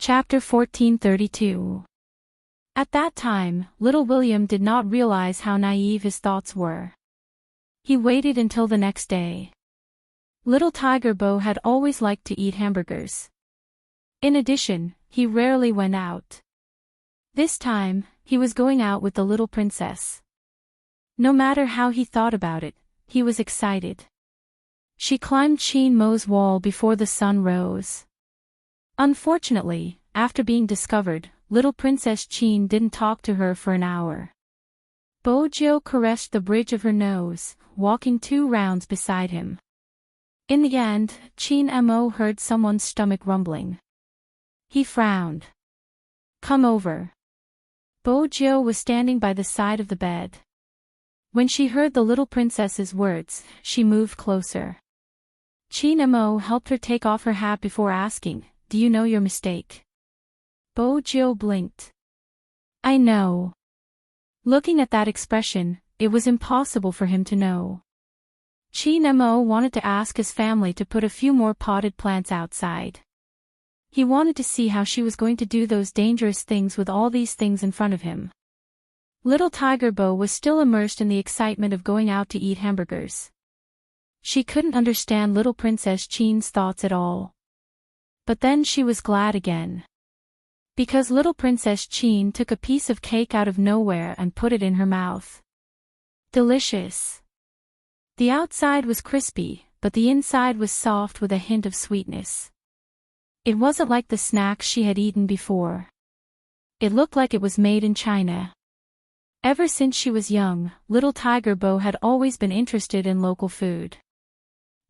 Chapter 1432. At that time, little William did not realize how naive his thoughts were. He waited until the next day. Little Tiger Bo had always liked to eat hamburgers. In addition, he rarely went out. This time, he was going out with the little princess. No matter how he thought about it, he was excited. She climbed Chin Mo's wall before the sun rose. Unfortunately, after being discovered, little Princess Chin didn't talk to her for an hour. Bojo caressed the bridge of her nose, walking 2 rounds beside him. In the end, Chin Mo heard someone's stomach rumbling. He frowned. "Come over." Bojo was standing by the side of the bed. When she heard the little princess's words, she moved closer. Chin Mo helped her take off her hat before asking, "Do you know your mistake?" Bojo blinked. "I know." Looking at that expression, it was impossible for him to know. Chin Mo wanted to ask his family to put a few more potted plants outside. He wanted to see how she was going to do those dangerous things with all these things in front of him. Little Tiger Bo was still immersed in the excitement of going out to eat hamburgers. She couldn't understand little Princess Chin's thoughts at all. But then she was glad again. Because little Princess Chin took a piece of cake out of nowhere and put it in her mouth. Delicious. The outside was crispy, but the inside was soft with a hint of sweetness. It wasn't like the snacks she had eaten before. It looked like it was made in China. Ever since she was young, little Tiger Bo had always been interested in local food.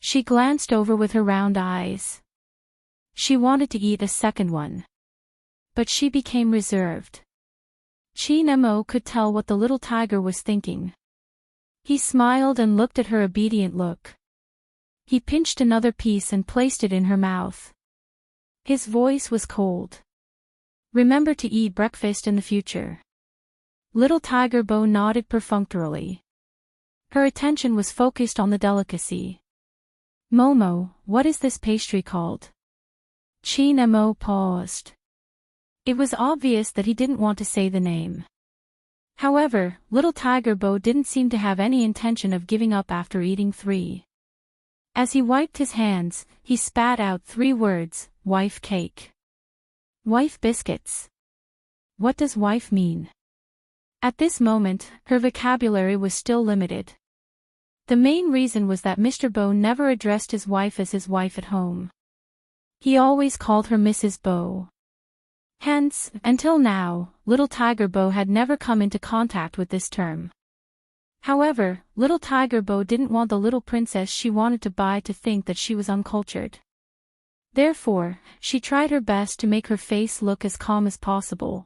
She glanced over with her round eyes. She wanted to eat a second one. But she became reserved. Chin Mo could tell what the little tiger was thinking. He smiled and looked at her obedient look. He pinched another piece and placed it in her mouth. His voice was cold. "Remember to eat breakfast in the future." Little Tiger Bo nodded perfunctorily. Her attention was focused on the delicacy. "Momo, what is this pastry called?" Chin Mo paused. It was obvious that he didn't want to say the name. However, little Tiger Bo didn't seem to have any intention of giving up after eating 3. As he wiped his hands, he spat out 3 words, "Wife cake." "Wife biscuits." What does wife mean? At this moment, her vocabulary was still limited. The main reason was that Mr. Bo never addressed his wife as his wife at home. He always called her Mrs. Bo. Hence, until now, little Tiger Bo had never come into contact with this term. However, little Tiger Bo didn't want the little princess she wanted to buy to think that she was uncultured. Therefore, she tried her best to make her face look as calm as possible.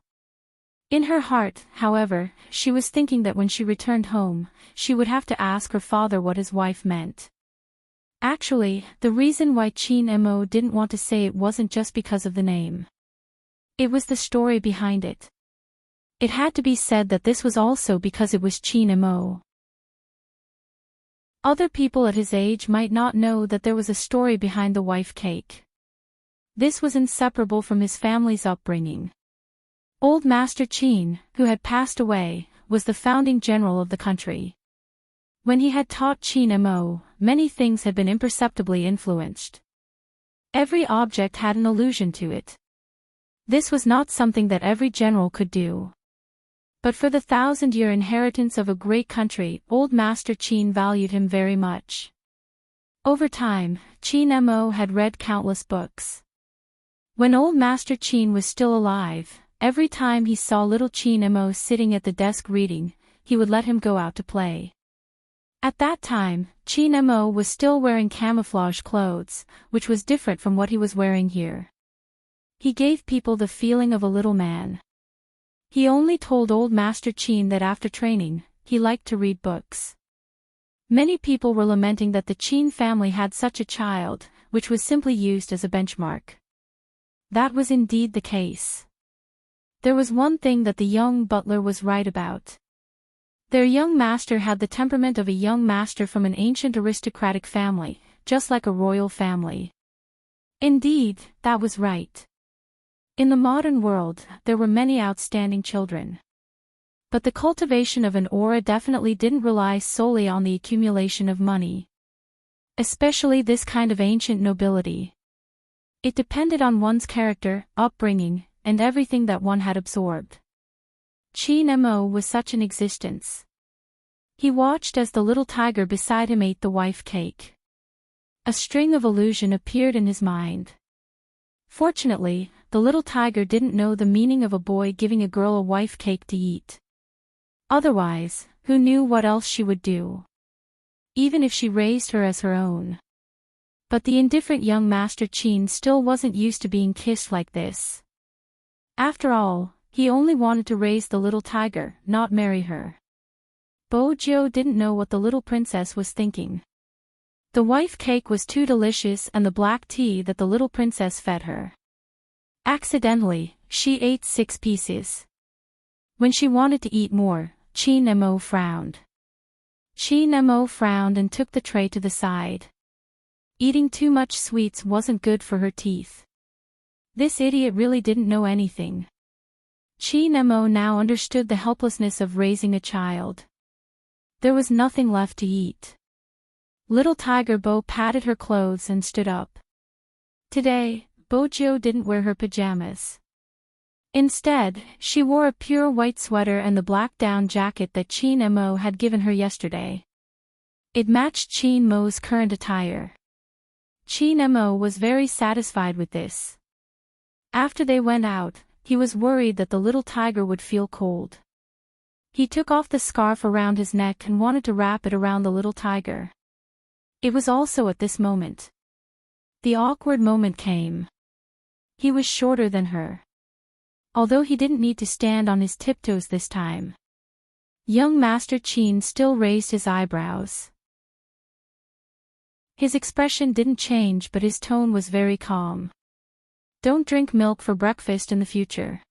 In her heart, however, she was thinking that when she returned home, she would have to ask her father what his wife meant. Actually, the reason why Chin Mo didn't want to say it wasn't just because of the name. It was the story behind it. It had to be said that this was also because it was Chin Mo. Other people at his age might not know that there was a story behind the wife cake. This was inseparable from his family's upbringing. Old Master Chin, who had passed away, was the founding general of the country. When he had taught Chin Mo, many things had been imperceptibly influenced. Every object had an allusion to it. This was not something that every general could do. But for the 1,000-year inheritance of a great country, Old Master Chin valued him very much. Over time, Chin Mo had read countless books. When Old Master Chin was still alive, every time he saw little Chin Mo sitting at the desk reading, he would let him go out to play. At that time, Chin Mo was still wearing camouflage clothes, which was different from what he was wearing here. He gave people the feeling of a little man. He only told Old Master Chin that after training, he liked to read books. Many people were lamenting that the Chin family had such a child, which was simply used as a benchmark. That was indeed the case. There was one thing that the young butler was right about. Their young master had the temperament of a young master from an ancient aristocratic family, just like a royal family. Indeed, that was right. In the modern world, there were many outstanding children. But the cultivation of an aura definitely didn't rely solely on the accumulation of money. Especially this kind of ancient nobility. It depended on one's character, upbringing, and everything that one had absorbed. Qin Mo was such an existence. He watched as the little tiger beside him ate the wife cake. A string of illusion appeared in his mind. Fortunately, the little tiger didn't know the meaning of a boy giving a girl a wife cake to eat. Otherwise, who knew what else she would do? Even if she raised her as her own. But the indifferent young Master Qin still wasn't used to being kissed like this. After all, he only wanted to raise the little tiger, not marry her. Bojiu didn't know what the little princess was thinking. The wife cake was too delicious and the black tea that the little princess fed her. Accidentally, she ate 6 pieces. When she wanted to eat more, Qin Mo frowned. Qin Mo frowned and took the tray to the side. Eating too much sweets wasn't good for her teeth. This idiot really didn't know anything. Qin Mo now understood the helplessness of raising a child. There was nothing left to eat. Little Tiger Bo patted her clothes and stood up. Today, Bojiu didn't wear her pajamas. Instead, she wore a pure white sweater and the black down jacket that Qin Mo had given her yesterday. It matched Qin Mo's current attire. Qin Mo was very satisfied with this. After they went out, he was worried that the little tiger would feel cold. He took off the scarf around his neck and wanted to wrap it around the little tiger. It was also at this moment. The awkward moment came. He was shorter than her. Although he didn't need to stand on his tiptoes this time. Young Master Qin still raised his eyebrows. His expression didn't change but his tone was very calm. Don't drink milk for breakfast in the future.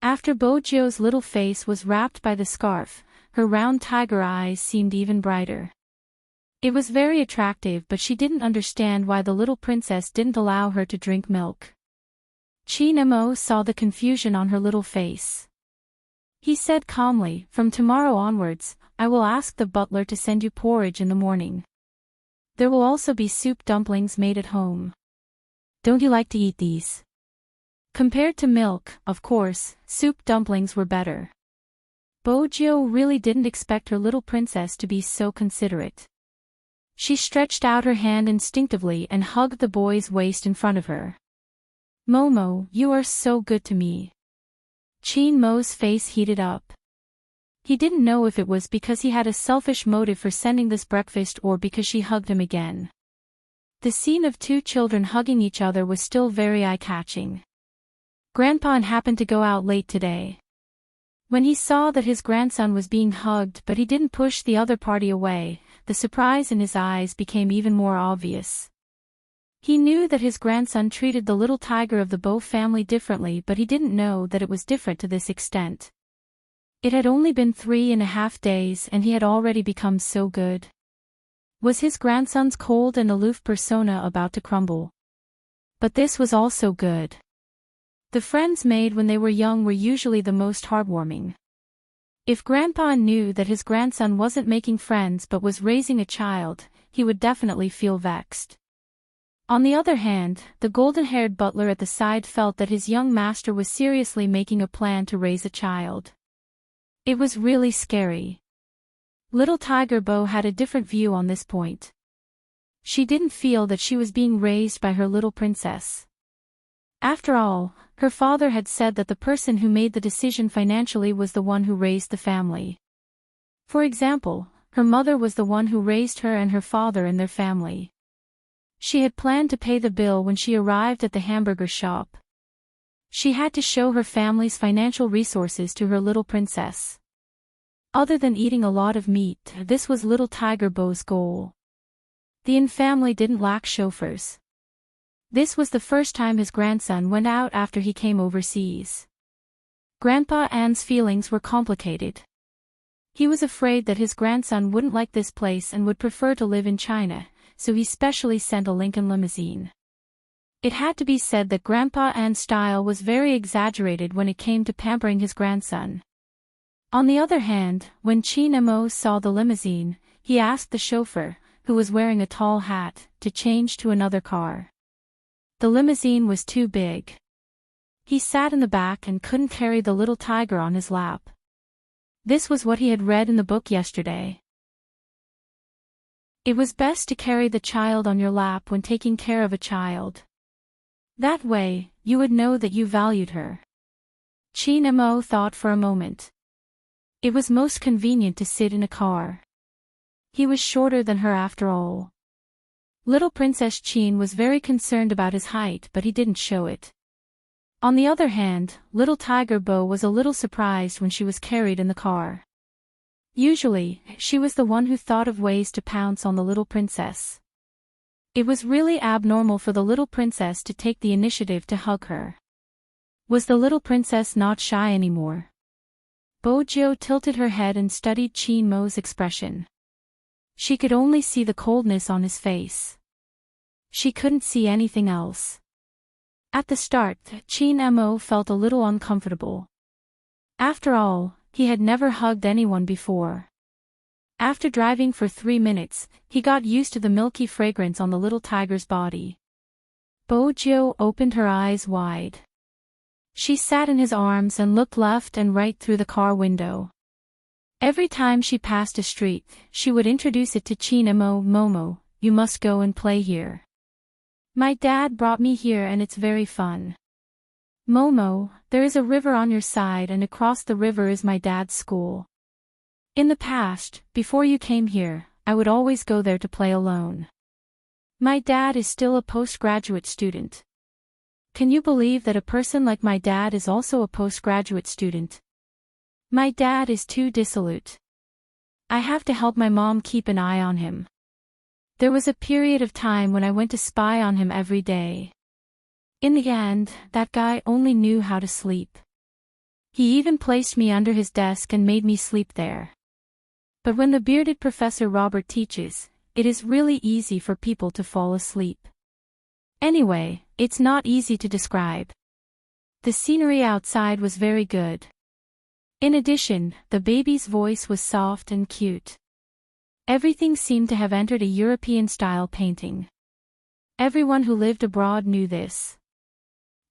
After Bojiu's little face was wrapped by the scarf, her round tiger eyes seemed even brighter. It was very attractive but she didn't understand why the little princess didn't allow her to drink milk. Qin Mo saw the confusion on her little face. He said calmly, "From tomorrow onwards, I will ask the butler to send you porridge in the morning. There will also be soup dumplings made at home. Don't you like to eat these?" Compared to milk, of course, soup dumplings were better. Bojiu really didn't expect her little princess to be so considerate. She stretched out her hand instinctively and hugged the boy's waist in front of her. "Momo, you are so good to me." Qin Mo's face heated up. He didn't know if it was because he had a selfish motive for sending this breakfast or because she hugged him again. The scene of 2 children hugging each other was still very eye-catching. Grandpa happened to go out late today. When he saw that his grandson was being hugged but he didn't push the other party away, the surprise in his eyes became even more obvious. He knew that his grandson treated the little tiger of the Bo family differently but he didn't know that it was different to this extent. It had only been 3.5 days and he had already become so good. Was his grandson's cold and aloof persona about to crumble? But this was also good. The friends made when they were young were usually the most heartwarming. If Grandpa knew that his grandson wasn't making friends but was raising a child, he would definitely feel vexed. On the other hand, the golden-haired butler at the side felt that his young master was seriously making a plan to raise a child. It was really scary. Little Tiger Bo had a different view on this point. She didn't feel that she was being raised by her little princess. After all, her father had said that the person who made the decision financially was the one who raised the family. For example, her mother was the one who raised her and her father and their family. She had planned to pay the bill when she arrived at the hamburger shop. She had to show her family's financial resources to her little princess. Other than eating a lot of meat, this was little Tiger Bo's goal. The Yin family didn't lack chauffeurs. This was the first time his grandson went out after he came overseas. Grandpa An's feelings were complicated. He was afraid that his grandson wouldn't like this place and would prefer to live in China, so he specially sent a Lincoln limousine. It had to be said that Grandpa An's style was very exaggerated when it came to pampering his grandson. On the other hand, when Chin Mo saw the limousine, he asked the chauffeur, who was wearing a tall hat, to change to another car. The limousine was too big. He sat in the back and couldn't carry the little tiger on his lap. This was what he had read in the book yesterday. It was best to carry the child on your lap when taking care of a child. That way, you would know that you valued her. Chin Mo thought for a moment. It was most convenient to sit in a car. He was shorter than her after all. Little Princess Chin was very concerned about his height, but he didn't show it. On the other hand, little Tiger Bo was a little surprised when she was carried in the car. Usually, she was the one who thought of ways to pounce on the little princess. It was really abnormal for the little princess to take the initiative to hug her. Was the little princess not shy anymore? Bojo tilted her head and studied Chin Mo's expression. She could only see the coldness on his face. She couldn't see anything else. At the start, Chin Mo felt a little uncomfortable. After all, he had never hugged anyone before. After driving for 3 minutes, he got used to the milky fragrance on the little tiger's body. Bojo opened her eyes wide. She sat in his arms and looked left and right through the car window. Every time she passed a street, she would introduce it to Chin Mo. Momo, you must go and play here. My dad brought me here and it's very fun. Momo, there is a river on your side and across the river is my dad's school. In the past, before you came here, I would always go there to play alone. My dad is still a postgraduate student. Can you believe that a person like my dad is also a postgraduate student? My dad is too dissolute. I have to help my mom keep an eye on him. There was a period of time when I went to spy on him every day. In the end, that guy only knew how to sleep. He even placed me under his desk and made me sleep there. But when the bearded Professor Robert teaches, it is really easy for people to fall asleep. Anyway, it's not easy to describe. The scenery outside was very good. In addition, the baby's voice was soft and cute. Everything seemed to have entered a European-style painting. Everyone who lived abroad knew this.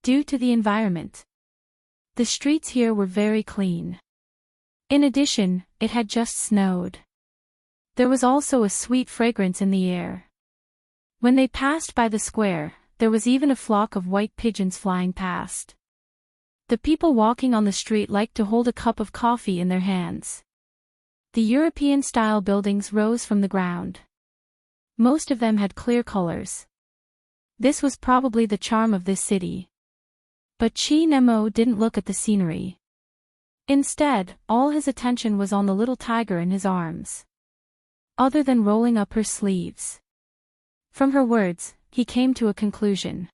Due to the environment. The streets here were very clean. In addition, it had just snowed. There was also a sweet fragrance in the air. When they passed by the square, there was even a flock of white pigeons flying past. The people walking on the street liked to hold a cup of coffee in their hands. The European-style buildings rose from the ground. Most of them had clear colors. This was probably the charm of this city. But Chin Mo didn't look at the scenery. Instead, all his attention was on the little tiger in his arms. Other than rolling up her sleeves. From her words, he came to a conclusion.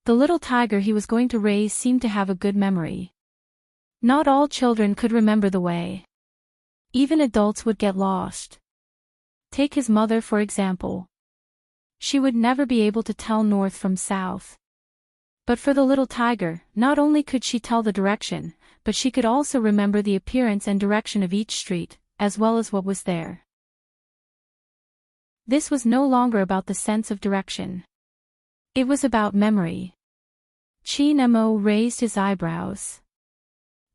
The little tiger he was going to raise seemed to have a good memory. Not all children could remember the way. Even adults would get lost. Take his mother for example. She would never be able to tell north from south. But for the little tiger, not only could she tell the direction, but she could also remember the appearance and direction of each street, as well as what was there. This was no longer about the sense of direction. It was about memory. Chin Mo raised his eyebrows.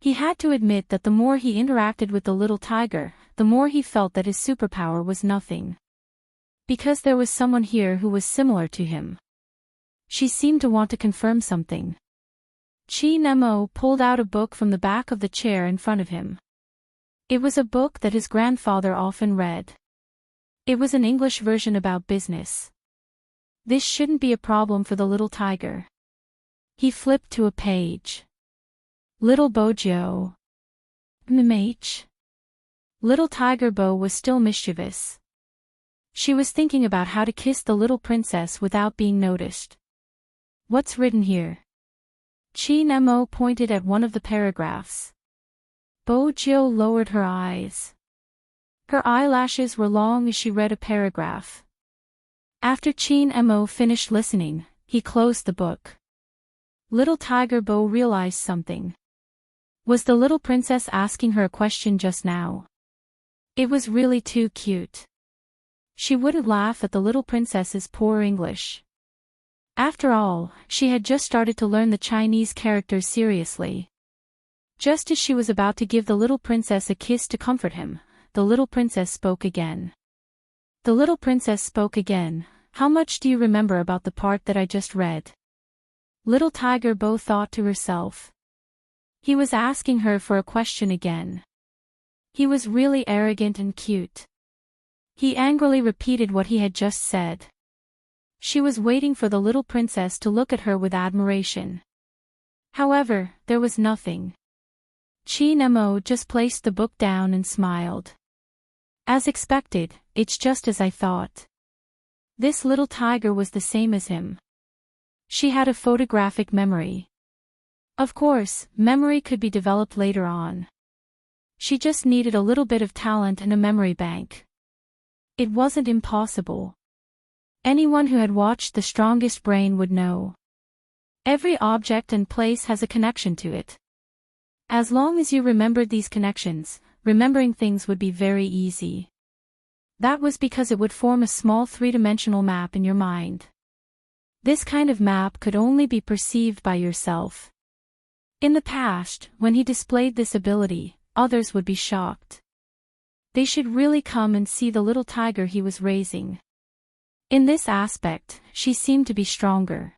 He had to admit that the more he interacted with the little tiger, the more he felt that his superpower was nothing. Because there was someone here who was similar to him. She seemed to want to confirm something. Chin Mo pulled out a book from the back of the chair in front of him. It was a book that his grandfather often read. It was an English version about business. This shouldn't be a problem for the little tiger. He flipped to a page. Little Bojo. MH. Little Tiger Bo was still mischievous. She was thinking about how to kiss the little princess without being noticed. What's written here? Chin Mo pointed at one of the paragraphs. Bojo lowered her eyes. Her eyelashes were long as she read a paragraph. After Chin Mo finished listening, he closed the book. Little Tiger Bo realized something. Was the little princess asking her a question just now? It was really too cute. She wouldn't laugh at the little princess's poor English. After all, she had just started to learn the Chinese characters seriously. Just as she was about to give the little princess a kiss to comfort him, the little princess spoke again. The little princess spoke again. How much do you remember about the part that I just read? Little Tiger Bo thought to herself. He was asking her for a question again. He was really arrogant and cute. He angrily repeated what he had just said. She was waiting for the little princess to look at her with admiration. However, there was nothing. Qin Mo just placed the book down and smiled. As expected, it's just as I thought. This little tiger was the same as him. She had a photographic memory. Of course, memory could be developed later on. She just needed a little bit of talent and a memory bank. It wasn't impossible. Anyone who had watched The Strongest Brain would know. Every object and place has a connection to it. As long as you remembered these connections, remembering things would be very easy. That was because it would form a small three-dimensional map in your mind. This kind of map could only be perceived by yourself. In the past, when he displayed this ability, others would be shocked. They should really come and see the little tiger he was raising. In this aspect, she seemed to be stronger.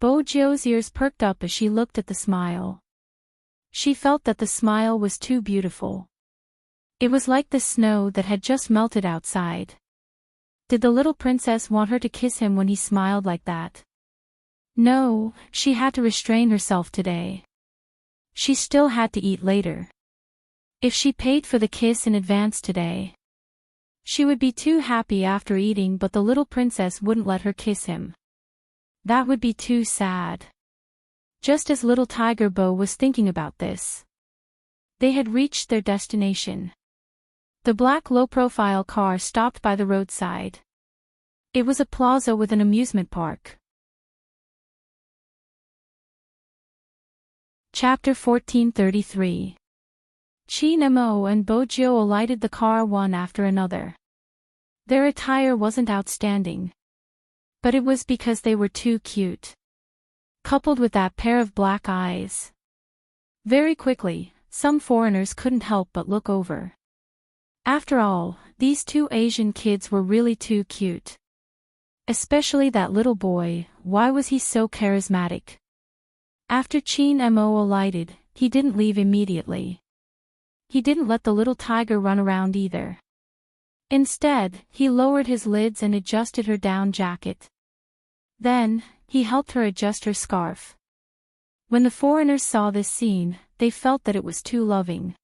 Bo Jio's ears perked up as she looked at the smile. She felt that the smile was too beautiful. It was like the snow that had just melted outside. Did the little princess want her to kiss him when he smiled like that? No, she had to restrain herself today. She still had to eat later. If she paid for the kiss in advance today, she would be too happy after eating, but the little princess wouldn't let her kiss him. That would be too sad. Just as little Tiger Bo was thinking about this, they had reached their destination. The black low-profile car stopped by the roadside. It was a plaza with an amusement park. Chapter 1433. Qin Mo and Bo Jio alighted the car one after another. Their attire wasn't outstanding. But it was because they were too cute. Coupled with that pair of black eyes. Very quickly, some foreigners couldn't help but look over. After all, these two Asian kids were really too cute. Especially that little boy, why was he so charismatic? After Qin Mo alighted, he didn't leave immediately. He didn't let the little tiger run around either. Instead, he lowered his lids and adjusted her down jacket. Then, he helped her adjust her scarf. When the foreigners saw this scene, they felt that it was too loving.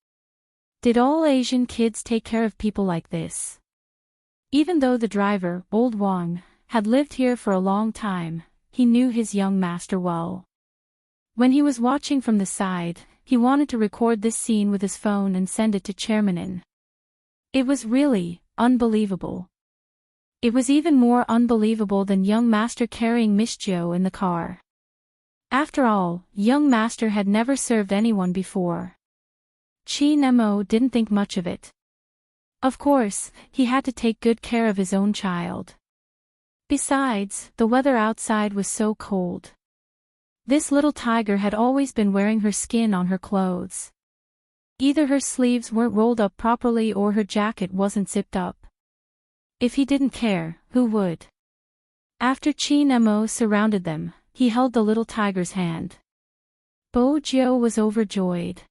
Did all Asian kids take care of people like this? Even though the driver, old Wang, had lived here for a long time, he knew his young master well. When he was watching from the side, he wanted to record this scene with his phone and send it to Chairmanin. It was really unbelievable. It was even more unbelievable than young master carrying Miss Jio in the car. After all, young master had never served anyone before. Qin Mo didn't think much of it. Of course, he had to take good care of his own child. Besides, the weather outside was so cold. This little tiger had always been wearing her skin on her clothes. Either her sleeves weren't rolled up properly or her jacket wasn't zipped up. If he didn't care, who would? After Qin Mo surrounded them, he held the little tiger's hand. Bo Jio was overjoyed.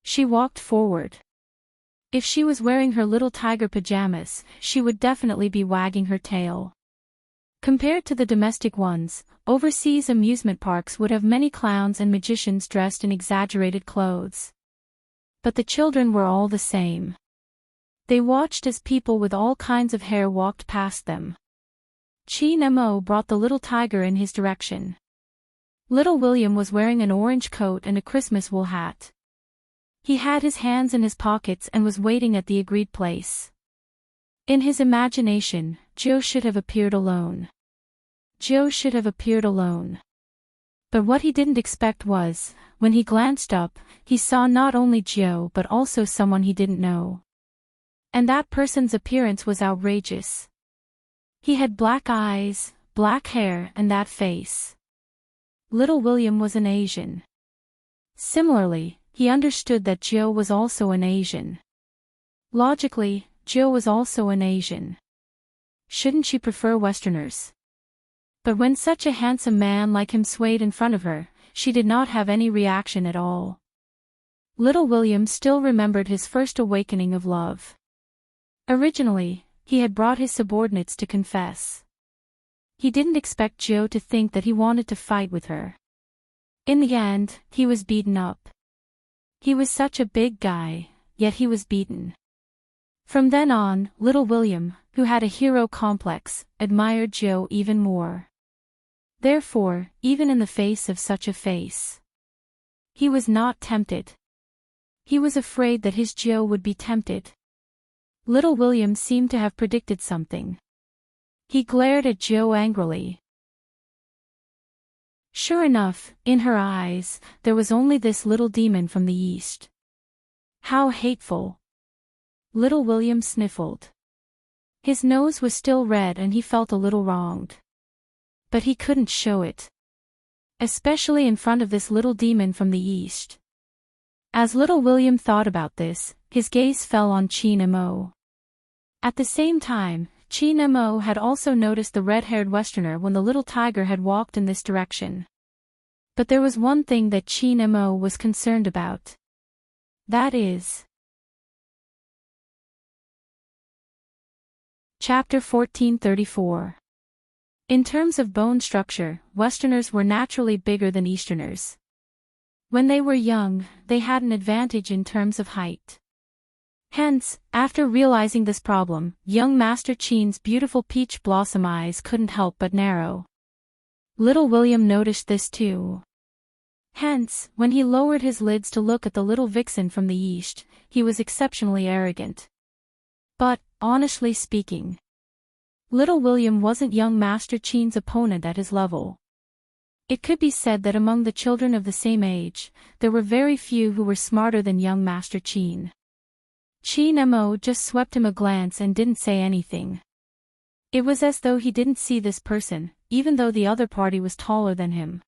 She walked forward. If she was wearing her little tiger pajamas, she would definitely be wagging her tail. Compared to the domestic ones, overseas amusement parks would have many clowns and magicians dressed in exaggerated clothes. But the children were all the same. They watched as people with all kinds of hair walked past them. Qin Mo brought the little tiger in his direction. Little William was wearing an orange coat and a Christmas wool hat. He had his hands in his pockets and was waiting at the agreed place. In his imagination, Joe should have appeared alone. Joe should have appeared alone. But what he didn't expect was, when he glanced up, he saw not only Joe but also someone he didn't know. And that person's appearance was outrageous. He had black eyes, black hair, and that face. Little William was an Asian. Similarly, he understood that Joe was also an Asian. Logically, Joe was also an Asian. Shouldn't she prefer Westerners? But when such a handsome man like him swayed in front of her, she did not have any reaction at all. Little William still remembered his first awakening of love. Originally, he had brought his subordinates to confess. He didn't expect Joe to think that he wanted to fight with her. In the end, he was beaten up. He was such a big guy, yet he was beaten. From then on, little William, who had a hero complex, admired Joe even more. Therefore, even in the face of such a face, he was not tempted. He was afraid that his Joe would be tempted. Little William seemed to have predicted something. He glared at Joe angrily. Sure enough, in her eyes, there was only this little demon from the east. How hateful! Little William sniffled. His nose was still red and he felt a little wronged. But he couldn't show it. Especially in front of this little demon from the east. As little William thought about this, his gaze fell on Chin Mo. At the same time, Chin Mo had also noticed the red-haired Westerner when the little tiger had walked in this direction. But there was one thing that Chin Mo was concerned about. That is... Chapter 1434. In terms of bone structure, Westerners were naturally bigger than Easterners. When they were young, they had an advantage in terms of height. Hence, after realizing this problem, young Master Chin's beautiful peach blossom eyes couldn't help but narrow. Little William noticed this too. Hence, when he lowered his lids to look at the little vixen from the east, he was exceptionally arrogant. But, honestly speaking, little William wasn't young Master Chin's opponent at his level. It could be said that among the children of the same age, there were very few who were smarter than young Master Chin. Chin Mo just swept him a glance and didn't say anything. It was as though he didn't see this person, even though the other party was taller than him.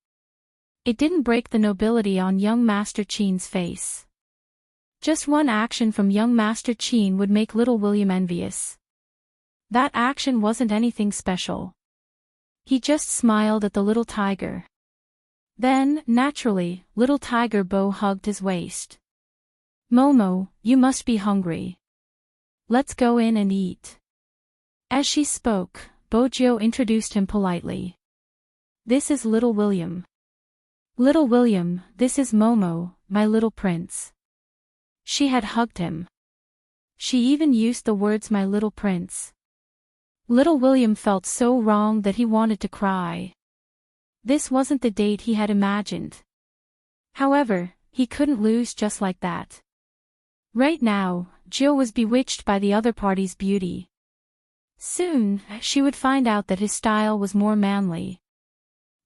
It didn't break the nobility on young Master Chin's face. Just one action from young Master Chin would make little William envious. That action wasn't anything special. He just smiled at the little tiger. Then, naturally, little Tiger Bo hugged his waist. Momo, you must be hungry. Let's go in and eat. As she spoke, Bojo introduced him politely. This is little William. Little William, this is Momo, my little prince. She had hugged him. She even used the words my little prince. Little William felt so wrong that he wanted to cry. This wasn't the date he had imagined. However, he couldn't lose just like that. Right now, Joe was bewitched by the other party's beauty. Soon, she would find out that his style was more manly.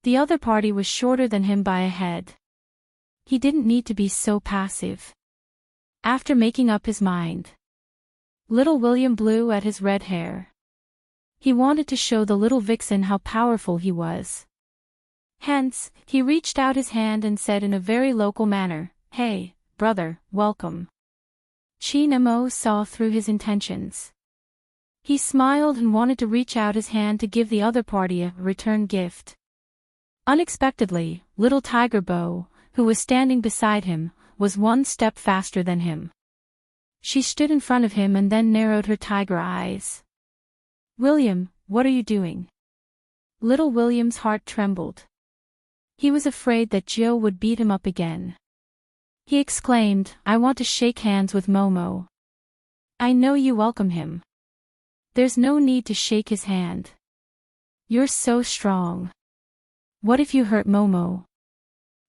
The other party was shorter than him by a head. He didn't need to be so passive. After making up his mind, little William blew at his red hair. He wanted to show the little vixen how powerful he was. Hence, he reached out his hand and said in a very local manner, "Hey, brother, welcome." Chin Mo saw through his intentions. He smiled and wanted to reach out his hand to give the other party a return gift. Unexpectedly, little Tiger Bo, who was standing beside him, was one step faster than him. She stood in front of him and then narrowed her tiger eyes. "William, what are you doing?" Little William's heart trembled. He was afraid that Joe would beat him up again. He exclaimed, "I want to shake hands with Momo." "I know you welcome him. There's no need to shake his hand. You're so strong. What if you hurt Momo?"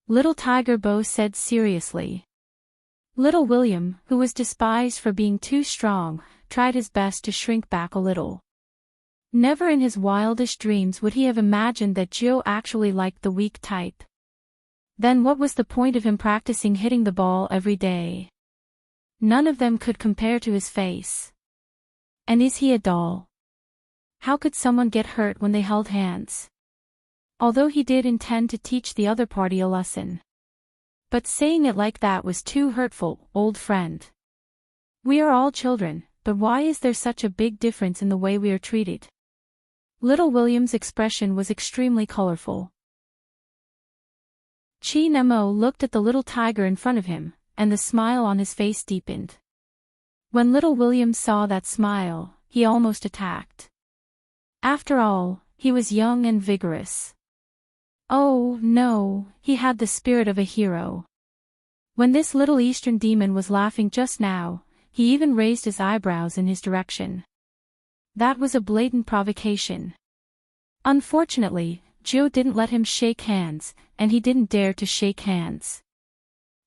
Little Tiger Bo said seriously. Little William, who was despised for being too strong, tried his best to shrink back a little. Never in his wildest dreams would he have imagined that Joe actually liked the weak type. Then what was the point of him practicing hitting the ball every day? None of them could compare to his face. And is he a doll? How could someone get hurt when they held hands? Although he did intend to teach the other party a lesson. But saying it like that was too hurtful, old friend. We are all children, but why is there such a big difference in the way we are treated? Little William's expression was extremely colorful. Chi Nemo looked at the little tiger in front of him, and the smile on his face deepened. When little William saw that smile, he almost attacked. After all, he was young and vigorous. Oh, no, he had the spirit of a hero. When this little Eastern demon was laughing just now, he even raised his eyebrows in his direction. That was a blatant provocation. Unfortunately, Joe didn't let him shake hands, and he didn't dare to shake hands.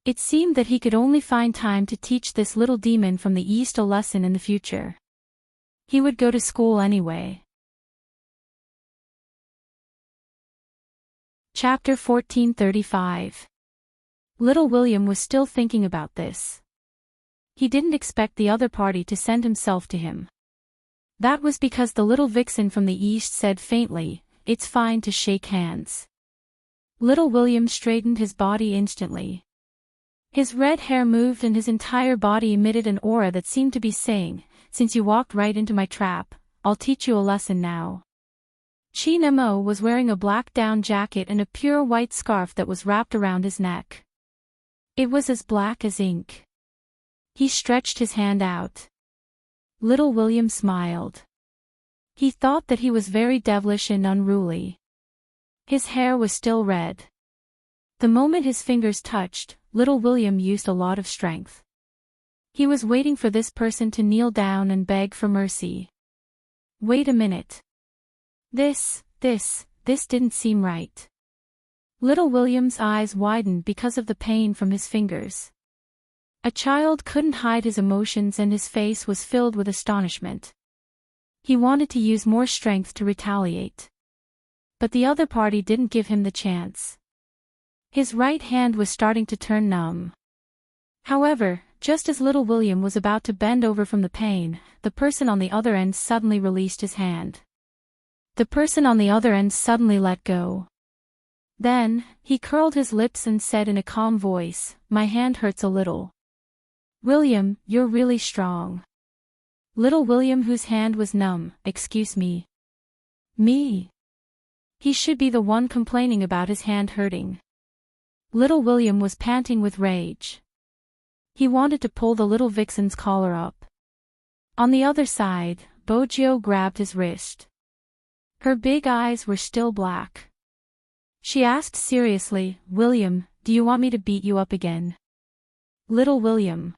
It seemed that he could only find time to teach this little demon from the East a lesson in the future. He would go to school anyway. Chapter 1435. Little William was still thinking about this. He didn't expect the other party to send himself to him. That was because the little vixen from the East said faintly, "It's fine to shake hands." Little William straightened his body instantly. His red hair moved and his entire body emitted an aura that seemed to be saying, "Since you walked right into my trap, I'll teach you a lesson now." Chi Nemo was wearing a black down jacket and a pure white scarf that was wrapped around his neck. It was as black as ink. He stretched his hand out. Little William smiled. He thought that he was very devilish and unruly. His hair was still red. The moment his fingers touched, little William used a lot of strength. He was waiting for this person to kneel down and beg for mercy. Wait a minute. This didn't seem right. Little William's eyes widened because of the pain from his fingers. A child couldn't hide his emotions and his face was filled with astonishment. He wanted to use more strength to retaliate. But the other party didn't give him the chance. His right hand was starting to turn numb. However, just as little William was about to bend over from the pain, the person on the other end suddenly released his hand. The person on the other end suddenly let go. Then, he curled his lips and said in a calm voice, "My hand hurts a little." "William, you're really strong." Little William, whose hand was numb, "Excuse me." "Me?" He should be the one complaining about his hand hurting. Little William was panting with rage. He wanted to pull the little vixen's collar up. On the other side, Bojo grabbed his wrist. Her big eyes were still black. She asked seriously, "William, do you want me to beat you up again?" Little William.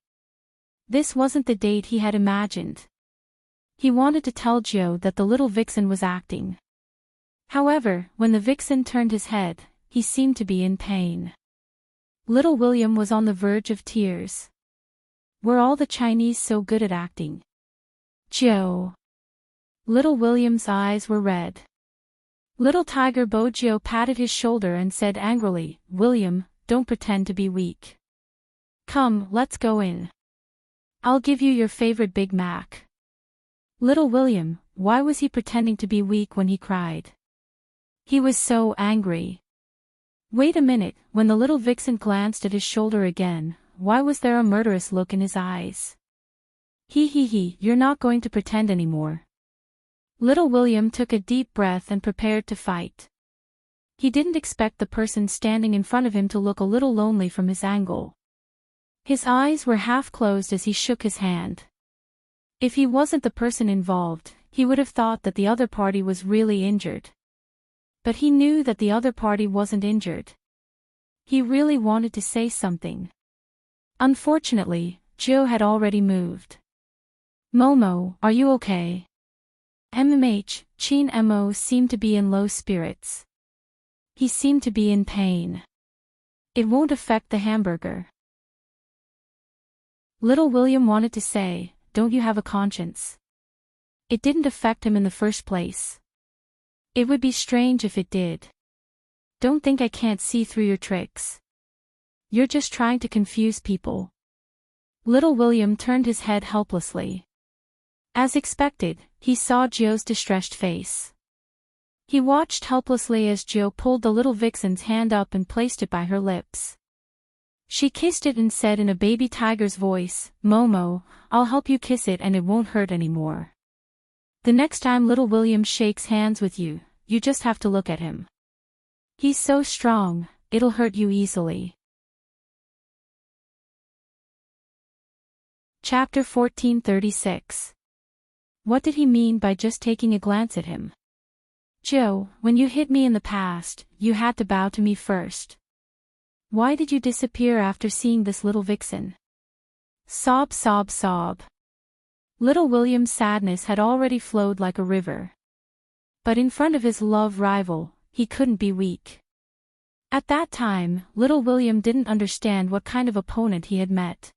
This wasn't the date he had imagined. He wanted to tell Joe that the little vixen was acting. However, when the vixen turned his head, he seemed to be in pain. Little William was on the verge of tears. Were all the Chinese so good at acting? Joe. Little William's eyes were red. Little Tiger Bojo patted his shoulder and said angrily, "William, don't pretend to be weak. Come, let's go in. I'll give you your favorite Big Mac." Little William, why was he pretending to be weak when he cried? He was so angry. Wait a minute, when the little vixen glanced at his shoulder again, why was there a murderous look in his eyes? He, you're not going to pretend anymore. Little William took a deep breath and prepared to fight. He didn't expect the person standing in front of him to look a little lonely from his angle. His eyes were half closed as he shook his hand. If he wasn't the person involved, he would have thought that the other party was really injured. But he knew that the other party wasn't injured. He really wanted to say something. Unfortunately, Joe had already moved. "Momo, are you okay?" Chin Mo seemed to be in low spirits. He seemed to be in pain. "It won't affect the hamburger." Little William wanted to say, "Don't you have a conscience?" It didn't affect him in the first place. It would be strange if it did. Don't think I can't see through your tricks. You're just trying to confuse people. Little William turned his head helplessly. As expected, he saw Joe's distressed face. He watched helplessly as Joe pulled the little vixen's hand up and placed it by her lips. She kissed it and said in a baby tiger's voice, "Momo, I'll help you kiss it and it won't hurt anymore. The next time little William shakes hands with you, you just have to look at him. He's so strong, it'll hurt you easily." Chapter 1436. What did he mean by just taking a glance at him? Joe, when you hit me in the past, you had to bow to me first. Why did you disappear after seeing this little vixen? Sob, sob, sob. Little William's sadness had already flowed like a river. But in front of his love rival, he couldn't be weak. At that time, little William didn't understand what kind of opponent he had met.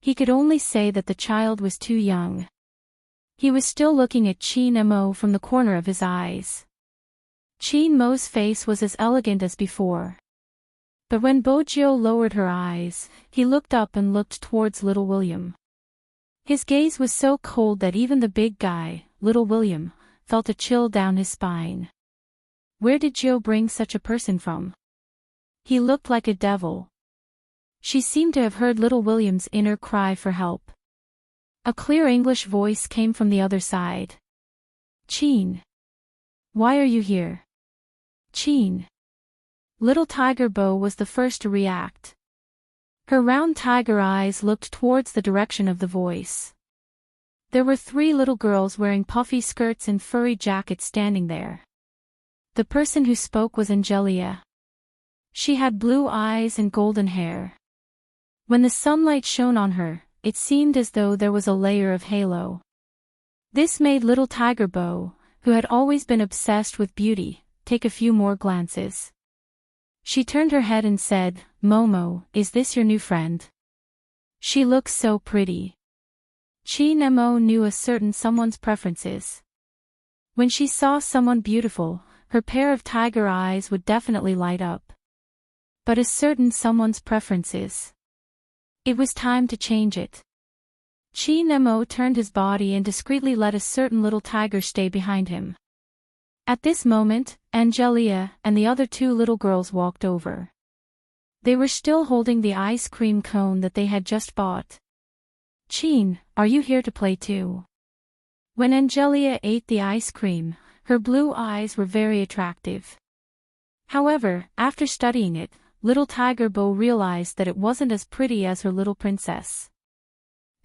He could only say that the child was too young. He was still looking at Chin Mo from the corner of his eyes. Chin Mo's face was as elegant as before. But when Bojo lowered her eyes, he looked up and looked towards little William. His gaze was so cold that even the big guy, little William, felt a chill down his spine. Where did Joe bring such a person from? He looked like a devil. She seemed to have heard little William's inner cry for help. A clear English voice came from the other side. "Chin. Why are you here?" "Chin." Little Tiger Bo was the first to react. Her round tiger eyes looked towards the direction of the voice. There were 3 little girls wearing puffy skirts and furry jackets standing there. The person who spoke was Angelia. She had blue eyes and golden hair. When the sunlight shone on her, it seemed as though there was a layer of halo. This made little Tiger Bo, who had always been obsessed with beauty, take a few more glances. She turned her head and said, "Momo, is this your new friend? She looks so pretty." Chin Mo knew a certain someone's preferences. When she saw someone beautiful, her pair of tiger eyes would definitely light up. But a certain someone's preferences. It was time to change it. Chin Mo turned his body and discreetly let a certain little tiger stay behind him. At this moment, Angelia and the other 2 little girls walked over. They were still holding the ice cream cone that they had just bought. "Chin, are you here to play too?" When Angelia ate the ice cream, her blue eyes were very attractive. However, after studying it, little Tiger Bo realized that it wasn't as pretty as her little princess.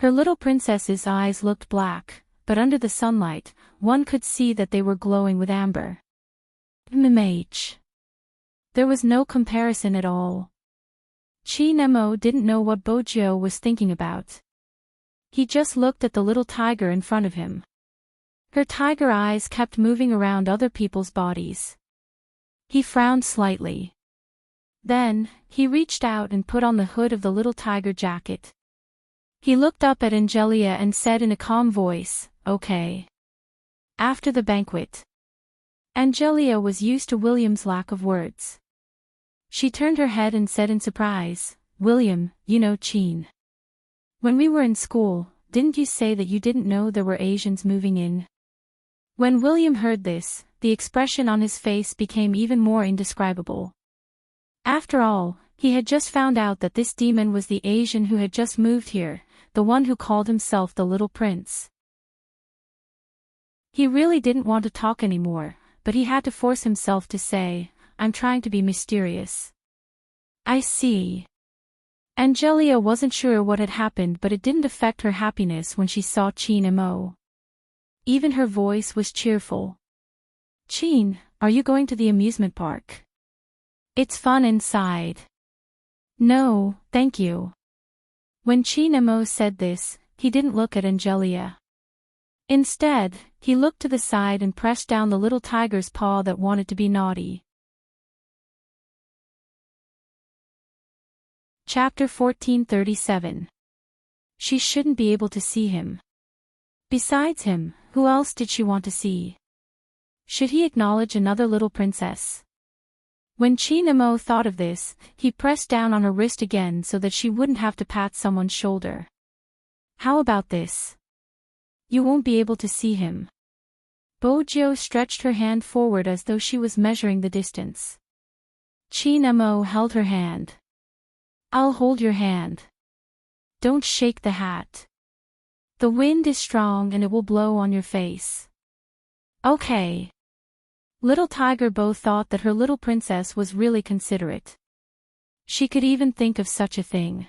Her little princess's eyes looked black, but under the sunlight, one could see that they were glowing with amber. MMH. There was no comparison at all. Chin Mo didn't know what Bojo was thinking about. He just looked at the little tiger in front of him. Her tiger eyes kept moving around other people's bodies. He frowned slightly. Then, he reached out and put on the hood of the little tiger jacket. He looked up at Angelia and said in a calm voice, "Okay." After the banquet. Angelia was used to William's lack of words. She turned her head and said in surprise, "William, you know Chin. When we were in school, didn't you say that you didn't know there were Asians moving in?" When William heard this, the expression on his face became even more indescribable. After all, he had just found out that this demon was the Asian who had just moved here, the one who called himself the Little Prince. He really didn't want to talk anymore, but he had to force himself to say, "I'm trying to be mysterious." "I see." Angelia wasn't sure what had happened, but it didn't affect her happiness when she saw Chin Mo. Even her voice was cheerful. "Chin, are you going to the amusement park? It's fun inside." "No, thank you." When Chin Mo said this, he didn't look at Angelia. Instead, he looked to the side and pressed down the little tiger's paw that wanted to be naughty. Chapter 1437. She shouldn't be able to see him. Besides him, who else did she want to see? Should he acknowledge another little princess? When Chin-mo thought of this, he pressed down on her wrist again so that she wouldn't have to pat someone's shoulder. How about this? You won't be able to see him. Bo-jo stretched her hand forward as though she was measuring the distance. Chin-mo held her hand. I'll hold your hand. Don't shake the hat. The wind is strong and it will blow on your face. Okay. Little Tiger Bo thought that her little princess was really considerate. She could even think of such a thing.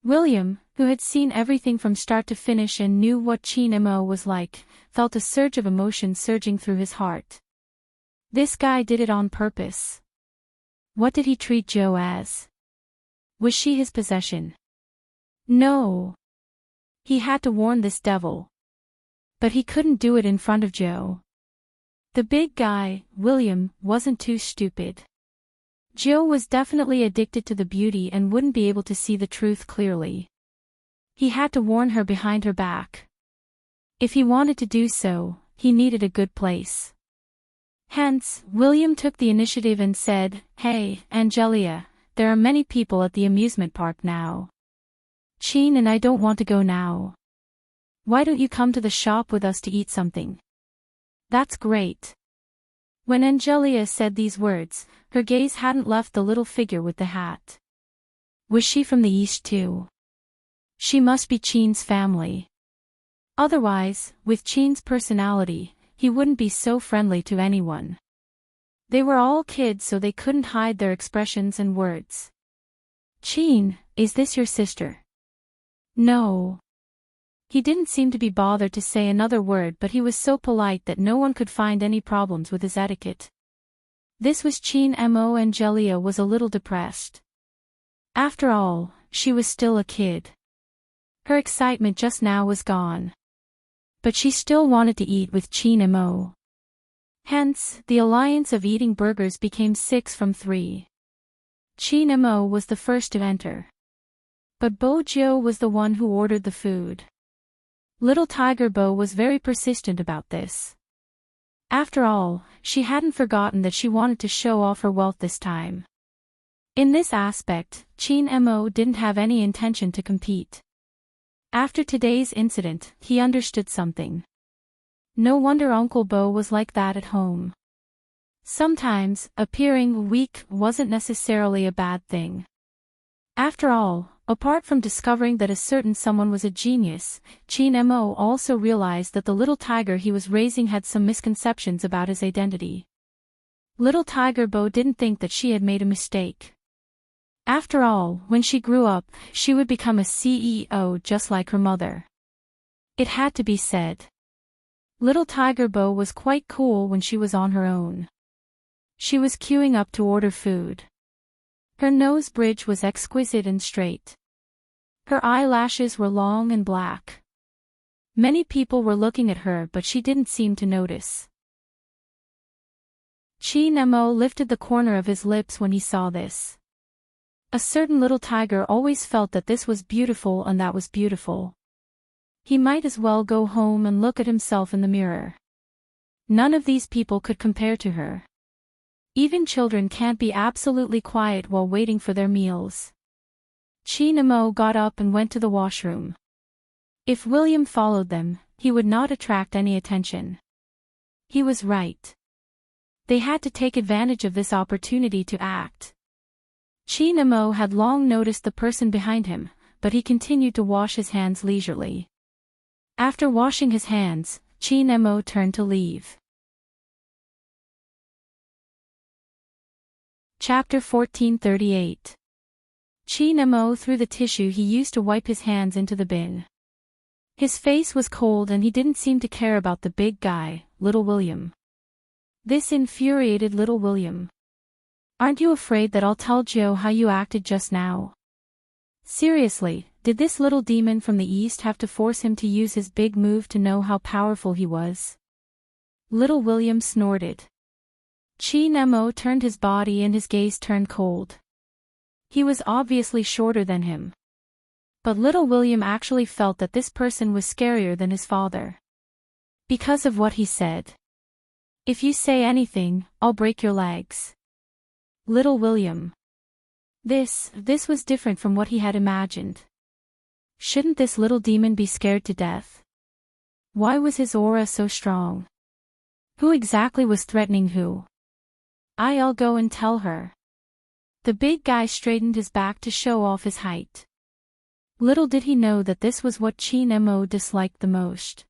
William, who had seen everything from start to finish and knew what Chin-mo was like, felt a surge of emotion surging through his heart. This guy did it on purpose. What did he treat Jo as? Was she his possession? No. He had to warn this devil. But he couldn't do it in front of Jo. The big guy, William, wasn't too stupid. Jo was definitely addicted to the beauty and wouldn't be able to see the truth clearly. He had to warn her behind her back. If he wanted to do so, he needed a good place. Hence, William took the initiative and said, "Hey, Angelia, there are many people at the amusement park now. Chin and I don't want to go now. Why don't you come to the shop with us to eat something?" "That's great." When Angelia said these words, her gaze hadn't left the little figure with the hat. Was she from the East too? She must be Chin's family. Otherwise, with Chin's personality, he wouldn't be so friendly to anyone. They were all kids so they couldn't hide their expressions and words. "Chin, is this your sister?" "No." He didn't seem to be bothered to say another word, but he was so polite that no one could find any problems with his etiquette. This was Chin-mo. Angelia was a little depressed. After all, she was still a kid. Her excitement just now was gone. But she still wanted to eat with Chin-mo. Hence, the alliance of eating burgers became 6 from 3. Chin-mo was the first to enter. But Bo-jo was the one who ordered the food. Little Tiger Bo was very persistent about this. After all, she hadn't forgotten that she wanted to show off her wealth this time. In this aspect, Chin-mo didn't have any intention to compete. After today's incident, he understood something. No wonder Uncle Bo was like that at home. Sometimes, appearing weak wasn't necessarily a bad thing. After all, apart from discovering that a certain someone was a genius, Chin-mo also realized that the little tiger he was raising had some misconceptions about his identity. Little Tiger Bo didn't think that she had made a mistake. After all, when she grew up, she would become a CEO just like her mother. It had to be said. Little Tiger Bo was quite cool when she was on her own. She was queuing up to order food. Her nose bridge was exquisite and straight. Her eyelashes were long and black. Many people were looking at her, but she didn't seem to notice. Chin-mo lifted the corner of his lips when he saw this. A certain little tiger always felt that this was beautiful and that was beautiful. He might as well go home and look at himself in the mirror. None of these people could compare to her. Even children can't be absolutely quiet while waiting for their meals. Chin-mo got up and went to the washroom. If William followed them, he would not attract any attention. He was right. They had to take advantage of this opportunity to act. Chin-mo had long noticed the person behind him, but he continued to wash his hands leisurely. After washing his hands, Chin-mo turned to leave. Chapter 1438. Chin-mo threw the tissue he used to wipe his hands into the bin. His face was cold and he didn't seem to care about the big guy, little William. This infuriated little William. "Aren't you afraid that I'll tell Jo how you acted just now?" Seriously, did this little demon from the East have to force him to use his big move to know how powerful he was? Little William snorted. Chin-mo turned his body and his gaze turned cold. He was obviously shorter than him. But little William actually felt that this person was scarier than his father. Because of what he said. If you say anything, I'll break your legs. Little William. This was different from what he had imagined. Shouldn't this little demon be scared to death? Why was his aura so strong? Who exactly was threatening who? I'll go and tell her. The big guy straightened his back to show off his height. Little did he know that this was what Chin Mo disliked the most.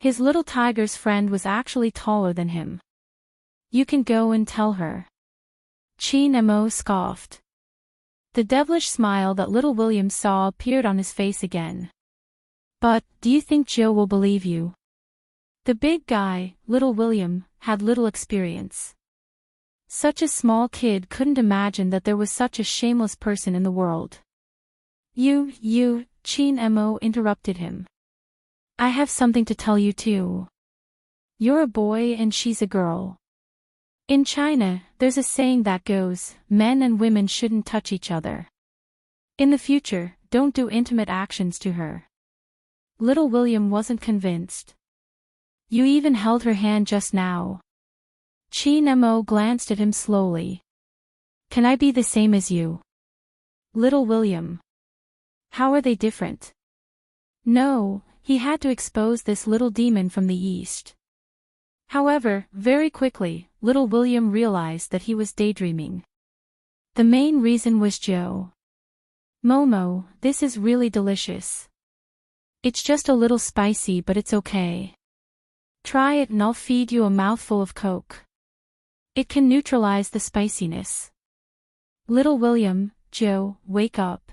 His little tiger's friend was actually taller than him. You can go and tell her. Chin Mo scoffed. The devilish smile that little William saw appeared on his face again. But, do you think Joe will believe you? The big guy, little William, had little experience. Such a small kid couldn't imagine that there was such a shameless person in the world. You, Chin Mo interrupted him. I have something to tell you too. You're a boy and she's a girl. In China, there's a saying that goes, men and women shouldn't touch each other. In the future, don't do intimate actions to her. Little William wasn't convinced. You even held her hand just now. Chin Mo glanced at him slowly. Can I be the same as you? Little William. How are they different? No, he had to expose this little demon from the east. However, very quickly, little William realized that he was daydreaming. The main reason was Joe. Momo, this is really delicious. It's just a little spicy but it's okay. Try it and I'll feed you a mouthful of Coke. It can neutralize the spiciness. Little William, Joe, wake up.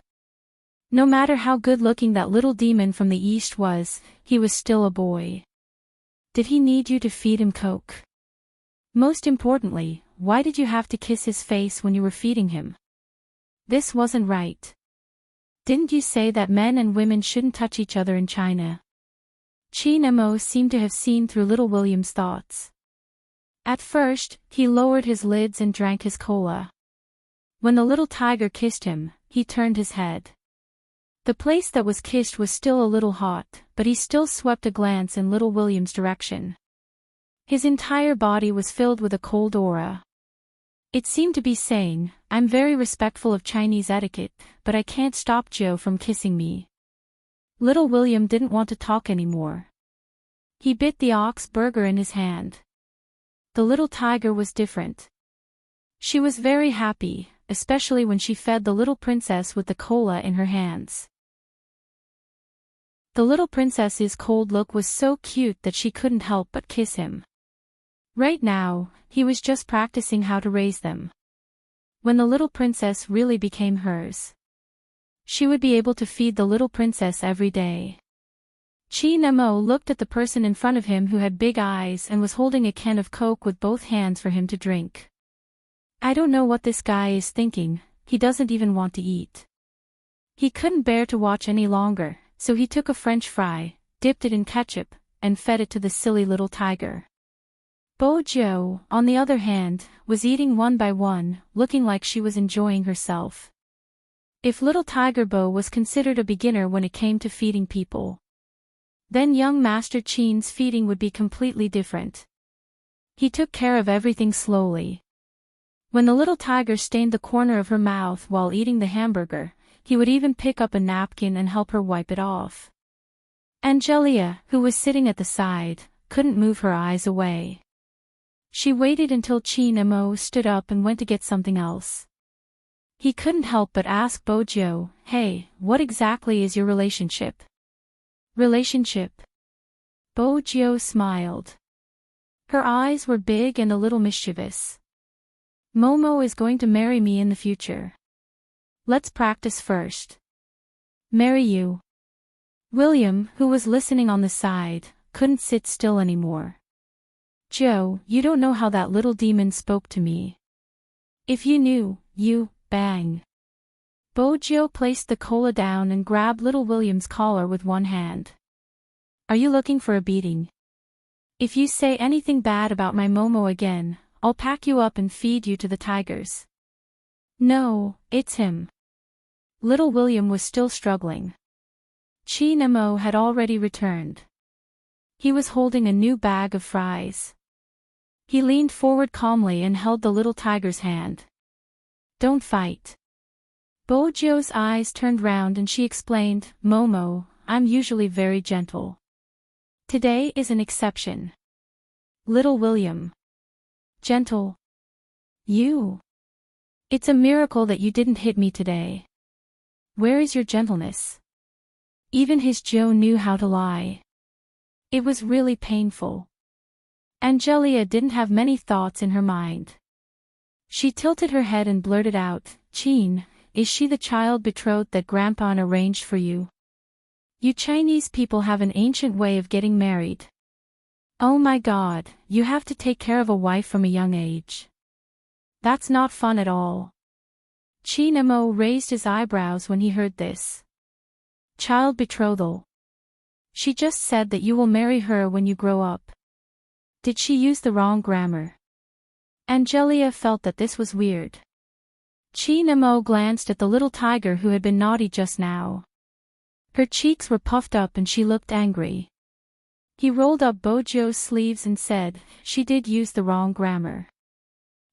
No matter how good-looking that little demon from the east was, he was still a boy. Did he need you to feed him Coke? Most importantly, why did you have to kiss his face when you were feeding him? This wasn't right. Didn't you say that men and women shouldn't touch each other in China? Chin Mo seemed to have seen through little William's thoughts. At first, he lowered his lids and drank his cola. When the little tiger kissed him, he turned his head. The place that was kissed was still a little hot, but he still swept a glance in little William's direction. His entire body was filled with a cold aura. It seemed to be saying, I'm very respectful of Chinese etiquette, but I can't stop Joe from kissing me. Little William didn't want to talk anymore. He bit the ox burger in his hand. The little tiger was different. She was very happy, especially when she fed the little princess with the cola in her hands. The little princess's cold look was so cute that she couldn't help but kiss him. Right now, he was just practicing how to raise them. When the little princess really became hers, she would be able to feed the little princess every day. Chin Mo looked at the person in front of him who had big eyes and was holding a can of Coke with both hands for him to drink. I don't know what this guy is thinking, he doesn't even want to eat. He couldn't bear to watch any longer, so he took a French fry, dipped it in ketchup, and fed it to the silly little tiger. Bo Jo, on the other hand, was eating one by one, looking like she was enjoying herself. If little Tiger Bo was considered a beginner when it came to feeding people, then young Master Chin's feeding would be completely different. He took care of everything slowly. When the little tiger stained the corner of her mouth while eating the hamburger, he would even pick up a napkin and help her wipe it off. Angelia, who was sitting at the side, couldn't move her eyes away. She waited until Chin Mo stood up and went to get something else. He couldn't help but ask Bojo, hey, what exactly is your relationship? Relationship? Bojo smiled. Her eyes were big and a little mischievous. Momo is going to marry me in the future. Let's practice first. Marry you. William, who was listening on the side, couldn't sit still anymore. Joe, you don't know how that little demon spoke to me. If you knew, you, bang. Bojo placed the cola down and grabbed little William's collar with one hand. Are you looking for a beating? If you say anything bad about my Momo again, I'll pack you up and feed you to the tigers. No, it's him. Little William was still struggling. Chi Nemo had already returned. He was holding a new bag of fries. He leaned forward calmly and held the little tiger's hand. "Don't fight." Bojio's eyes turned round and she explained, "Momo, I'm usually very gentle. Today is an exception." Little William. "Gentle? You? It's a miracle that you didn't hit me today. Where is your gentleness?" Even his Joe knew how to lie. It was really painful. Angelia didn't have many thoughts in her mind. She tilted her head and blurted out, "Chin, is she the child betrothed that Grandpa arranged for you? You Chinese people have an ancient way of getting married. Oh my God, you have to take care of a wife from a young age. That's not fun at all." Chi Nemo raised his eyebrows when he heard this. "Child betrothal. She just said that you will marry her when you grow up. Did she use the wrong grammar?" Angelia felt that this was weird. Chi Nemo glanced at the little tiger who had been naughty just now. Her cheeks were puffed up and she looked angry. He rolled up Bojio's sleeves and said, "She did use the wrong grammar."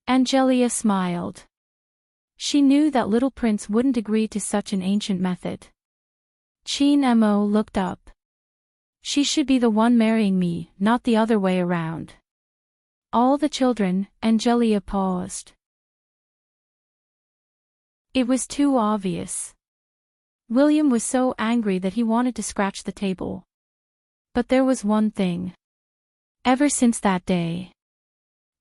Angelia smiled. She knew that little prince wouldn't agree to such an ancient method. Chi Nemo looked up. "She should be the one marrying me, not the other way around." All the children, Angelia paused. It was too obvious. William was so angry that he wanted to scratch the table. But there was one thing. Ever since that day,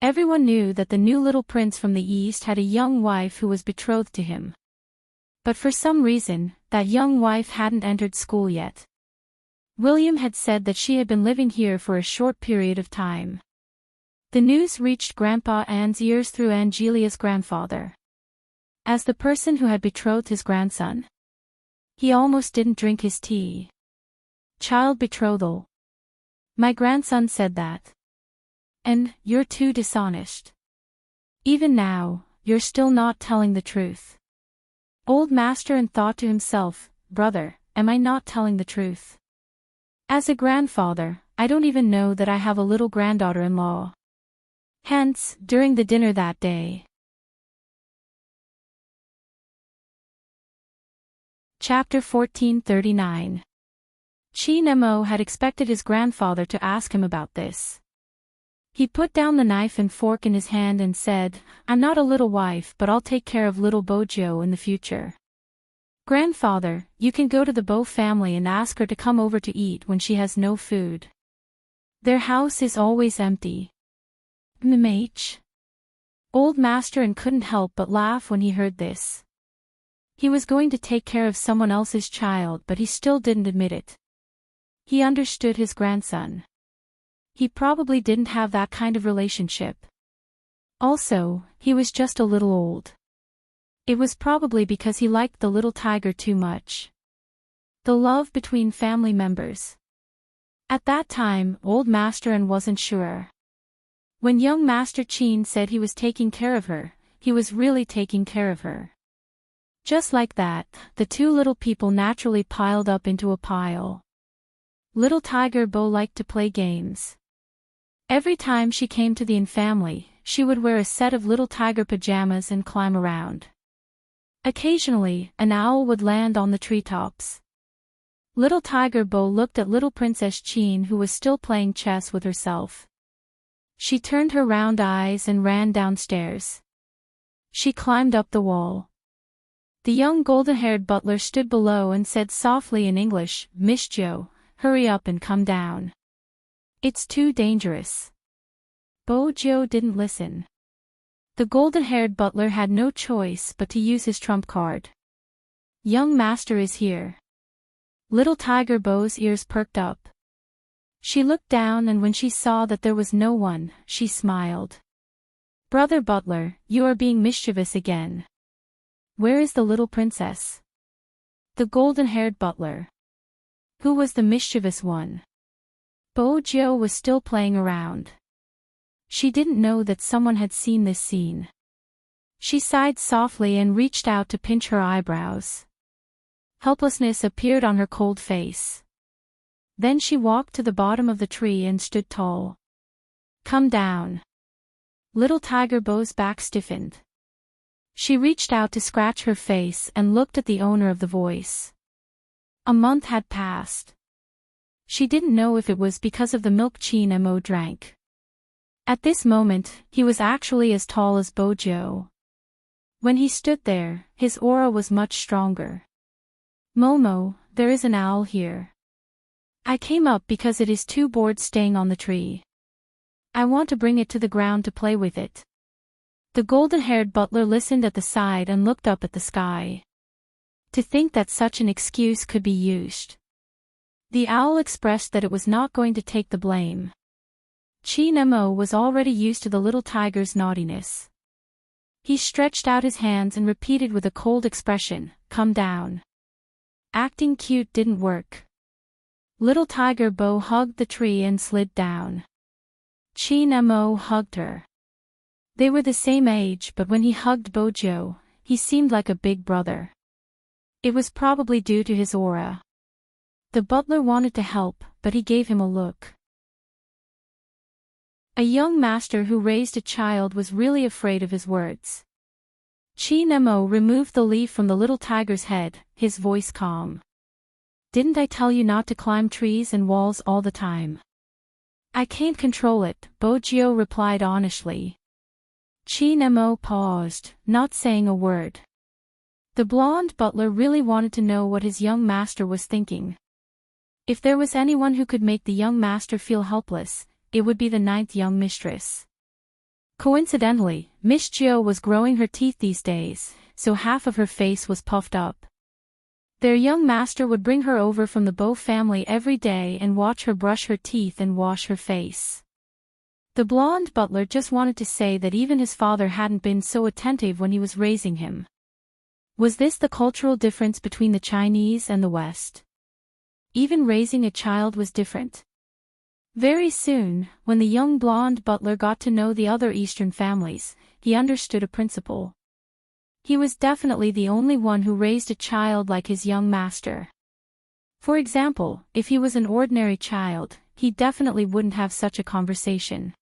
everyone knew that the new little prince from the east had a young wife who was betrothed to him. But for some reason, that young wife hadn't entered school yet. William had said that she had been living here for a short period of time. The news reached Grandpa Anne's ears through Angelia's grandfather. As the person who had betrothed his grandson, he almost didn't drink his tea. Child betrothal. My grandson said that. And, you're too dishonest. Even now, you're still not telling the truth. Old Master and thought to himself, brother, am I not telling the truth? As a grandfather, I don't even know that I have a little granddaughter-in-law. Hence, during the dinner that day. Chapter 1439. Chi Nemo had expected his grandfather to ask him about this. He put down the knife and fork in his hand and said, I'm not a little wife, but I'll take care of little Bojio in the future. Grandfather, you can go to the Bo family and ask her to come over to eat when she has no food. Their house is always empty. MH. Old Master and couldn't help but laugh when he heard this. He was going to take care of someone else's child, but he still didn't admit it. He understood his grandson. He probably didn't have that kind of relationship. Also, he was just a little old. It was probably because he liked the little tiger too much. The love between family members. At that time, Old Master and wasn't sure. When young Master Chin said he was taking care of her, he was really taking care of her. Just like that, the two little people naturally piled up into a pile. Little Tiger Bo liked to play games. Every time she came to the Inn family, she would wear a set of little tiger pajamas and climb around. Occasionally, an owl would land on the treetops. Little Tiger Bo looked at little Princess Chin, who was still playing chess with herself. She turned her round eyes and ran downstairs. She climbed up the wall. The young golden-haired butler stood below and said softly in English, Miss Jo, hurry up and come down. It's too dangerous. Bojio didn't listen. The golden-haired butler had no choice but to use his trump card. Young Master is here. Little Tiger Bo's ears perked up. She looked down and when she saw that there was no one, she smiled. Brother Butler, you are being mischievous again. Where is the little princess? The golden-haired butler. Who was the mischievous one? Bojio was still playing around. She didn't know that someone had seen this scene. She sighed softly and reached out to pinch her eyebrows. Helplessness appeared on her cold face. Then she walked to the bottom of the tree and stood tall. "Come down." Little Tiger Bo's back stiffened. She reached out to scratch her face and looked at the owner of the voice. A month had passed. She didn't know if it was because of the milk Chi-Nemo drank. At this moment, he was actually as tall as Bojo. When he stood there, his aura was much stronger. "Momo, there is an owl here. I came up because it is too bored staying on the tree. I want to bring it to the ground to play with it." The golden-haired butler listened at the side and looked up at the sky. To think that such an excuse could be used. The owl expressed that it was not going to take the blame. Chi-Nemo was already used to the little tiger's naughtiness. He stretched out his hands and repeated with a cold expression, "Come down." Acting cute didn't work. Little Tiger Bo hugged the tree and slid down. Chi-Nemo hugged her. They were the same age, but when he hugged Bojo, he seemed like a big brother. It was probably due to his aura. The butler wanted to help, but he gave him a look. A young master who raised a child was really afraid of his words. Chi-Nemo removed the leaf from the little tiger's head, his voice calm. "Didn't I tell you not to climb trees and walls all the time?" "I can't control it," Bojo replied honestly. Chi-Nemo paused, not saying a word. The blonde butler really wanted to know what his young master was thinking. If there was anyone who could make the young master feel helpless, it would be the ninth young mistress. Coincidentally, Miss Gio was growing her teeth these days, so half of her face was puffed up. Their young master would bring her over from the Bo family every day and watch her brush her teeth and wash her face. The blonde butler just wanted to say that even his father hadn't been so attentive when he was raising him. Was this the cultural difference between the Chinese and the West? Even raising a child was different. Very soon, when the young blonde butler got to know the other Eastern families, he understood a principle. He was definitely the only one who raised a child like his young master. For example, if he was an ordinary child, he definitely wouldn't have such a conversation.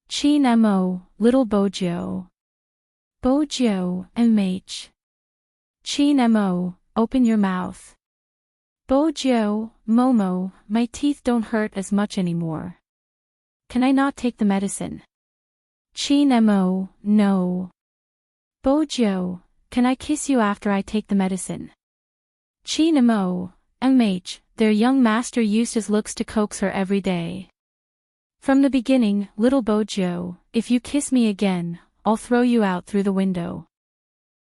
Chi-Nemo, little Bojo. Bojo, MH. Chi-Nemo, open your mouth. Bojo, Momo, my teeth don't hurt as much anymore. Can I not take the medicine? Chi-Nemo, no. Bojo, can I kiss you after I take the medicine? Chi-Nemo, MH, their young master used his looks to coax her every day. From the beginning, little Bojo, if you kiss me again, I'll throw you out through the window.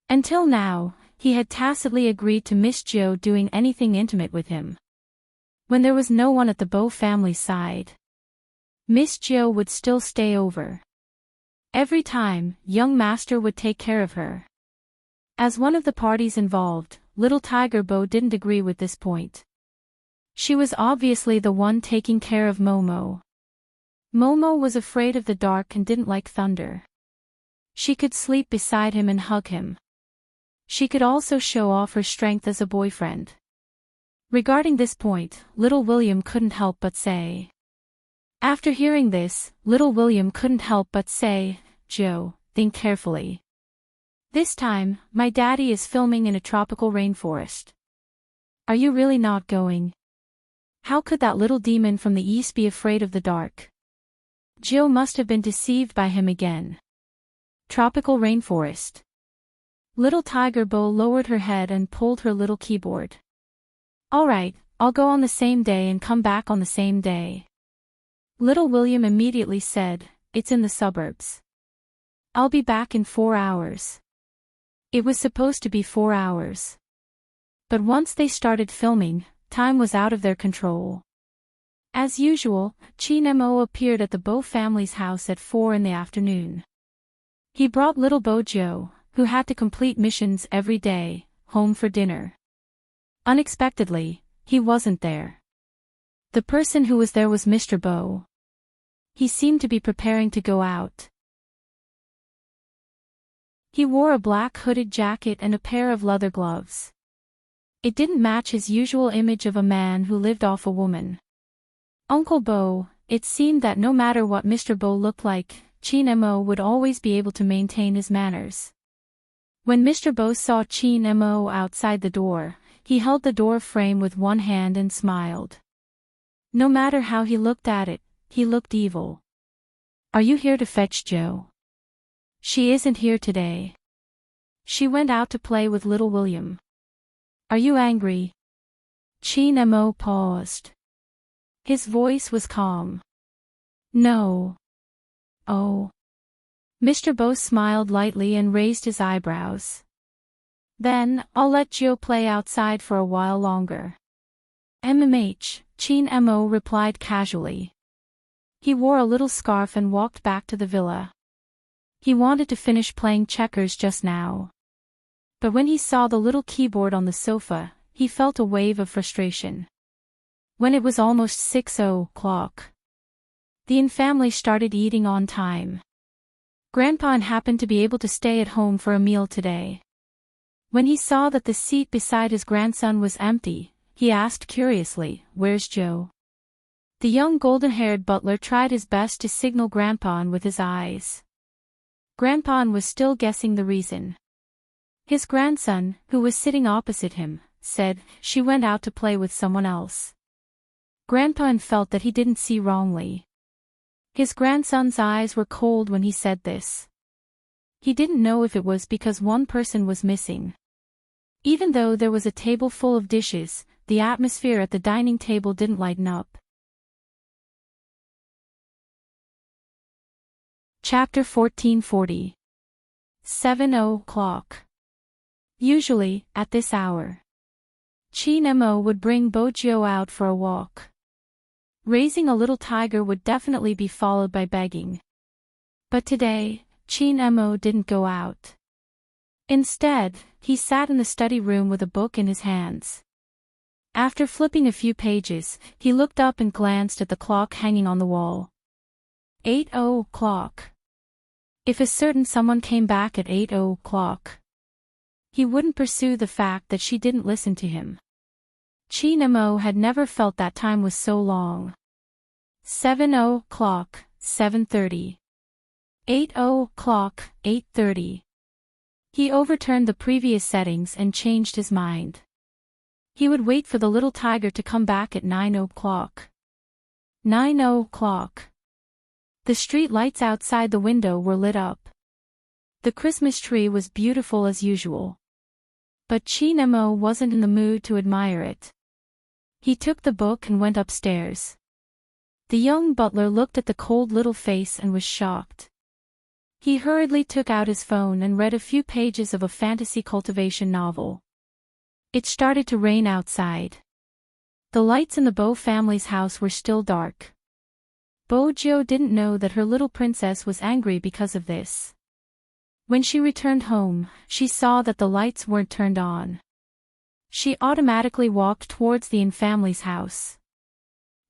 Until now, he had tacitly agreed to Miss Gio doing anything intimate with him. When there was no one at the Bo family's side, Miss Gio would still stay over. Every time, young master would take care of her. As one of the parties involved, little Tiger Bo didn't agree with this point. She was obviously the one taking care of Momo. Momo was afraid of the dark and didn't like thunder. She could sleep beside him and hug him. She could also show off her strength as a boyfriend. Regarding this point, little William couldn't help but say. After hearing this, little William couldn't help but say, "Joe, think carefully. This time, my daddy is filming in a tropical rainforest. Are you really not going? How could that little demon from the east be afraid of the dark? Jill must have been deceived by him again. Tropical rainforest." Little Tiger Bo lowered her head and pulled her little keyboard. "Alright, I'll go on the same day and come back on the same day." Little William immediately said, "It's in the suburbs. I'll be back in 4 hours." It was supposed to be 4 hours. But once they started filming, time was out of their control. As usual, Chi-Nemo appeared at the Bo family's house at 4 in the afternoon. He brought little Bojo, who had to complete missions every day, home for dinner. Unexpectedly, he wasn't there. The person who was there was Mr. Bo. He seemed to be preparing to go out. He wore a black hooded jacket and a pair of leather gloves. It didn't match his usual image of a man who lived off a woman. Uncle Bo, it seemed that no matter what Mr. Bo looked like, Chin Mo would always be able to maintain his manners. When Mr. Bo saw Chin Mo outside the door, he held the door frame with one hand and smiled. No matter how he looked at it, he looked evil. Are you here to fetch Jo? She isn't here today. She went out to play with little William. Are you angry? Chin Mo paused. His voice was calm. No. Oh. Mr. Bo smiled lightly and raised his eyebrows. Then, I'll let Jo play outside for a while longer. Chin Mo replied casually. He wore a little scarf and walked back to the villa. He wanted to finish playing checkers just now. But when he saw the little keyboard on the sofa, he felt a wave of frustration. When it was almost 6 o'clock, the In family started eating on time. Grandpa happened to be able to stay at home for a meal today. When he saw that the seat beside his grandson was empty, he asked curiously, "Where's Jo?" The young golden-haired butler tried his best to signal Grandpa with his eyes. Grandpa was still guessing the reason. His grandson, who was sitting opposite him, said, "She went out to play with someone else." Grandpa felt that he didn't see wrongly. His grandson's eyes were cold when he said this. He didn't know if it was because one person was missing. Even though there was a table full of dishes, the atmosphere at the dining table didn't lighten up. Chapter 1440. 7 o'clock. Usually, at this hour, Chin Mo would bring Bojo out for a walk. Raising a little tiger would definitely be followed by begging. But today, Chin Mo didn't go out. Instead, he sat in the study room with a book in his hands. After flipping a few pages, he looked up and glanced at the clock hanging on the wall. 8 o'clock. If a certain someone came back at 8 o'clock, he wouldn't pursue the fact that she didn't listen to him. Chin Mo had never felt that time was so long. 7 o'clock, 7:30. 8 o'clock, 8:30. He overturned the previous settings and changed his mind. He would wait for the little tiger to come back at 9 o'clock. 9 o'clock. The street lights outside the window were lit up. The Christmas tree was beautiful as usual. But Chin Mo wasn't in the mood to admire it. He took the book and went upstairs. The young butler looked at the cold little face and was shocked. He hurriedly took out his phone and read a few pages of a fantasy cultivation novel. It started to rain outside. The lights in the Bo family's house were still dark. Bojo didn't know that her little princess was angry because of this. When she returned home, she saw that the lights weren't turned on. She automatically walked towards the In family's house.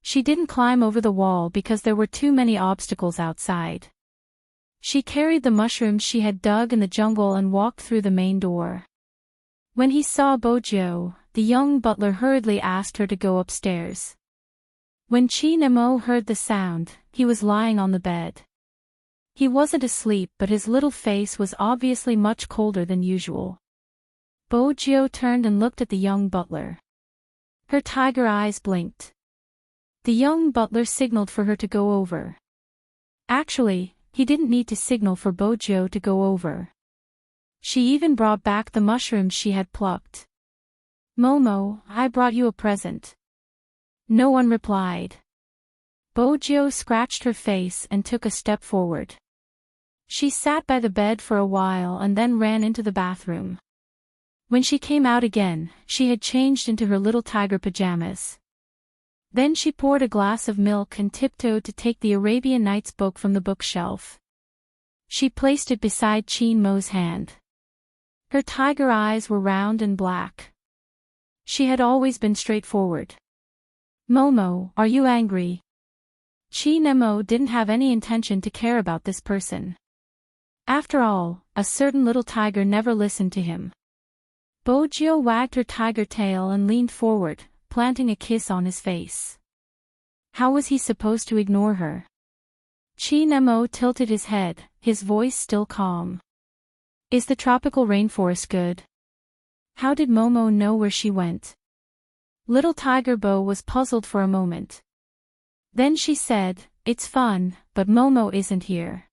She didn't climb over the wall because there were too many obstacles outside. She carried the mushrooms she had dug in the jungle and walked through the main door. When he saw Bojo, the young butler hurriedly asked her to go upstairs. When Chin Mo heard the sound, he was lying on the bed. He wasn't asleep, but his little face was obviously much colder than usual. Bojo turned and looked at the young butler. Her tiger eyes blinked. The young butler signaled for her to go over. Actually, he didn't need to signal for Bojo to go over. She even brought back the mushrooms she had plucked. "Momo, I brought you a present." No one replied. Bojo scratched her face and took a step forward. She sat by the bed for a while and then ran into the bathroom. When she came out again, she had changed into her little tiger pajamas. Then she poured a glass of milk and tiptoed to take the Arabian Nights book from the bookshelf. She placed it beside Chin Mo's hand. Her tiger eyes were round and black. She had always been straightforward. "Momo, are you angry?" Chin Mo didn't have any intention to care about this person. After all, a certain little tiger never listened to him. Bojo wagged her tiger tail and leaned forward, planting a kiss on his face. How was he supposed to ignore her? Chin-mo tilted his head, his voice still calm. Is the tropical rainforest good? How did Momo know where she went? Little Tiger Bo was puzzled for a moment. Then she said, it's fun, but Momo isn't here.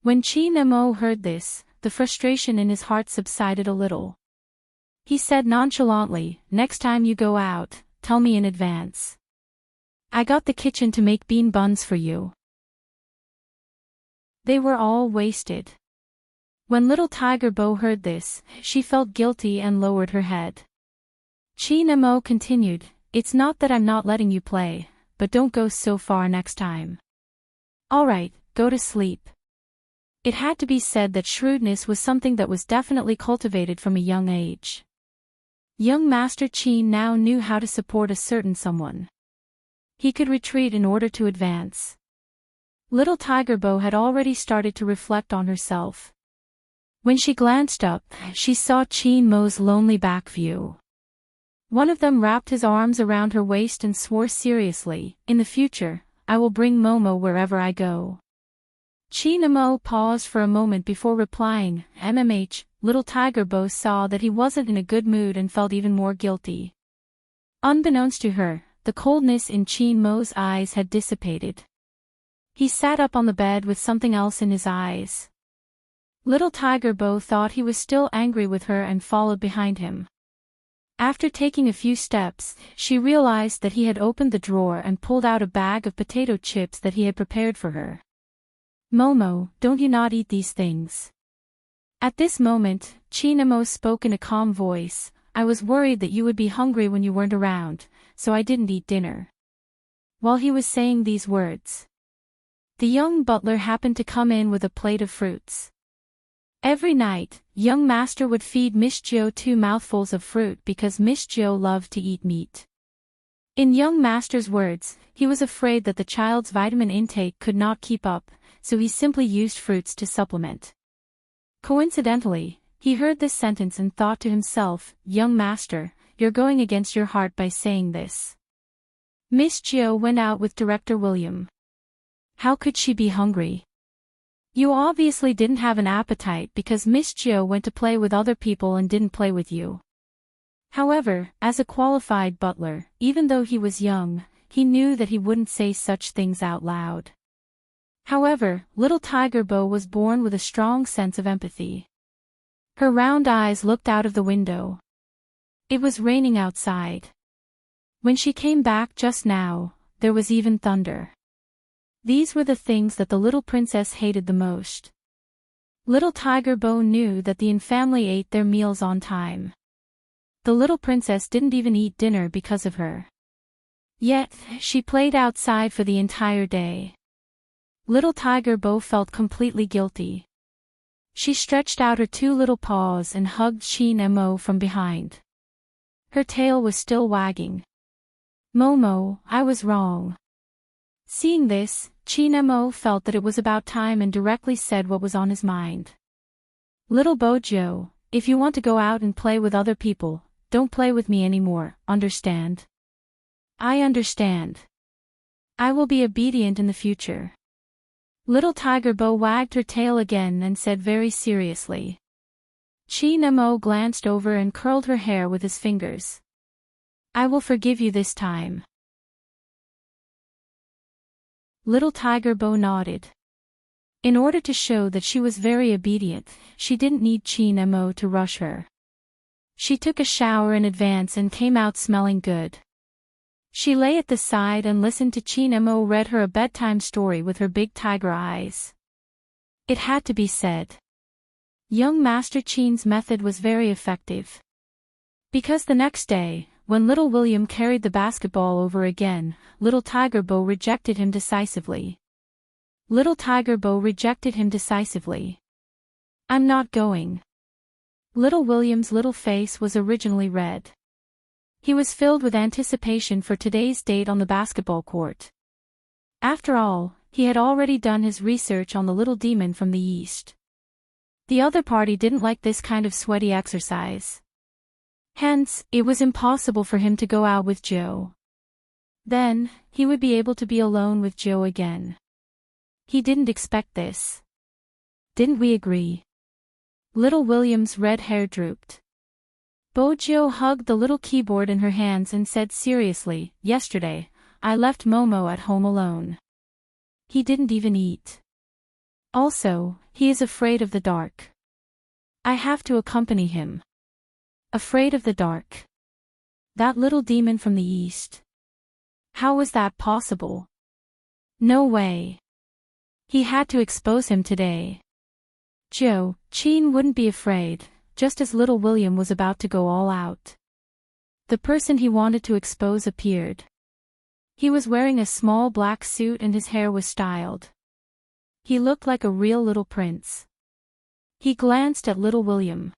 When Chin-mo heard this, the frustration in his heart subsided a little. He said nonchalantly, next time you go out, tell me in advance. I got the kitchen to make bean buns for you. They were all wasted. When little Tiger Bo heard this, she felt guilty and lowered her head. Chin-mo continued, it's not that I'm not letting you play, but don't go so far next time. Alright, go to sleep. It had to be said that shrewdness was something that was definitely cultivated from a young age. Young Master Chin now knew how to support a certain someone. He could retreat in order to advance. Little Tiger Bo had already started to reflect on herself. When she glanced up, she saw Chin-mo's lonely back view. One of them wrapped his arms around her waist and swore seriously, in the future, I will bring Momo wherever I go. Chin-mo paused for a moment before replying, Little Tiger Bo saw that he wasn't in a good mood and felt even more guilty. Unbeknownst to her, the coldness in Chin-mo's eyes had dissipated. He sat up on the bed with something else in his eyes. Little Tiger Bo thought he was still angry with her and followed behind him. After taking a few steps, she realized that he had opened the drawer and pulled out a bag of potato chips that he had prepared for her. Momo, don't you not eat these things? At this moment, Chin-mo spoke in a calm voice, I was worried that you would be hungry when you weren't around, so I didn't eat dinner. While he was saying these words, the young butler happened to come in with a plate of fruits. Every night, young master would feed Miss Jo 2 mouthfuls of fruit because Miss Jo loved to eat meat. In young master's words, he was afraid that the child's vitamin intake could not keep up, so he simply used fruits to supplement. Coincidentally, he heard this sentence and thought to himself, young master, you're going against your heart by saying this. Miss Jo went out with Director William. How could she be hungry? You obviously didn't have an appetite because Miss Jo went to play with other people and didn't play with you. However, as a qualified butler, even though he was young, he knew that he wouldn't say such things out loud. However, little Tiger Bo was born with a strong sense of empathy. Her round eyes looked out of the window. It was raining outside. When she came back just now, there was even thunder. These were the things that the little princess hated the most. Little Tiger Bo knew that the family ate their meals on time. The little princess didn't even eat dinner because of her. Yet, she played outside for the entire day. Little Tiger Bo felt completely guilty. She stretched out her 2 little paws and hugged Chin-mo from behind. Her tail was still wagging. Momo, I was wrong. Seeing this, Chin-mo felt that it was about time and directly said what was on his mind. Little Bojo, if you want to go out and play with other people, don't play with me anymore, understand? I understand. I will be obedient in the future. Little Tiger Bo wagged her tail again and said very seriously. Chin-mo glanced over and curled her hair with his fingers. I will forgive you this time. Little Tiger Bo nodded. In order to show that she was very obedient, she didn't need Chin-mo to rush her. She took a shower in advance and came out smelling good. She lay at the side and listened to Chin-mo read her a bedtime story with her big tiger eyes. It had to be said. Young Master Chin's method was very effective. Because the next day, when little William carried the basketball over again, little Tiger Bo rejected him decisively. Little Tiger Bo rejected him decisively. I'm not going. Little William's little face was originally red. He was filled with anticipation for today's date on the basketball court. After all, he had already done his research on the little demon from the east. The other party didn't like this kind of sweaty exercise. Hence, it was impossible for him to go out with Joe. Then, he would be able to be alone with Joe again. He didn't expect this. Didn't we agree? Little William's red hair drooped. Bojo hugged the little keyboard in her hands and said seriously, "Yesterday, I left Momo at home alone. He didn't even eat. Also, he is afraid of the dark. I have to accompany him." Afraid of the dark. That little demon from the east. How was that possible? No way. He had to expose him today. Joe, Chin wouldn't be afraid, just as little William was about to go all out. The person he wanted to expose appeared. He was wearing a small black suit and his hair was styled. He looked like a real little prince. He glanced at little William.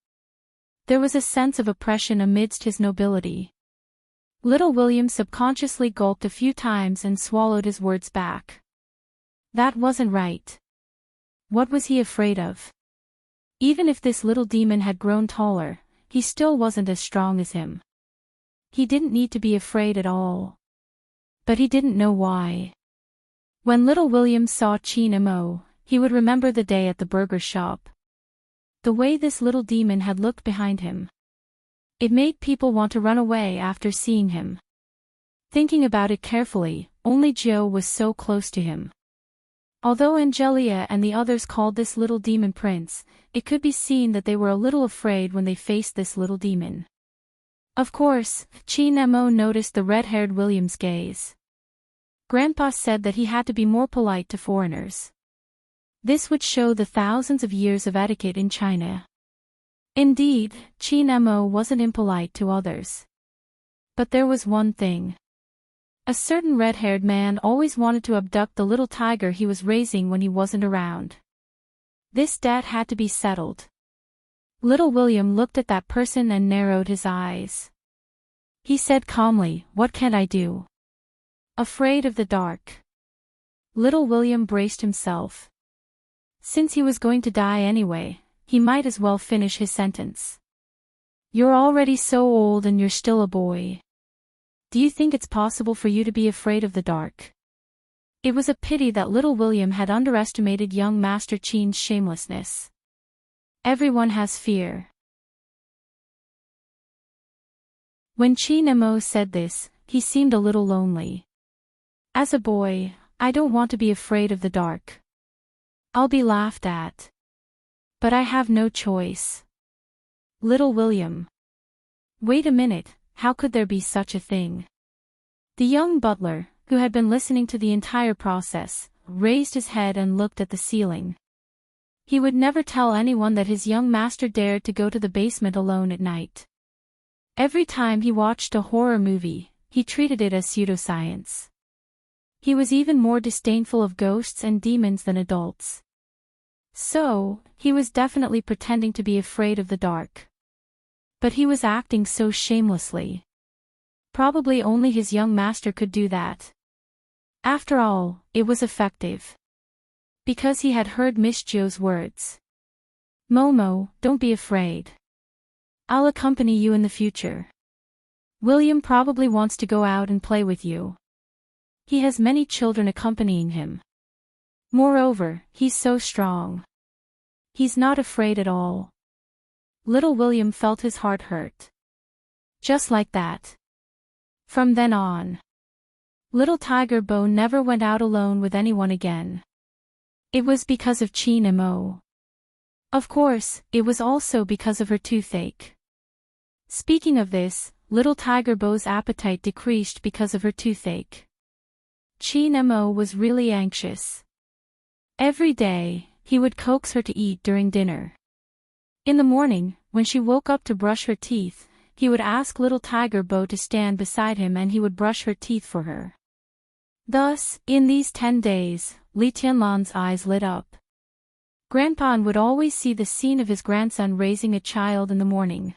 There was a sense of oppression amidst his nobility. Little William subconsciously gulped a few times and swallowed his words back. That wasn't right. What was he afraid of? Even if this little demon had grown taller, he still wasn't as strong as him. He didn't need to be afraid at all. But he didn't know why. When little William saw Chin Mo, he would remember the day at the burger shop. The way this little demon had looked behind him. It made people want to run away after seeing him. Thinking about it carefully, only Joe was so close to him. Although Angelia and the others called this little demon Prince, it could be seen that they were a little afraid when they faced this little demon. Of course, Chin Mo noticed the red-haired William's gaze. Grandpa said that he had to be more polite to foreigners. This would show the thousands of years of etiquette in China. Indeed, Chin Mo wasn't impolite to others. But there was one thing. A certain red-haired man always wanted to abduct the little tiger he was raising when he wasn't around. This debt had to be settled. Little William looked at that person and narrowed his eyes. He said calmly, "What can I do?" Afraid of the dark. Little William braced himself. Since he was going to die anyway, he might as well finish his sentence. "You're already so old and you're still a boy. Do you think it's possible for you to be afraid of the dark?" It was a pity that little William had underestimated young Master Chin's shamelessness. Everyone has fear. When Chin Mo said this, he seemed a little lonely. As a boy, I don't want to be afraid of the dark. I'll be laughed at. But I have no choice. Little William. Wait a minute, how could there be such a thing? The young butler, who had been listening to the entire process, raised his head and looked at the ceiling. He would never tell anyone that his young master dared to go to the basement alone at night. Every time he watched a horror movie, he treated it as pseudoscience. He was even more disdainful of ghosts and demons than adults. So, he was definitely pretending to be afraid of the dark. But he was acting so shamelessly. Probably only his young master could do that. After all, it was effective. Because he had heard Miss Jo's words. "Momo, don't be afraid. I'll accompany you in the future. William probably wants to go out and play with you. He has many children accompanying him. Moreover, he's so strong. He's not afraid at all." Little William felt his heart hurt. Just like that. From then on, little Tiger Bo never went out alone with anyone again. It was because of Chin Mo. Of course, it was also because of her toothache. Speaking of this, little Tiger Bo's appetite decreased because of her toothache. Chin Mo was really anxious. Every day, he would coax her to eat during dinner. In the morning, when she woke up to brush her teeth, he would ask little Tiger Bo to stand beside him and he would brush her teeth for her. Thus, in these 10 days, Li Tianlan's eyes lit up. Grandpa would always see the scene of his grandson raising a child in the morning.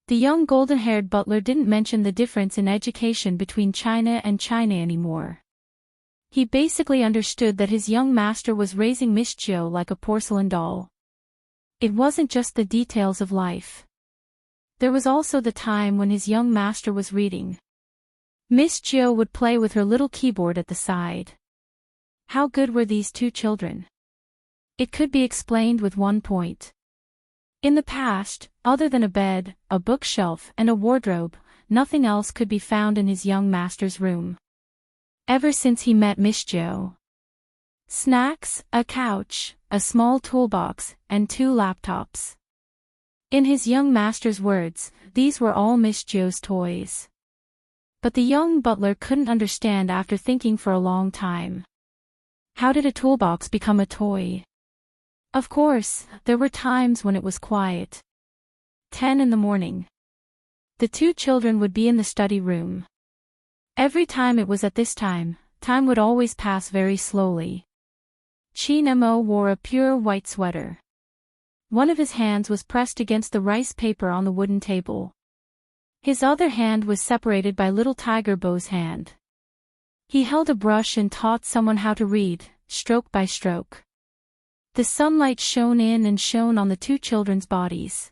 The young golden-haired butler didn't mention the difference in education between China and China anymore. He basically understood that his young master was raising Miss Jo like a porcelain doll. It wasn't just the details of life. There was also the time when his young master was reading. Miss Jo would play with her little keyboard at the side. How good were these two children? It could be explained with one point. In the past, other than a bed, a bookshelf, and a wardrobe, nothing else could be found in his young master's room. Ever since he met Miss Jo. Snacks, a couch, a small toolbox, and 2 laptops. In his young master's words, these were all Miss Jo's toys. But the young butler couldn't understand after thinking for a long time. How did a toolbox become a toy? Of course, there were times when it was quiet. 10 in the morning. The two children would be in the study room. Every time it was at this time, time would always pass very slowly. Chin Mo wore a pure white sweater. One of his hands was pressed against the rice paper on the wooden table. His other hand was separated by little Tiger Bo's hand. He held a brush and taught someone how to read, stroke by stroke. The sunlight shone in and shone on the two children's bodies.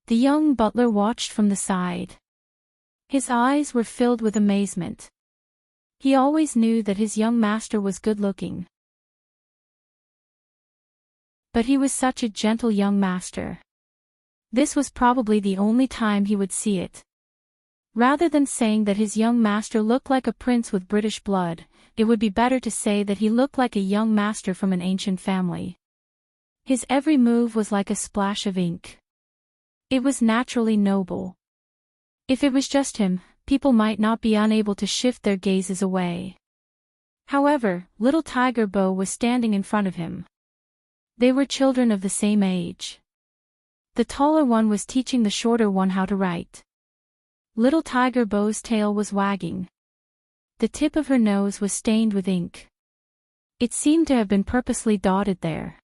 The young butler watched from the side. His eyes were filled with amazement. He always knew that his young master was good-looking. But he was such a gentle young master. This was probably the only time he would see it. Rather than saying that his young master looked like a prince with British blood, it would be better to say that he looked like a young master from an ancient family. His every move was like a splash of ink. It was naturally noble. If it was just him, people might not be unable to shift their gazes away. However, little Tiger Bo was standing in front of him. They were children of the same age. The taller one was teaching the shorter one how to write. Little Tiger Bo's tail was wagging. The tip of her nose was stained with ink. It seemed to have been purposely dotted there.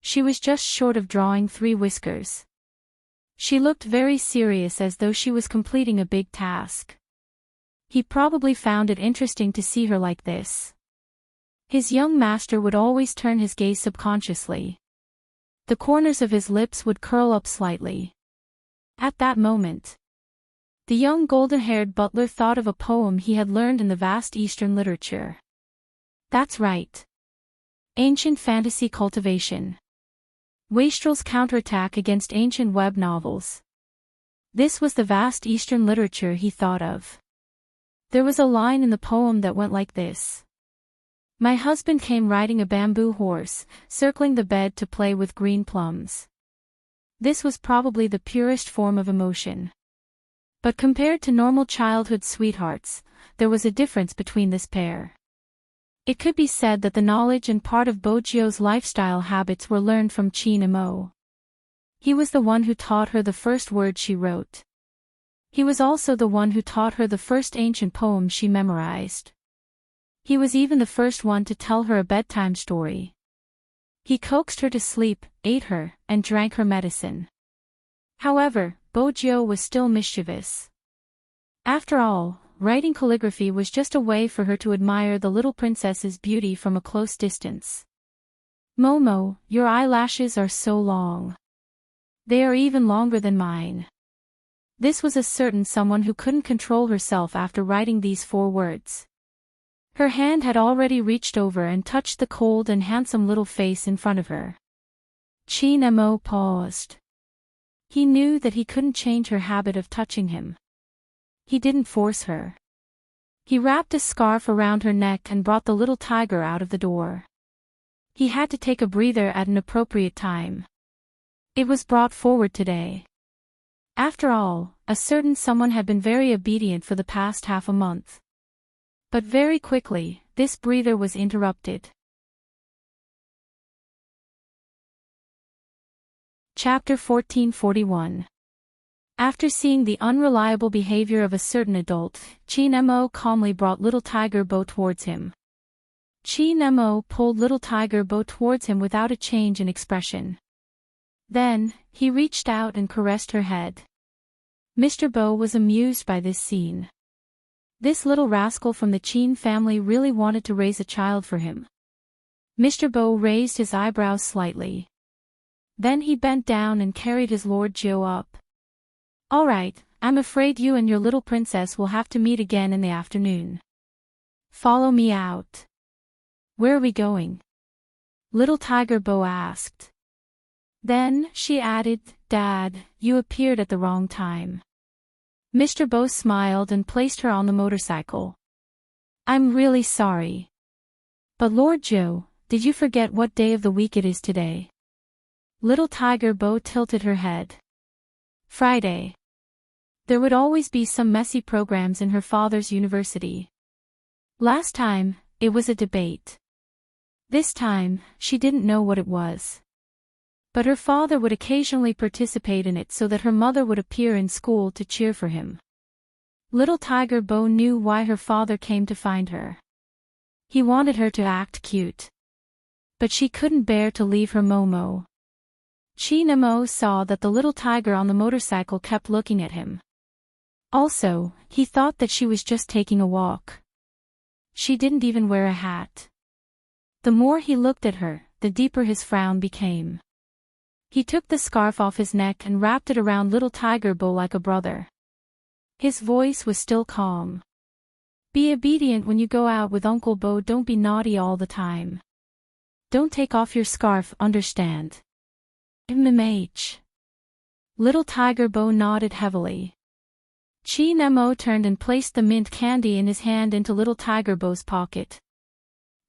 She was just short of drawing 3 whiskers. She looked very serious, as though she was completing a big task. He probably found it interesting to see her like this. His young master would always turn his gaze subconsciously. The corners of his lips would curl up slightly. At that moment, the young golden-haired butler thought of a poem he had learned in the vast Eastern literature. That's right. Ancient fantasy cultivation. Wastrel's counterattack against ancient web novels. This was the vast Eastern literature he thought of. There was a line in the poem that went like this. My husband came riding a bamboo horse, circling the bed to play with green plums. This was probably the purest form of emotion. But compared to normal childhood sweethearts, there was a difference between this pair. It could be said that the knowledge and part of Bojio's lifestyle habits were learned from Chin Mo. He was the one who taught her the first word she wrote. He was also the one who taught her the first ancient poem she memorized. He was even the first one to tell her a bedtime story. He coaxed her to sleep, ate her, and drank her medicine. However, Bojio was still mischievous. After all, writing calligraphy was just a way for her to admire the little princess's beauty from a close distance. Momo, your eyelashes are so long. They are even longer than mine. This was a certain someone who couldn't control herself after writing these 4 words. Her hand had already reached over and touched the cold and handsome little face in front of her. Chin Mo paused. He knew that he couldn't change her habit of touching him. He didn't force her. He wrapped a scarf around her neck and brought the little tiger out of the door. He had to take a breather at an appropriate time. It was brought forward today. After all, a certain someone had been very obedient for the past half a month. But very quickly, this breather was interrupted. Chapter 1441. After seeing the unreliable behavior of a certain adult, Chin Mo calmly brought little Tiger Bo towards him. Chin Mo pulled little Tiger Bo towards him without a change in expression. Then, he reached out and caressed her head. Mr. Bo was amused by this scene. This little rascal from the Chin family really wanted to raise a child for him. Mr. Bo raised his eyebrows slightly. Then he bent down and carried his Lord Jo up. All right, I'm afraid you and your little princess will have to meet again in the afternoon. Follow me out. Where are we going? Little Tiger Bo asked. Then, she added, Dad, you appeared at the wrong time. Mr. Bo smiled and placed her on the motorcycle. I'm really sorry. But Lord Joe, did you forget what day of the week it is today? Little Tiger Bo tilted her head. Friday. There would always be some messy programs in her father's university. Last time, it was a debate. This time, she didn't know what it was. But her father would occasionally participate in it so that her mother would appear in school to cheer for him. Little Tiger Bo knew why her father came to find her. He wanted her to act cute. But she couldn't bear to leave her Momo. Chi Nemo saw that the little tiger on the motorcycle kept looking at him. Also, he thought that she was just taking a walk. She didn't even wear a hat. The more he looked at her, the deeper his frown became. He took the scarf off his neck and wrapped it around little Tiger Bo like a brother. His voice was still calm. Be obedient when you go out with Uncle Bo. Don't be naughty all the time. Don't take off your scarf, understand? MMH. Little Tiger Bo nodded heavily. Chi Nemo turned and placed the mint candy in his hand into little Tiger Bo's pocket.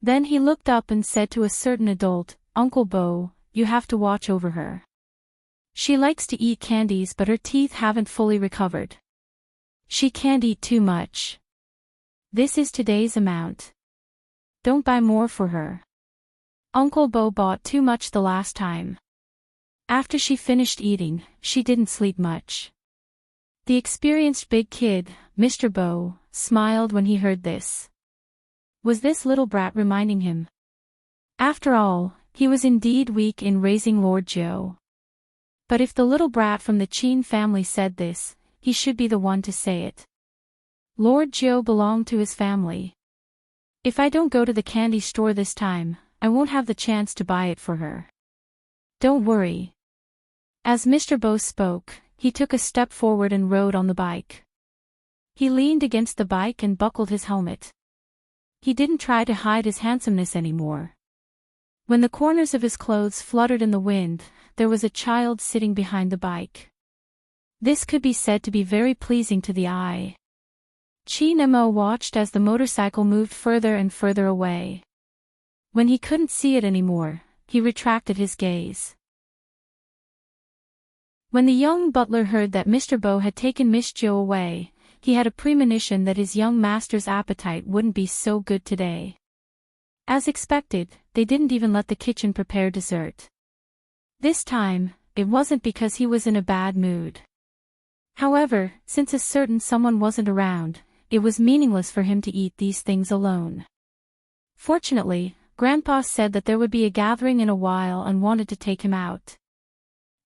Then he looked up and said to a certain adult, Uncle Bo, you have to watch over her. She likes to eat candies but her teeth haven't fully recovered. She can't eat too much. This is today's amount. Don't buy more for her. Uncle Bo bought too much the last time. After she finished eating, she didn't sleep much. The experienced big kid, Mr. Bo, smiled when he heard this. Was this little brat reminding him? After all, he was indeed weak in raising Lord Joe. But if the little brat from the Chin family said this, he should be the one to say it. Lord Joe belonged to his family. If I don't go to the candy store this time, I won't have the chance to buy it for her. Don't worry. As Mr. Bo spoke, he took a step forward and rode on the bike. He leaned against the bike and buckled his helmet. He didn't try to hide his handsomeness anymore. When the corners of his clothes fluttered in the wind, there was a child sitting behind the bike. This could be said to be very pleasing to the eye. Chi Nemo watched as the motorcycle moved further and further away. When he couldn't see it anymore, he retracted his gaze. When the young butler heard that Mr. Bo had taken Miss Joe away, he had a premonition that his young master's appetite wouldn't be so good today. As expected, they didn't even let the kitchen prepare dessert. This time, it wasn't because he was in a bad mood. However, since a certain someone wasn't around, it was meaningless for him to eat these things alone. Fortunately, Grandpa said that there would be a gathering in a while and wanted to take him out.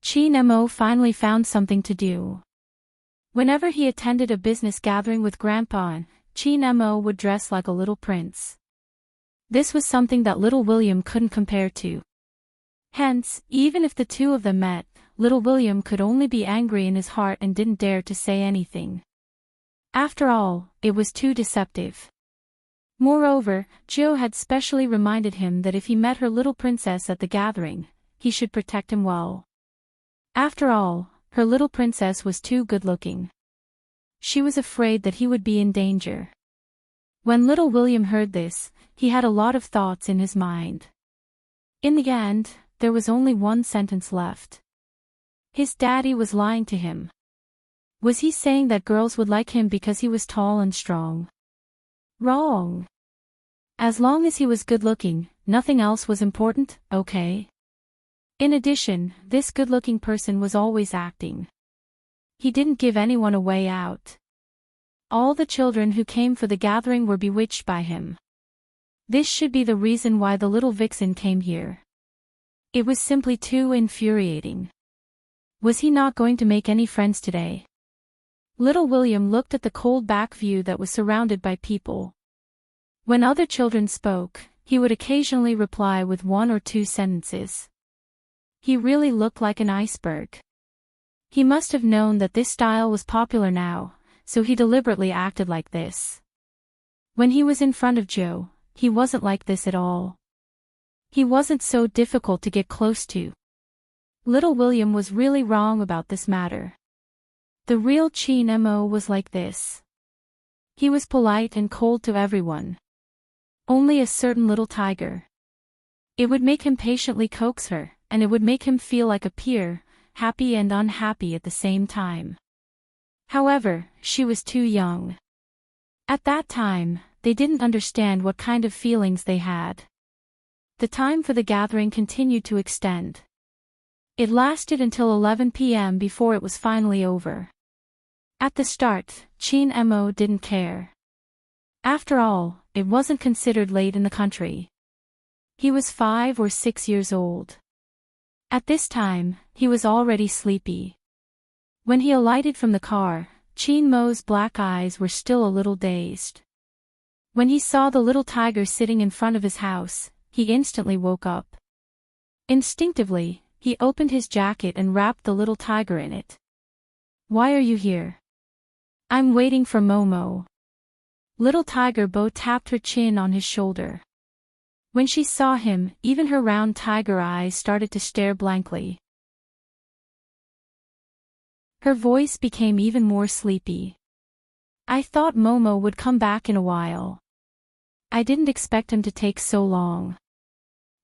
Chi Nemo finally found something to do. Whenever he attended a business gathering with Grandpa, Chi Nemo would dress like a little prince. This was something that little William couldn't compare to. Hence, even if the two of them met, little William could only be angry in his heart and didn't dare to say anything. After all, it was too deceptive. Moreover, Joe had specially reminded him that if he met her little princess at the gathering, he should protect him well. After all, her little princess was too good-looking. She was afraid that he would be in danger. When little William heard this, he had a lot of thoughts in his mind. In the end, there was only one sentence left. His daddy was lying to him. Was he saying that girls would like him because he was tall and strong? Wrong. As long as he was good-looking, nothing else was important, okay? In addition, this good-looking person was always acting. He didn't give anyone a way out. All the children who came for the gathering were bewitched by him. This should be the reason why the little vixen came here. It was simply too infuriating. Was he not going to make any friends today? Little William looked at the cold back view that was surrounded by people. When other children spoke, he would occasionally reply with one or two sentences. He really looked like an iceberg. He must have known that this style was popular now, so he deliberately acted like this. When he was in front of Joe, he wasn't like this at all. He wasn't so difficult to get close to. Little William was really wrong about this matter. The real Chin Mo was like this. He was polite and cold to everyone. Only a certain little tiger. It would make him patiently coax her, and it would make him feel like a peer, happy and unhappy at the same time. However, she was too young. At that time, they didn't understand what kind of feelings they had. The time for the gathering continued to extend. It lasted until 11 p.m. before it was finally over. At the start, Chin Mo didn't care. After all, it wasn't considered late in the country. He was 5 or 6 years old. At this time, he was already sleepy. When he alighted from the car, Chin Mo's black eyes were still a little dazed. When he saw the little tiger sitting in front of his house, he instantly woke up. Instinctively, he opened his jacket and wrapped the little tiger in it. "Why are you here?" "I'm waiting for Momo." Little Tiger Bo tapped her chin on his shoulder. When she saw him, even her round tiger eyes started to stare blankly. Her voice became even more sleepy. "I thought Momo would come back in a while. I didn't expect him to take so long.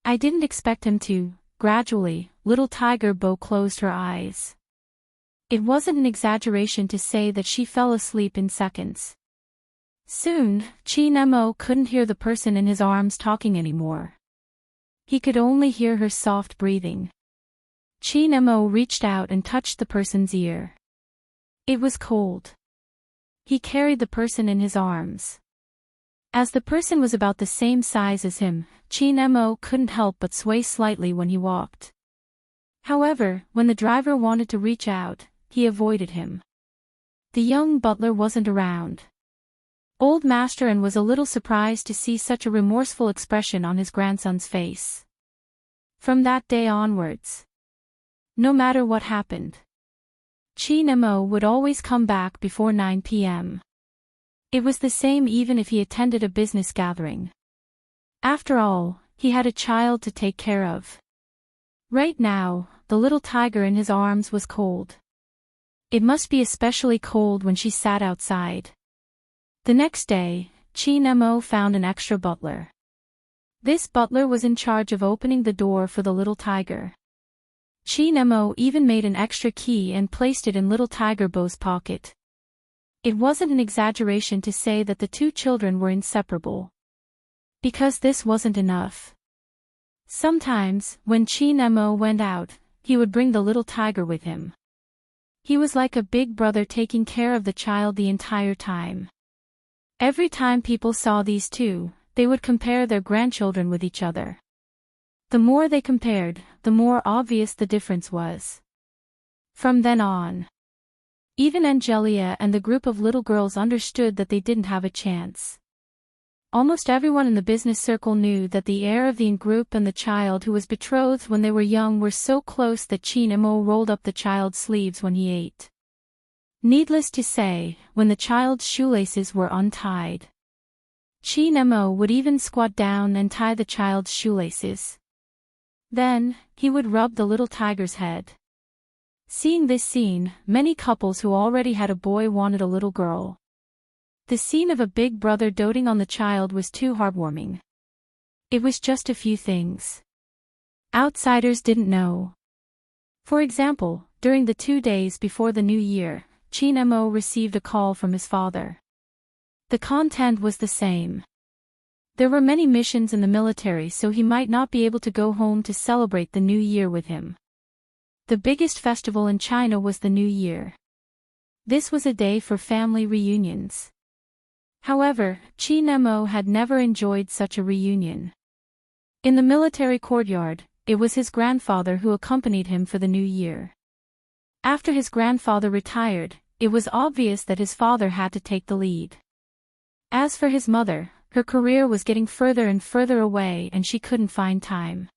I didn't expect him to." Gradually, Little Tiger Bo closed her eyes. It wasn't an exaggeration to say that she fell asleep in seconds. Soon, Chin Mo couldn't hear the person in his arms talking anymore. He could only hear her soft breathing. Chin Mo reached out and touched the person's ear. It was cold. He carried the person in his arms. As the person was about the same size as him, Chin Mo couldn't help but sway slightly when he walked. However, when the driver wanted to reach out, he avoided him. The young butler wasn't around. Old Master N was a little surprised to see such a remorseful expression on his grandson's face. From that day onwards, no matter what happened, Chin Mo would always come back before 9 p.m. It was the same even if he attended a business gathering. After all, he had a child to take care of. Right now, the little tiger in his arms was cold. It must be especially cold when she sat outside. The next day, Chin Mo found an extra butler. This butler was in charge of opening the door for the little tiger. Chin Mo even made an extra key and placed it in Little Tiger Bo's pocket. It wasn't an exaggeration to say that the two children were inseparable. Because this wasn't enough. Sometimes, when Chin Mo went out, he would bring the little tiger with him. He was like a big brother taking care of the child the entire time. Every time people saw these two, they would compare their grandchildren with each other. The more they compared, the more obvious the difference was. From then on, even Angelia and the group of little girls understood that they didn't have a chance. Almost everyone in the business circle knew that the heir of the in-group and the child who was betrothed when they were young were so close that Chin Mo rolled up the child's sleeves when he ate. Needless to say, when the child's shoelaces were untied, Chin Mo would even squat down and tie the child's shoelaces. Then, he would rub the little tiger's head. Seeing this scene, many couples who already had a boy wanted a little girl. The scene of a big brother doting on the child was too heartwarming. It was just a few things outsiders didn't know. For example, during the 2 days before the new year, Chin Mo received a call from his father. The content was the same. There were many missions in the military, so he might not be able to go home to celebrate the new year with him. The biggest festival in China was the New Year. This was a day for family reunions. However, Chin Mo had never enjoyed such a reunion. In the military courtyard, it was his grandfather who accompanied him for the new year. After his grandfather retired, it was obvious that his father had to take the lead. As for his mother, her career was getting further and further away and she couldn't find time.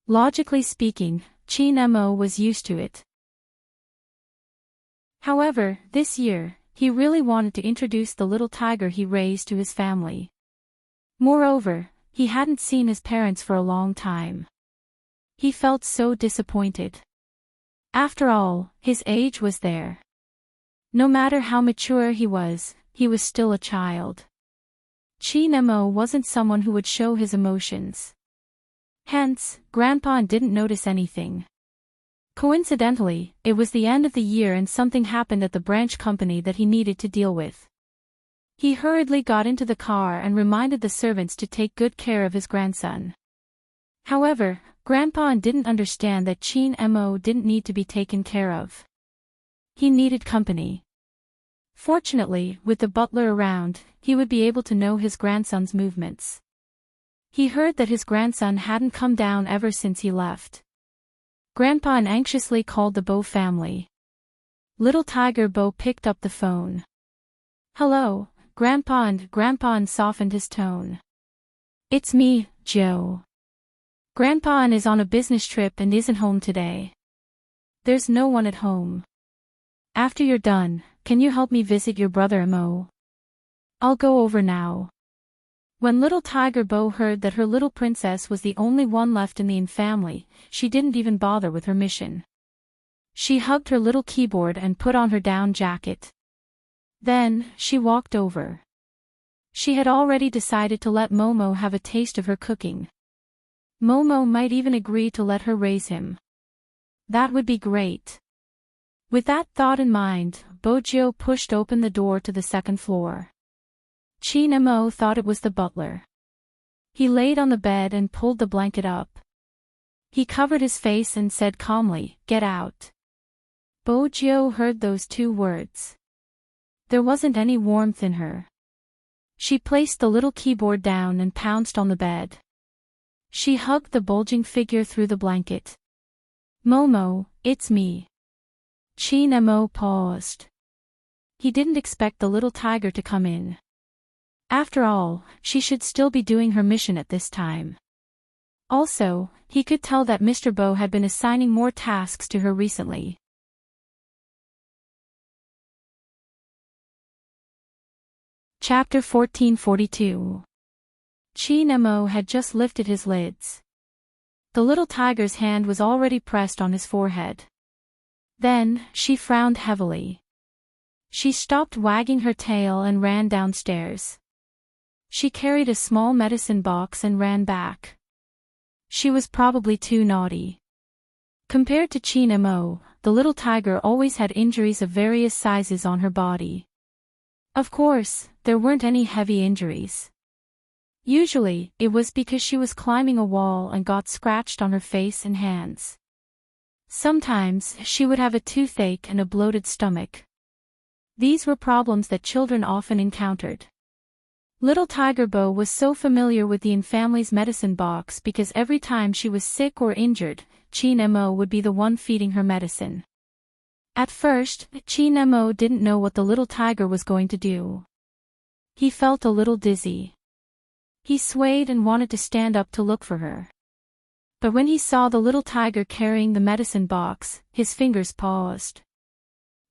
Logically speaking, Chin Mo was used to it. However, this year, he really wanted to introduce the little tiger he raised to his family. Moreover, he hadn't seen his parents for a long time. He felt so disappointed. After all, his age was there. No matter how mature he was still a child. Chinemo wasn't someone who would show his emotions. Hence, Grandpa didn't notice anything. Coincidentally, it was the end of the year and something happened at the branch company that he needed to deal with. He hurriedly got into the car and reminded the servants to take good care of his grandson. However, Grandpa didn't understand that Chin-mo didn't need to be taken care of. He needed company. Fortunately, with the butler around, he would be able to know his grandson's movements. He heard that his grandson hadn't come down ever since he left. Grandpa anxiously called the Bo family. Little Tiger Bo picked up the phone. "Hello, Grandpa," and Grandpa softened his tone. "It's me, Joe. Grandpa is on a business trip and isn't home today. There's no one at home. After you're done, can you help me visit your brother Mo? I'll go over now." When little Tiger Bo heard that her little princess was the only one left in the family, she didn't even bother with her mission. She hugged her little keyboard and put on her down jacket. Then, she walked over. She had already decided to let Momo have a taste of her cooking. Momo might even agree to let her raise him. That would be great. With that thought in mind, Bojo pushed open the door to the second floor. Chin-mo thought it was the butler. He laid on the bed and pulled the blanket up. He covered his face and said calmly, "Get out." Bojo heard those two words. There wasn't any warmth in her. She placed the little keyboard down and pounced on the bed. She hugged the bulging figure through the blanket. "Momo, it's me." Chin-mo paused. He didn't expect the little tiger to come in. After all, she should still be doing her mission at this time. Also, he could tell that Mr. Bo had been assigning more tasks to her recently. Chapter 1442. Chin-mo had just lifted his lids. The little tiger's hand was already pressed on his forehead. Then, she frowned heavily. She stopped wagging her tail and ran downstairs. She carried a small medicine box and ran back. She was probably too naughty. Compared to Chin-mo, the little tiger always had injuries of various sizes on her body. Of course, there weren't any heavy injuries. Usually, it was because she was climbing a wall and got scratched on her face and hands. Sometimes, she would have a toothache and a bloated stomach. These were problems that children often encountered. Little Tiger Bo was so familiar with the family's medicine box because every time she was sick or injured, Chin-mo would be the one feeding her medicine. At first, Chin-mo didn't know what the little tiger was going to do. He felt a little dizzy. He swayed and wanted to stand up to look for her. But when he saw the little tiger carrying the medicine box, his fingers paused.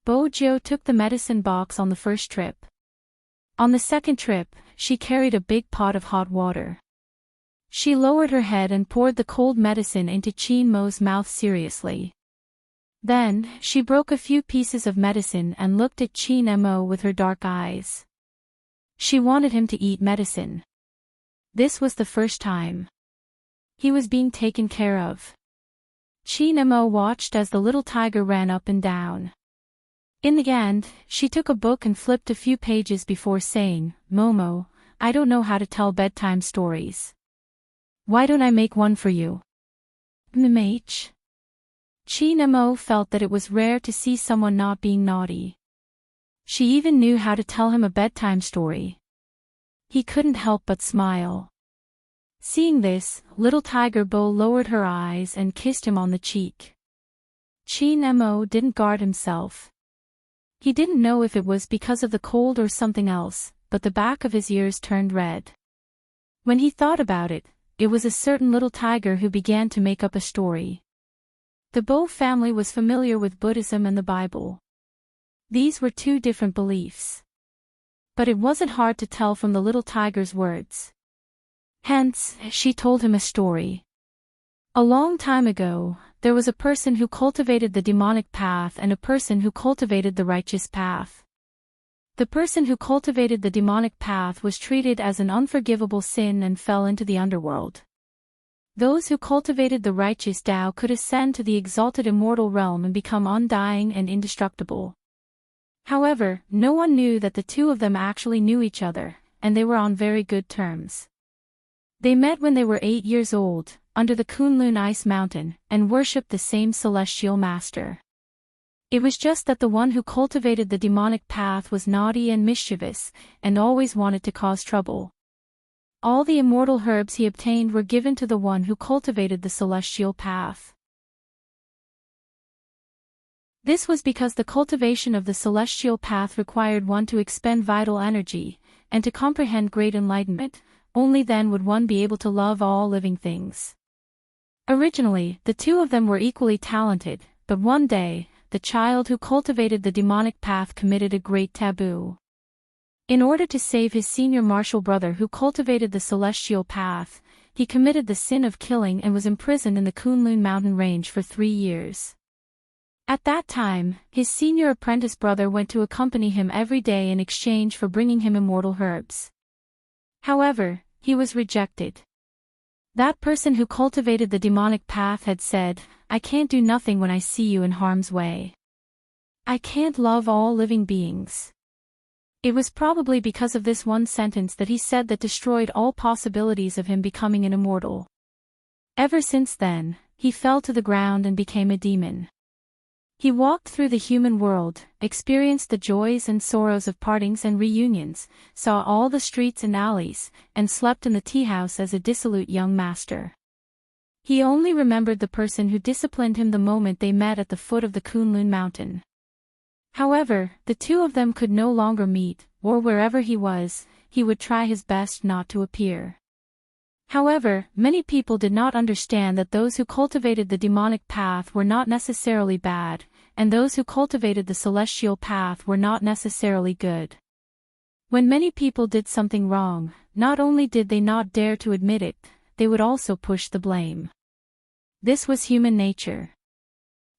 Bojo took the medicine box on the first trip. On the second trip, she carried a big pot of hot water. She lowered her head and poured the cold medicine into Chin-mo's mouth seriously. Then, she broke a few pieces of medicine and looked at Chin-mo with her dark eyes. She wanted him to eat medicine. This was the first time. He was being taken care of. Chin-mo watched as the little tiger ran up and down. In the end, she took a book and flipped a few pages before saying, "Momo, I don't know how to tell bedtime stories. Why don't I make one for you?" "Mmh." Chin-mo felt that it was rare to see someone not being naughty. She even knew how to tell him a bedtime story. He couldn't help but smile. Seeing this, little Tiger Bo lowered her eyes and kissed him on the cheek. Chin-mo didn't guard himself. He didn't know if it was because of the cold or something else, but the back of his ears turned red. When he thought about it, it was a certain little tiger who began to make up a story. The Bo family was familiar with Buddhism and the Bible. These were two different beliefs. But it wasn't hard to tell from the little tiger's words. Hence, she told him a story. A long time ago, there was a person who cultivated the demonic path and a person who cultivated the righteous path. The person who cultivated the demonic path was treated as an unforgivable sin and fell into the underworld. Those who cultivated the righteous Tao could ascend to the exalted immortal realm and become undying and indestructible. However, no one knew that the two of them actually knew each other, and they were on very good terms. They met when they were 8 years old, under the Kunlun ice mountain, and worshipped the same celestial master. It was just that the one who cultivated the demonic path was naughty and mischievous, and always wanted to cause trouble. All the immortal herbs he obtained were given to the one who cultivated the celestial path. This was because the cultivation of the celestial path required one to expend vital energy, and to comprehend great enlightenment. Only then would one be able to love all living things. Originally, the two of them were equally talented, but one day, the child who cultivated the demonic path committed a great taboo. In order to save his senior martial brother who cultivated the celestial path, he committed the sin of killing and was imprisoned in the Kunlun mountain range for 3 years. At that time, his senior apprentice brother went to accompany him every day in exchange for bringing him immortal herbs. However, he was rejected. That person who cultivated the demonic path had said, "I can't do nothing when I see you in harm's way. I can't love all living beings." It was probably because of this one sentence that he said that destroyed all possibilities of him becoming an immortal. Ever since then, he fell to the ground and became a demon. He walked through the human world, experienced the joys and sorrows of partings and reunions, saw all the streets and alleys, and slept in the tea-house as a dissolute young master. He only remembered the person who disciplined him the moment they met at the foot of the Kunlun mountain. However, the two of them could no longer meet, or wherever he was, he would try his best not to appear. However, many people did not understand that those who cultivated the demonic path were not necessarily bad, and those who cultivated the celestial path were not necessarily good. When many people did something wrong, not only did they not dare to admit it, they would also push the blame. This was human nature.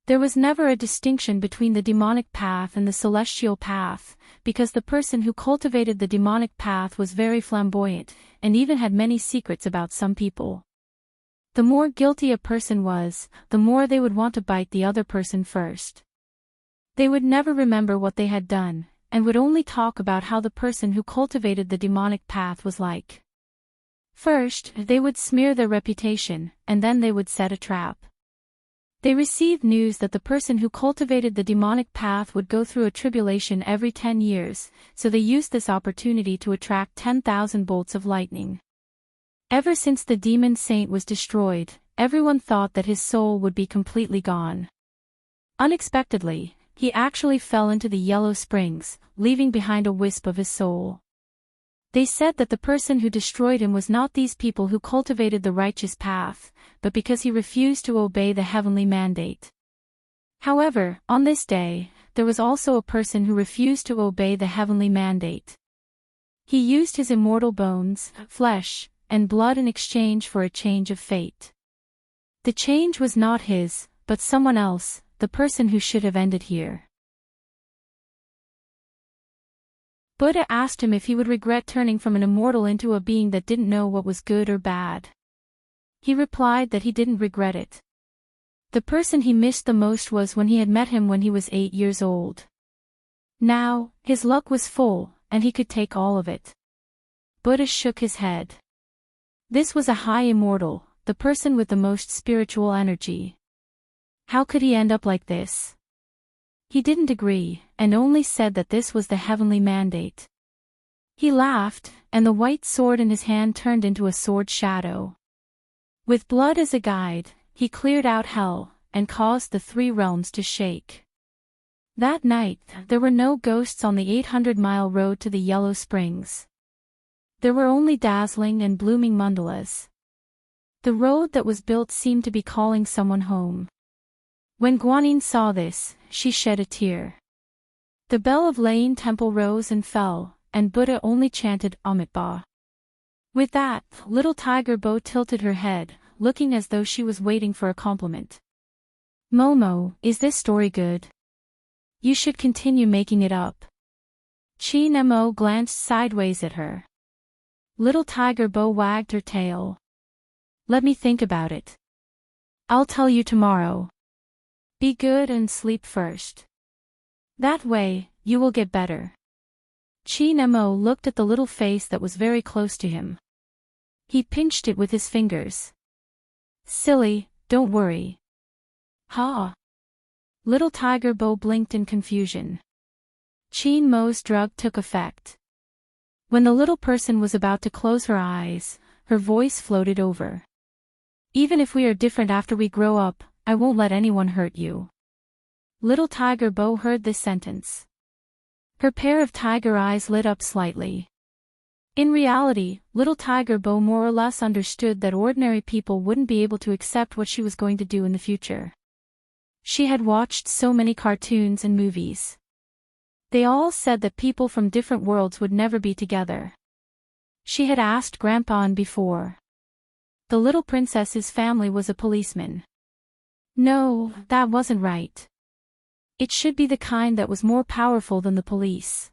There was never a distinction between the demonic path and the celestial path, because the person who cultivated the demonic path was very flamboyant, and even had many secrets about some people. The more guilty a person was, the more they would want to bite the other person first. They would never remember what they had done, and would only talk about how the person who cultivated the demonic path was like. First, they would smear their reputation, and then they would set a trap. They received news that the person who cultivated the demonic path would go through a tribulation every 10 years, so they used this opportunity to attract 10,000 bolts of lightning. Ever since the demon saint was destroyed, everyone thought that his soul would be completely gone. Unexpectedly, he actually fell into the yellow springs, leaving behind a wisp of his soul. They said that the person who destroyed him was not these people who cultivated the righteous path, but because he refused to obey the heavenly mandate. However, on this day, there was also a person who refused to obey the heavenly mandate. He used his immortal bones, flesh, and blood in exchange for a change of fate. The change was not his, but someone else, the person who should have ended here. Buddha asked him if he would regret turning from an immortal into a being that didn't know what was good or bad. He replied that he didn't regret it. The person he missed the most was when he had met him when he was 8 years old. Now, his luck was full, and he could take all of it. Buddha shook his head. This was a high immortal, the person with the most spiritual energy. How could he end up like this? He didn't agree, and only said that this was the heavenly mandate. He laughed, and the white sword in his hand turned into a sword shadow. With blood as a guide, he cleared out hell, and caused the 3 realms to shake. That night, there were no ghosts on the 800-mile road to the Yellow Springs. There were only dazzling and blooming mandalas. The road that was built seemed to be calling someone home. When Guanyin saw this, she shed a tear. The bell of Lane Temple rose and fell, and Buddha only chanted Amitabha. With that, little Tiger Bo tilted her head, looking as though she was waiting for a compliment. Momo, is this story good? You should continue making it up. Chi Nemo glanced sideways at her. Little Tiger Bo wagged her tail. Let me think about it. I'll tell you tomorrow. Be good and sleep first. That way, you will get better. Chi Nemo looked at the little face that was very close to him. He pinched it with his fingers. Silly, don't worry. Ha! Little Tiger Bo blinked in confusion. Chi Mo's drug took effect. When the little person was about to close her eyes, her voice floated over. Even if we are different after we grow up, I won't let anyone hurt you. Little Tiger Bo heard this sentence. Her pair of tiger eyes lit up slightly. In reality, little Tiger Bo more or less understood that ordinary people wouldn't be able to accept what she was going to do in the future. She had watched so many cartoons and movies. They all said that people from different worlds would never be together. She had asked Grandpa before. The little princess's family was a policeman. No, that wasn't right. It should be the kind that was more powerful than the police.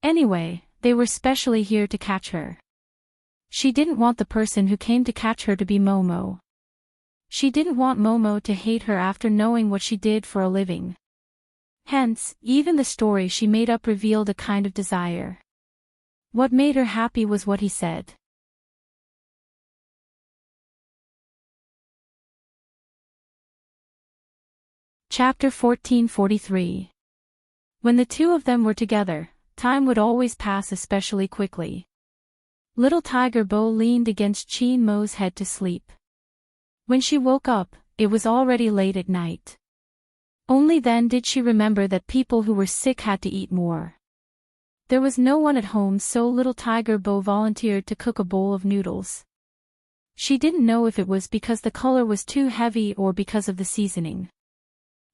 Anyway, they were specially here to catch her. She didn't want the person who came to catch her to be Momo. She didn't want Momo to hate her after knowing what she did for a living. Hence, even the story she made up revealed a kind of desire. What made her happy was what he said. Chapter 1443. When the two of them were together, time would always pass especially quickly. Little Tiger Bo leaned against Chi Mo's head to sleep. When she woke up, it was already late at night. Only then did she remember that people who were sick had to eat more. There was no one at home, so little Tiger Bo volunteered to cook a bowl of noodles. She didn't know if it was because the color was too heavy or because of the seasoning.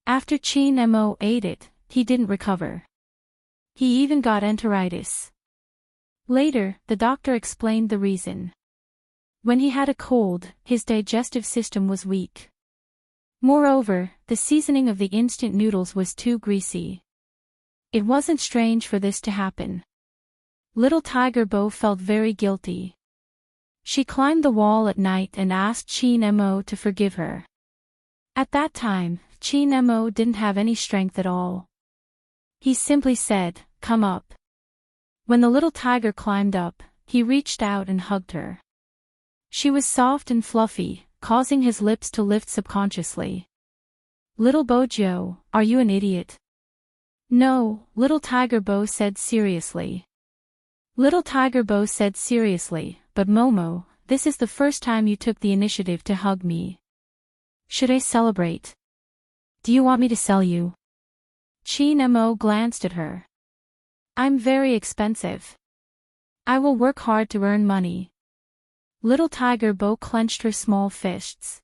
After Chi Nemo ate it, he didn't recover. He even got enteritis. Later, the doctor explained the reason. When he had a cold, his digestive system was weak. Moreover, the seasoning of the instant noodles was too greasy. It wasn't strange for this to happen. Little Tiger Bo felt very guilty. She climbed the wall at night and asked Chi Nemo to forgive her. At that time, Chi Nemo didn't have any strength at all. He simply said, "Come up." When the little tiger climbed up, he reached out and hugged her. She was soft and fluffy, causing his lips to lift subconsciously. "Little Bojo, are you an idiot?" "No," Little Tiger Bo said seriously. Little Tiger Bo said seriously, "But Momo, this is the first time you took the initiative to hug me. Should I celebrate? Do you want me to sell you?" Chi Nemo glanced at her. "I'm very expensive. I will work hard to earn money." Little Tiger Bo clenched her small fists.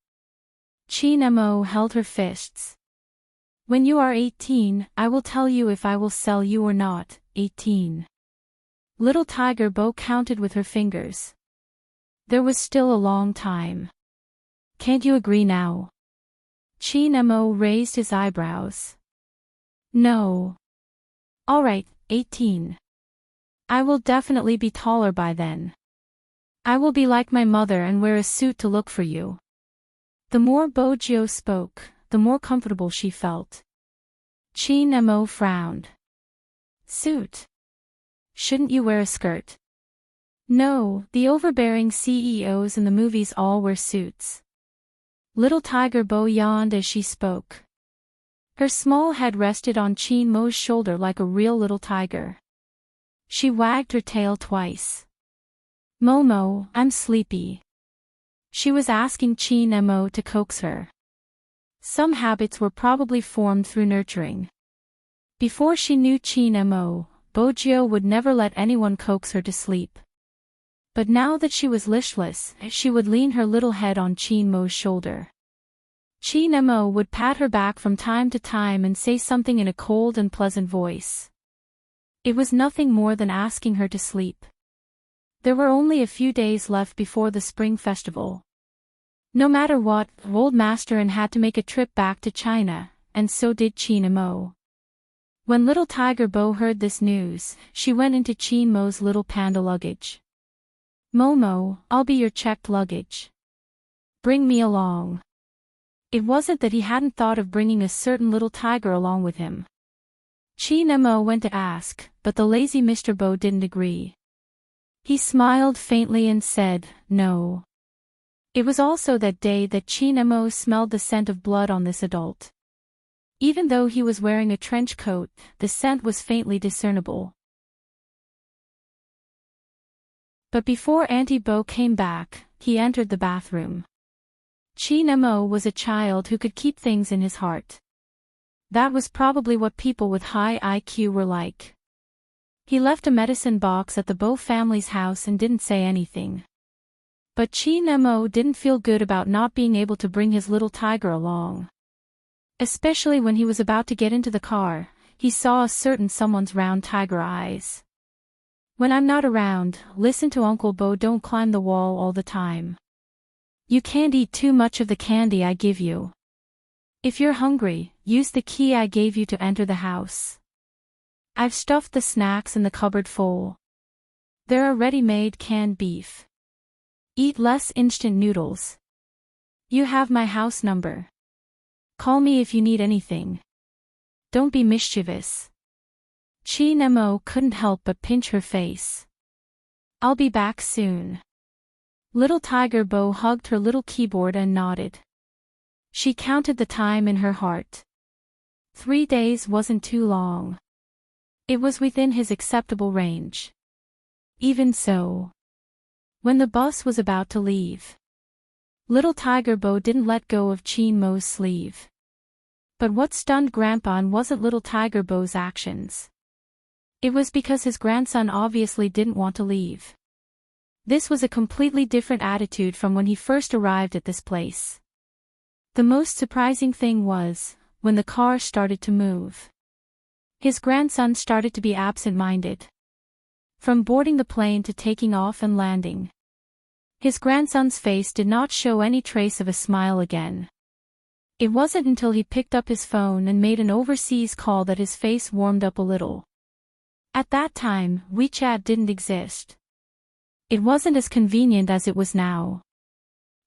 Chi Nemo held her fists. "When you are 18, I will tell you if I will sell you or not." 18. Little Tiger Bo counted with her fingers. There was still a long time. "Can't you agree now?" Chi Nemo raised his eyebrows. "No." "All right, 18. I will definitely be taller by then. I will be like my mother and wear a suit to look for you." The more Bojo spoke, the more comfortable she felt. Chi Nemo frowned. "Suit? Shouldn't you wear a skirt?" "No, the overbearing CEOs in the movies all wear suits." Little Tiger Bo yawned as she spoke. Her small head rested on Chi Mo's shoulder like a real little tiger. She wagged her tail twice. "Momo, I'm sleepy." She was asking Chi Nemo to coax her. Some habits were probably formed through nurturing. Before she knew Chi Nemo, Bojo would never let anyone coax her to sleep. But now that she was listless, she would lean her little head on Chi Mo's shoulder. Chi Nemo would pat her back from time to time and say something in a cold and pleasant voice. It was nothing more than asking her to sleep. There were only a few days left before the spring festival. No matter what, Old Master N had to make a trip back to China, and so did Chi Nemo. When little Tiger Bo heard this news, she went into Chi Mo's little panda luggage. Momo, I'll be your checked luggage. Bring me along. It wasn't that he hadn't thought of bringing a certain little tiger along with him. Chi Nemo went to ask, but the lazy Mr. Bo didn't agree. He smiled faintly and said, no. It was also that day that Chi Nemo smelled the scent of blood on this adult. Even though he was wearing a trench coat, the scent was faintly discernible. But before Auntie Bo came back, he entered the bathroom. Chi Nemo was a child who could keep things in his heart. That was probably what people with high IQ were like. He left a medicine box at the Bo family's house and didn't say anything. But Chi Nemo didn't feel good about not being able to bring his little tiger along. Especially when he was about to get into the car, he saw a certain someone's round tiger eyes. When I'm not around, listen to Uncle Bo, don't climb the wall all the time. You can't eat too much of the candy I give you. If you're hungry, use the key I gave you to enter the house. I've stuffed the snacks in the cupboard full. There are ready-made canned beef. Eat less instant noodles. You have my house number. Call me if you need anything. Don't be mischievous. Chi Nemo couldn't help but pinch her face. I'll be back soon. Little Tiger Bo hugged her little keyboard and nodded. She counted the time in her heart. 3 days wasn't too long. It was within his acceptable range. Even so, when the bus was about to leave, little Tiger Bo didn't let go of Chi Mo's sleeve. But what stunned Grandpa wasn't little Tiger Bo's actions. It was because his grandson obviously didn't want to leave. This was a completely different attitude from when he first arrived at this place. The most surprising thing was, when the car started to move, his grandson started to be absent-minded. From boarding the plane to taking off and landing, his grandson's face did not show any trace of a smile again. It wasn't until he picked up his phone and made an overseas call that his face warmed up a little. At that time, WeChat didn't exist. It wasn't as convenient as it was now.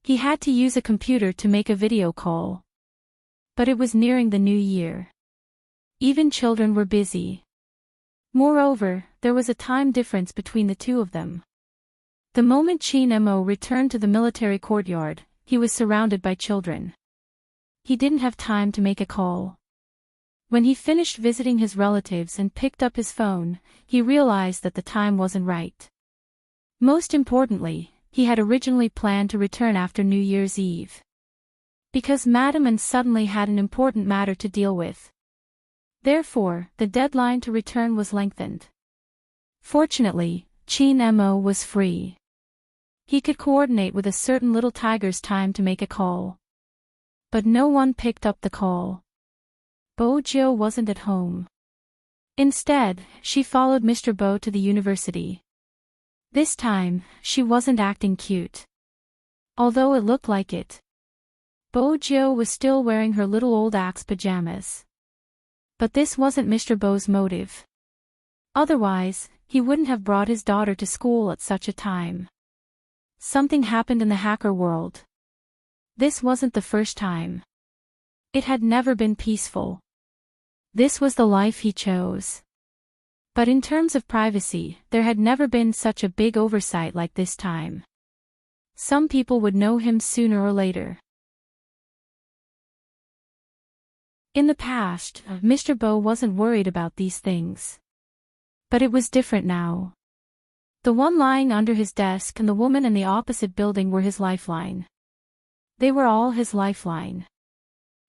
He had to use a computer to make a video call. But it was nearing the new year. Even children were busy. Moreover, there was a time difference between the two of them. The moment Chi Nemo returned to the military courtyard, he was surrounded by children. He didn't have time to make a call. When he finished visiting his relatives and picked up his phone, he realized that the time wasn't right. Most importantly, he had originally planned to return after New Year's Eve. Because Madam N suddenly had an important matter to deal with. Therefore, the deadline to return was lengthened. Fortunately, Chi Nemo was free. He could coordinate with a certain little tiger's time to make a call. But no one picked up the call. Bo Jio wasn't at home. Instead, she followed Mr. Bo to the university. This time, she wasn't acting cute. Although it looked like it. Bo Jio was still wearing her little old Axe pajamas. But this wasn't Mr. Bo's motive. Otherwise, he wouldn't have brought his daughter to school at such a time. Something happened in the hacker world. This wasn't the first time. It had never been peaceful. This was the life he chose. But in terms of privacy, there had never been such a big oversight like this time. Some people would know him sooner or later. In the past, Mr. Bo wasn't worried about these things. But it was different now. The one lying under his desk and the woman in the opposite building were his lifeline. They were all his lifeline.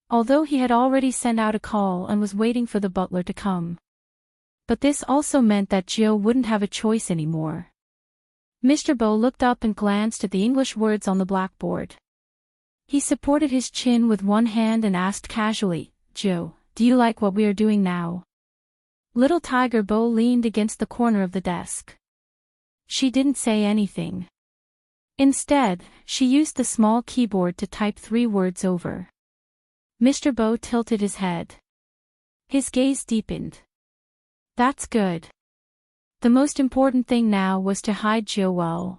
Although he had already sent out a call and was waiting for the butler to come. But this also meant that Jio wouldn't have a choice anymore. Mr. Bo looked up and glanced at the English words on the blackboard. He supported his chin with one hand and asked casually, "Joe, do you like what we are doing now?" Little Tiger Bo leaned against the corner of the desk. She didn't say anything. Instead, she used the small keyboard to type 3 words over. Mr. Bo tilted his head. His gaze deepened. That's good. The most important thing now was to hide Joe well.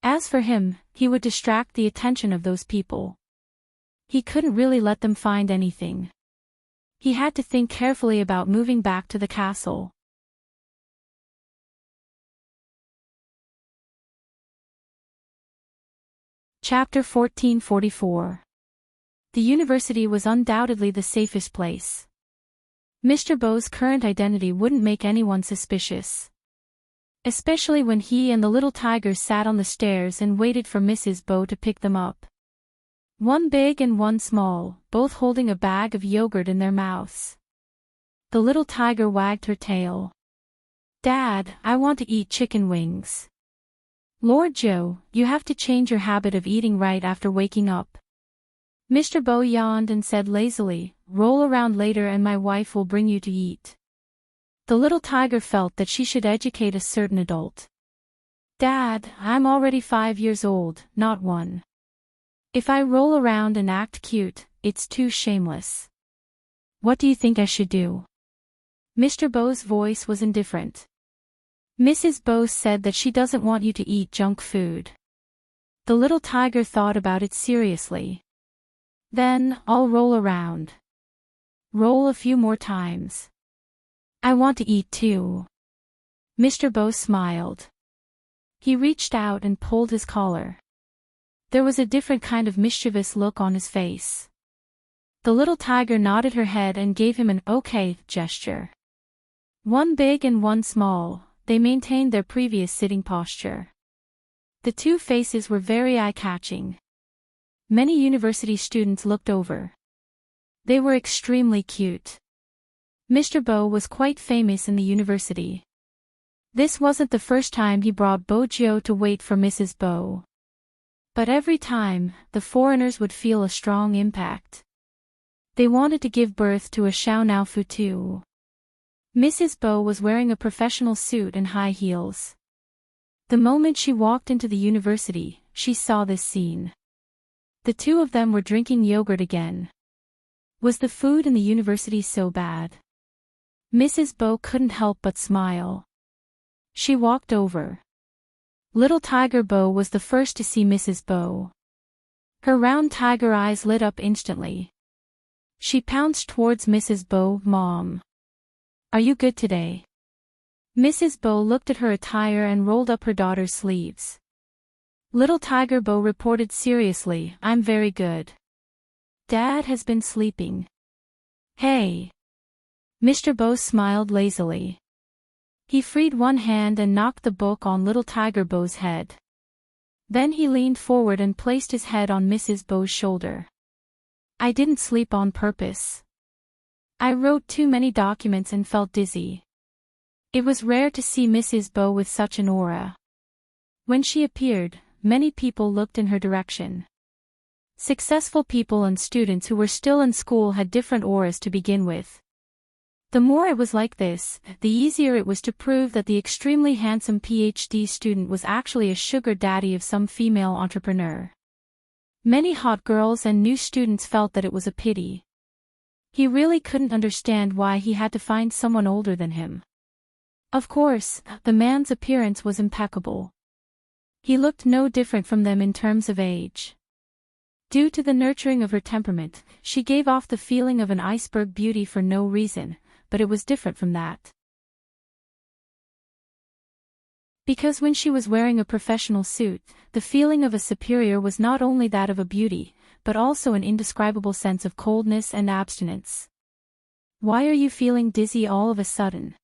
As for him, he would distract the attention of those people. He couldn't really let them find anything. He had to think carefully about moving back to the castle. Chapter 1444. The university was undoubtedly the safest place. Mr. Bo's current identity wouldn't make anyone suspicious. Especially when he and the little tigers sat on the stairs and waited for Mrs. Bo to pick them up. One big and one small, both holding a bag of yogurt in their mouths. The little tiger wagged her tail. "Dad, I want to eat chicken wings." "Lord Joe, you have to change your habit of eating right after waking up." Mr. Bo yawned and said lazily, "Roll around later and my wife will bring you to eat." The little tiger felt that she should educate a certain adult. "Dad, I'm already 5 years old, not 1. If I roll around and act cute, it's too shameless. What do you think I should do?" Mr. Bo's voice was indifferent. "Mrs. Bo said that she doesn't want you to eat junk food." The little tiger thought about it seriously. "Then, I'll roll around. Roll a few more times. I want to eat too." Mr. Bo smiled. He reached out and pulled his collar. There was a different kind of mischievous look on his face. The little tiger nodded her head and gave him an "okay" gesture. One big and one small, they maintained their previous sitting posture. The 2 faces were very eye-catching. Many university students looked over. They were extremely cute. Mr. Bo was quite famous in the university. This wasn't the first time he brought Bo Joe to wait for Mrs. Bo. But every time, the foreigners would feel a strong impact. They wanted to give birth to a Xiao Nao Fu too. Mrs. Bo was wearing a professional suit and high heels. The moment she walked into the university, she saw this scene. The 2 of them were drinking yogurt again. Was the food in the university so bad? Mrs. Bo couldn't help but smile. She walked over. Little Tiger Bo was the first to see Mrs. Bo. Her round tiger eyes lit up instantly. She pounced towards Mrs. Bo. "Mom. Are you good today?" Mrs. Bo looked at her attire and rolled up her daughter's sleeves. Little Tiger Bo reported seriously, "I'm very good. Dad has been sleeping." "Hey." Mr. Bo smiled lazily. He freed one hand and knocked the book on Little Tiger Bo's head. Then he leaned forward and placed his head on Mrs. Bo's shoulder. "I didn't sleep on purpose. I wrote too many documents and felt dizzy." It was rare to see Mrs. Bo with such an aura. When she appeared, many people looked in her direction. Successful people and students who were still in school had different auras to begin with. The more it was like this, the easier it was to prove that the extremely handsome PhD student was actually a sugar daddy of some female entrepreneur. Many hot girls and new students felt that it was a pity. He really couldn't understand why he had to find someone older than him. Of course, the man's appearance was impeccable. He looked no different from them in terms of age. Due to the nurturing of her temperament, she gave off the feeling of an iceberg beauty for no reason, but it was different from that. Because when she was wearing a professional suit, the feeling of a superior was not only that of a beauty, but also an indescribable sense of coldness and abstinence. "Why are you feeling dizzy all of a sudden?"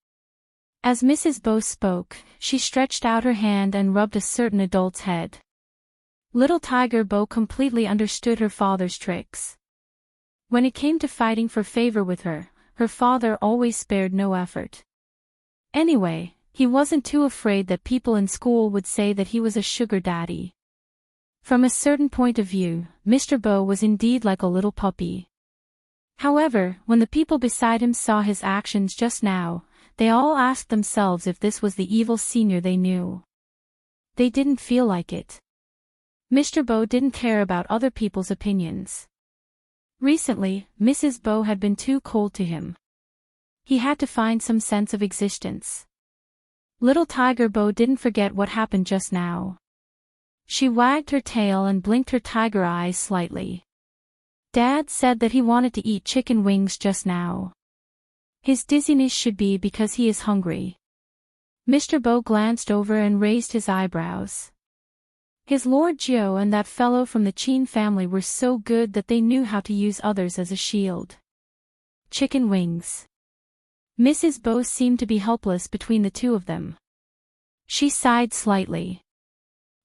As Mrs. Bo spoke, she stretched out her hand and rubbed a certain adult's head. Little Tiger Bo completely understood her father's tricks. When it came to fighting for favor with her father always spared no effort. Anyway, he wasn't too afraid that people in school would say that he was a sugar daddy. From a certain point of view, Mr. Bo was indeed like a little puppy. However, when the people beside him saw his actions just now, they all asked themselves if this was the evil senior they knew. They didn't feel like it. Mr. Bo didn't care about other people's opinions. Recently, Mrs. Bo had been too cold to him. He had to find some sense of existence. Little Tiger Bo didn't forget what happened just now. She wagged her tail and blinked her tiger eyes slightly. Dad said that he wanted to eat chicken wings just now. His dizziness should be because he is hungry. Mr. Bo glanced over and raised his eyebrows. His Lord Joe and that fellow from the Chin family were so good that they knew how to use others as a shield. Chicken wings. Mrs. Bo seemed to be helpless between the two of them. She sighed slightly.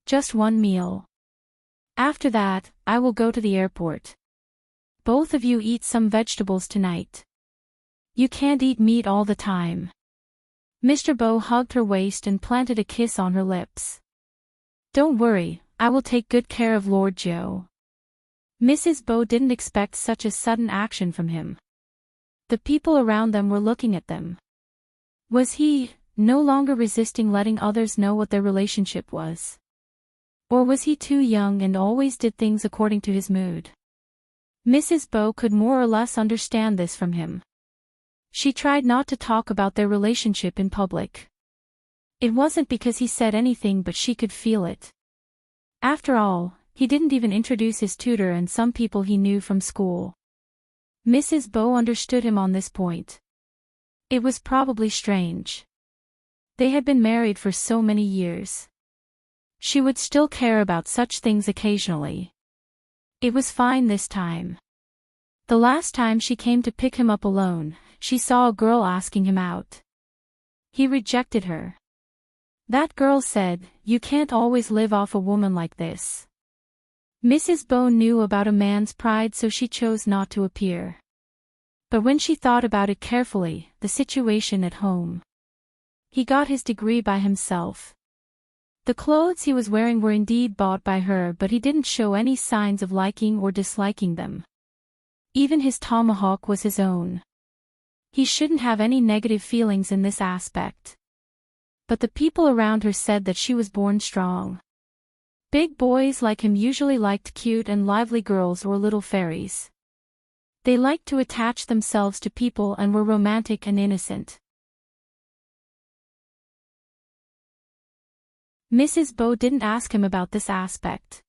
Just one meal. After that, I will go to the airport. Both of you eat some vegetables tonight. You can't eat meat all the time. Mr. Bo hugged her waist and planted a kiss on her lips. Don't worry, I will take good care of Lord Joe. Mrs. Bo didn't expect such a sudden action from him. The people around them were looking at them. Was he no longer resisting letting others know what their relationship was? Or was he too young and always did things according to his mood? Mrs. Bo could more or less understand this from him. She tried not to talk about their relationship in public. It wasn't because he said anything, but she could feel it. After all, he didn't even introduce his tutor and some people he knew from school. Mrs. Bo understood him on this point. It was probably strange. They had been married for so many years. She would still care about such things occasionally. It was fine this time. The last time she came to pick him up alone, she saw a girl asking him out. He rejected her. That girl said, "You can't always live off a woman like this." Mrs. Bo knew about a man's pride, so she chose not to appear. But when she thought about it carefully, the situation at home. He got his degree by himself. The clothes he was wearing were indeed bought by her, but he didn't show any signs of liking or disliking them. Even his tomahawk was his own. He shouldn't have any negative feelings in this aspect. But the people around her said that she was born strong. Big boys like him usually liked cute and lively girls or little fairies. They liked to attach themselves to people and were romantic and innocent. Mrs. Bo didn't ask him about this aspect.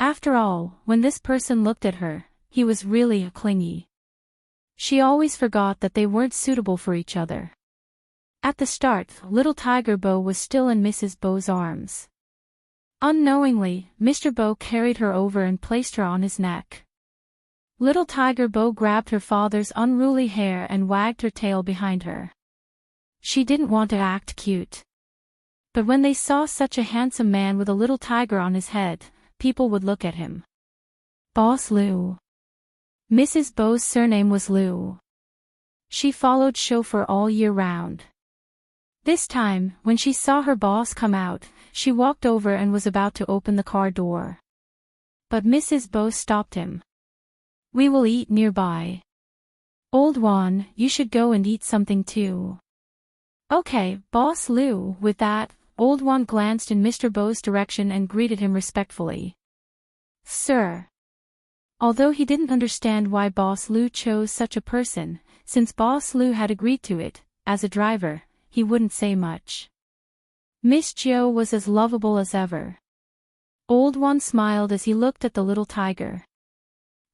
After all, when this person looked at her, he was really clingy. She always forgot that they weren't suitable for each other. At the start, little Tiger Bo was still in Mrs. Bo's arms. Unknowingly, Mr. Bo carried her over and placed her on his neck. Little Tiger Bo grabbed her father's unruly hair and wagged her tail behind her. She didn't want to act cute. But when they saw such a handsome man with a little tiger on his head, people would look at him. Boss Lou. Mrs. Bo's surname was Lou. She followed chauffeur all year round. This time, when she saw her boss come out, she walked over and was about to open the car door. But Mrs. Bo stopped him. We will eat nearby. Old Juan, you should go and eat something too. Okay, Boss Lou. With that, Old Juan glanced in Mr. Bo's direction and greeted him respectfully. Sir. Although he didn't understand why Boss Lou chose such a person, since Boss Lou had agreed to it, as a driver, he wouldn't say much. Miss Joe was as lovable as ever. Old Juan smiled as he looked at the little tiger.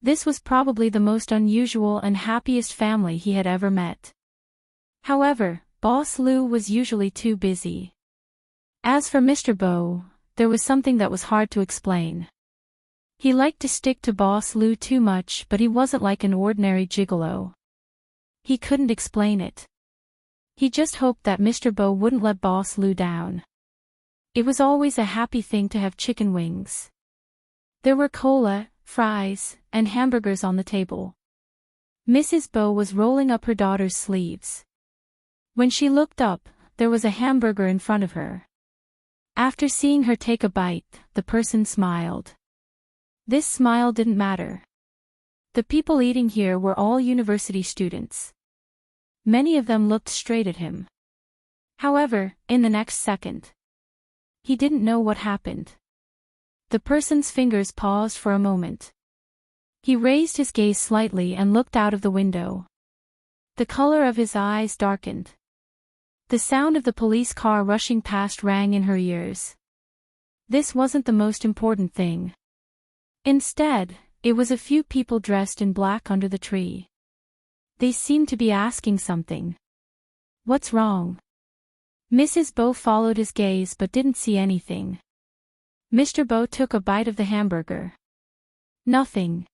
This was probably the most unusual and happiest family he had ever met. However, Boss Lou was usually too busy. As for Mr. Bo, there was something that was hard to explain. He liked to stick to Boss Lou too much, but he wasn't like an ordinary gigolo. He couldn't explain it. He just hoped that Mr. Bo wouldn't let Boss Lou down. It was always a happy thing to have chicken wings. There were cola, fries, and hamburgers on the table. Mrs. Bo was rolling up her daughter's sleeves. When she looked up, there was a hamburger in front of her. After seeing her take a bite, the person smiled. This smile didn't matter. The people eating here were all university students. Many of them looked straight at him. However, in the next second, he didn't know what happened. The person's fingers paused for a moment. He raised his gaze slightly and looked out of the window. The color of his eyes darkened. The sound of the police car rushing past rang in her ears. This wasn't the most important thing. Instead, it was a few people dressed in black under the tree. They seemed to be asking something. "What's wrong?" Mrs. Bo followed his gaze but didn't see anything. Mr. Bo took a bite of the hamburger. "Nothing.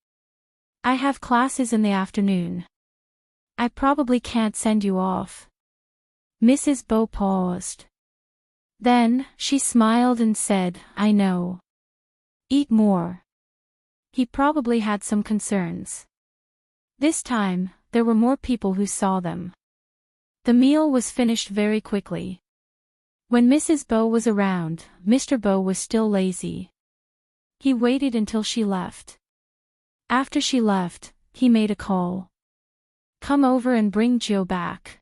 I have classes in the afternoon. I probably can't send you off." Mrs. Bo paused. Then, she smiled and said, "I know. Eat more." He probably had some concerns. This time, there were more people who saw them. The meal was finished very quickly. When Mrs. Bo was around, Mr. Bo was still lazy. He waited until she left. After she left, he made a call. "Come over and bring Joe back."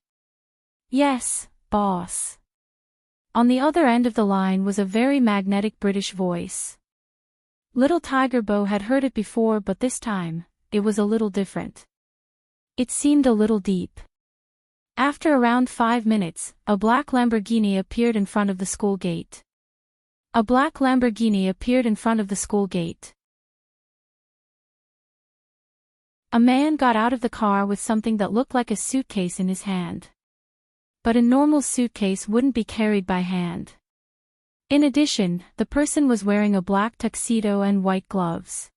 "Yes, boss." On the other end of the line was a very magnetic British voice. Little Tiger Bo had heard it before, but this time, it was a little different. It seemed a little deep. After around 5 minutes, a black Lamborghini appeared in front of the school gate. A black Lamborghini appeared in front of the school gate. A man got out of the car with something that looked like a suitcase in his hand. But a normal suitcase wouldn't be carried by hand. In addition, the person was wearing a black tuxedo and white gloves.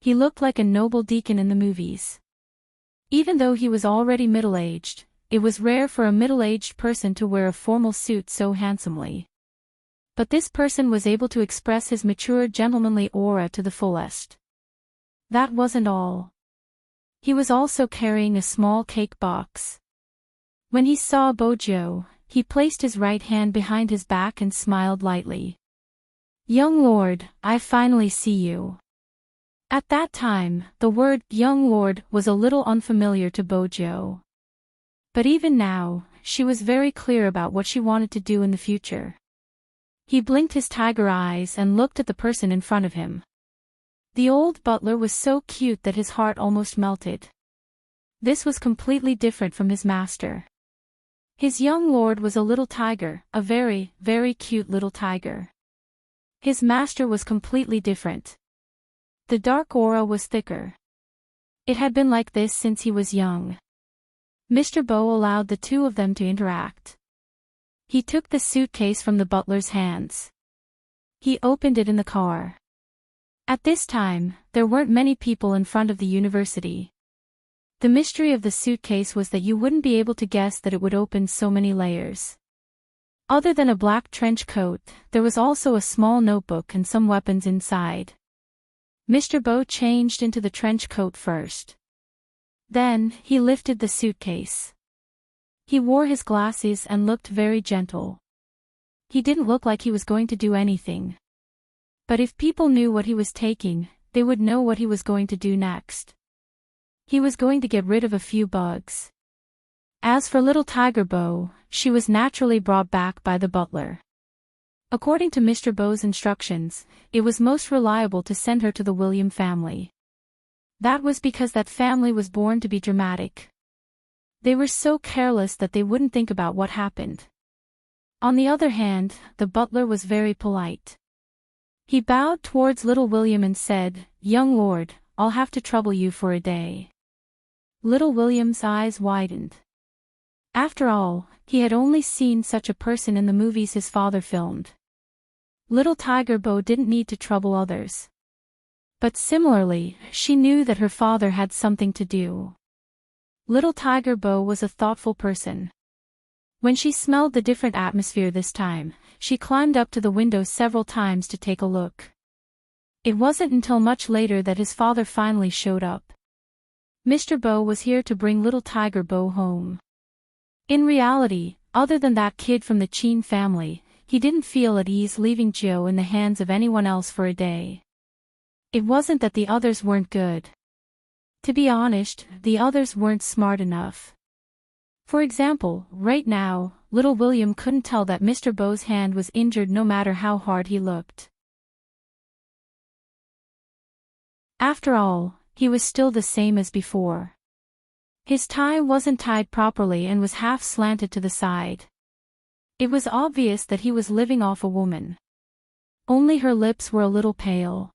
He looked like a noble deacon in the movies. Even though he was already middle-aged, it was rare for a middle-aged person to wear a formal suit so handsomely. But this person was able to express his mature gentlemanly aura to the fullest. That wasn't all. He was also carrying a small cake box. When he saw Bojo, he placed his right hand behind his back and smiled lightly. "Young lord, I finally see you." At that time, the word young lord was a little unfamiliar to Bojo. But even now, she was very clear about what she wanted to do in the future. He blinked his tiger eyes and looked at the person in front of him. The old butler was so cute that his heart almost melted. This was completely different from his master. His young lord was a little tiger, a very, very cute little tiger. His master was completely different. The dark aura was thicker. It had been like this since he was young. Mr. Bo allowed the two of them to interact. He took the suitcase from the butler's hands. He opened it in the car. At this time, there weren't many people in front of the university. The mystery of the suitcase was that you wouldn't be able to guess that it would open so many layers. Other than a black trench coat, there was also a small notebook and some weapons inside. Mr. Bo changed into the trench coat first. Then, he lifted the suitcase. He wore his glasses and looked very gentle. He didn't look like he was going to do anything. But if people knew what he was taking, they would know what he was going to do next. He was going to get rid of a few bugs. As for little Tiger Bo, she was naturally brought back by the butler. According to Mr. Bo's instructions, it was most reliable to send her to the William family. That was because that family was born to be dramatic. They were so careless that they wouldn't think about what happened. On the other hand, the butler was very polite. He bowed towards little William and said, "Young lord, I'll have to trouble you for a day." Little William's eyes widened. After all, he had only seen such a person in the movies his father filmed. Little Tiger Bo didn't need to trouble others. But similarly, she knew that her father had something to do. Little Tiger Bo was a thoughtful person. When she smelled the different atmosphere this time, she climbed up to the window several times to take a look. It wasn't until much later that his father finally showed up. Mr. Bo was here to bring little Tiger Bo home. In reality, other than that kid from the Chin family, he didn't feel at ease leaving Joe in the hands of anyone else for a day. It wasn't that the others weren't good. To be honest, the others weren't smart enough. For example, right now, little William couldn't tell that Mr. Bo's hand was injured no matter how hard he looked. After all, he was still the same as before. His tie wasn't tied properly and was half slanted to the side. It was obvious that he was living off a woman. Only her lips were a little pale.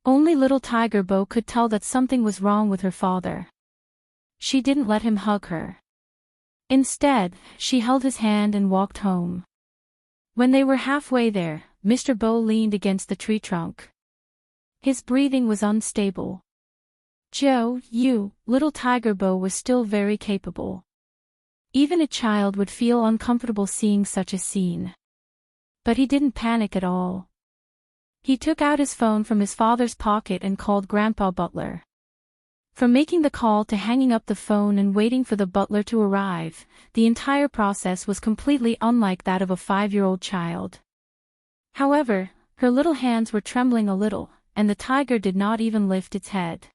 Only little Tiger Bo could tell that something was wrong with her father. She didn't let him hug her. Instead, she held his hand and walked home. When they were halfway there, Mr. Bo leaned against the tree trunk. His breathing was unstable. Joe, little Tiger Bo was still very capable. Even a child would feel uncomfortable seeing such a scene. But he didn't panic at all. He took out his phone from his father's pocket and called Grandpa Butler. From making the call to hanging up the phone and waiting for the butler to arrive, the entire process was completely unlike that of a 5-year-old child. However, her little hands were trembling a little, and the tiger did not even lift its head.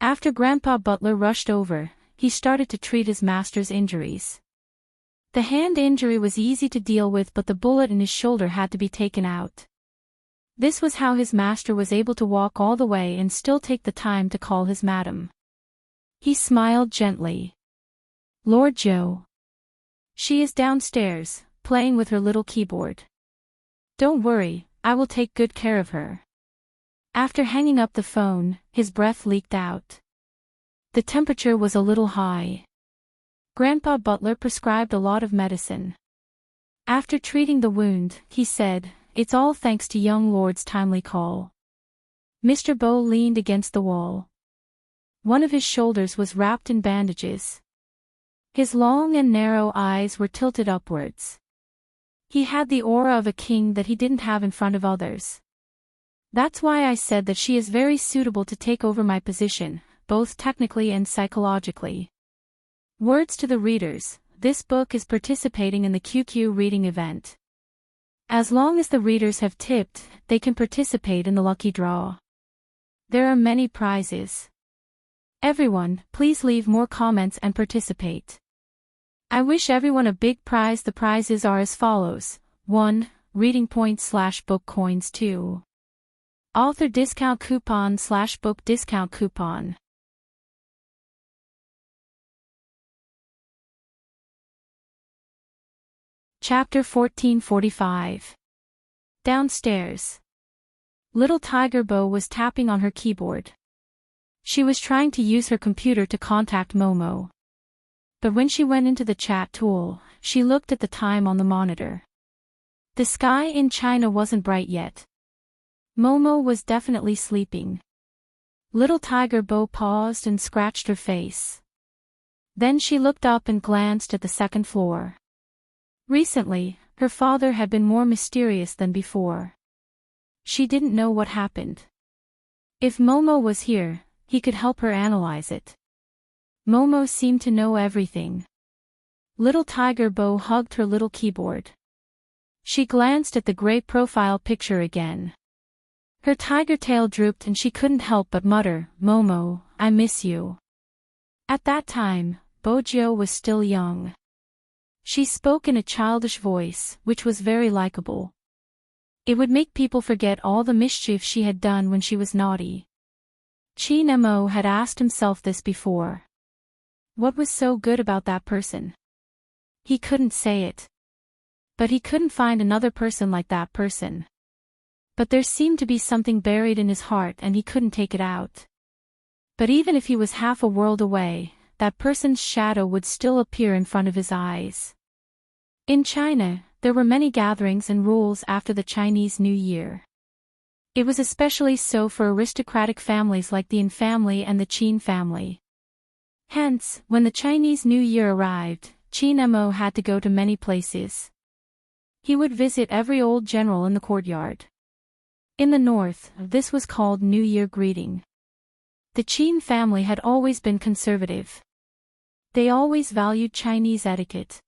After Grandpa Butler rushed over, he started to treat his master's injuries. The hand injury was easy to deal with, but the bullet in his shoulder had to be taken out. This was how his master was able to walk all the way and still take the time to call his madam. He smiled gently. "Lord Joe. She is downstairs, playing with her little keyboard. Don't worry, I will take good care of her." After hanging up the phone, his breath leaked out. The temperature was a little high. Grandpa Butler prescribed a lot of medicine. After treating the wound, he said, "It's all thanks to young Lord's timely call." Mr. Bo leaned against the wall. One of his shoulders was wrapped in bandages. His long and narrow eyes were tilted upwards. He had the aura of a king that he didn't have in front of others. "That's why I said that she is very suitable to take over my position, both technically and psychologically." Words to the readers: this book is participating in the QQ reading event. As long as the readers have tipped, they can participate in the lucky draw. There are many prizes. Everyone, please leave more comments and participate. I wish everyone a big prize. The prizes are as follows: 1. Reading points/book coins. 2. Author discount coupon/book discount coupon. Chapter 1445. Downstairs. Little Tiger Bo was tapping on her keyboard. She was trying to use her computer to contact Momo. But when she went into the chat tool, she looked at the time on the monitor. The sky in China wasn't bright yet. Momo was definitely sleeping. Little Tiger Bo paused and scratched her face. Then she looked up and glanced at the second floor. Recently, her father had been more mysterious than before. She didn't know what happened. If Momo was here, he could help her analyze it. Momo seemed to know everything. Little Tiger Bo hugged her little keyboard. She glanced at the gray profile picture again. Her tiger tail drooped and she couldn't help but mutter, "Momo, I miss you." At that time, Bojo was still young. She spoke in a childish voice, which was very likable. It would make people forget all the mischief she had done when she was naughty. Chin Mo had asked himself this before. What was so good about that person? He couldn't say it. But he couldn't find another person like that person. But there seemed to be something buried in his heart and he couldn't take it out. But even if he was half a world away, that person's shadow would still appear in front of his eyes. In China, there were many gatherings and rules after the Chinese New Year. It was especially so for aristocratic families like the Yin family and the Qin family. Hence, when the Chinese New Year arrived, Chin Mo had to go to many places. He would visit every old general in the courtyard. In the north, this was called New Year greeting. The Qin family had always been conservative. They always valued Chinese etiquette.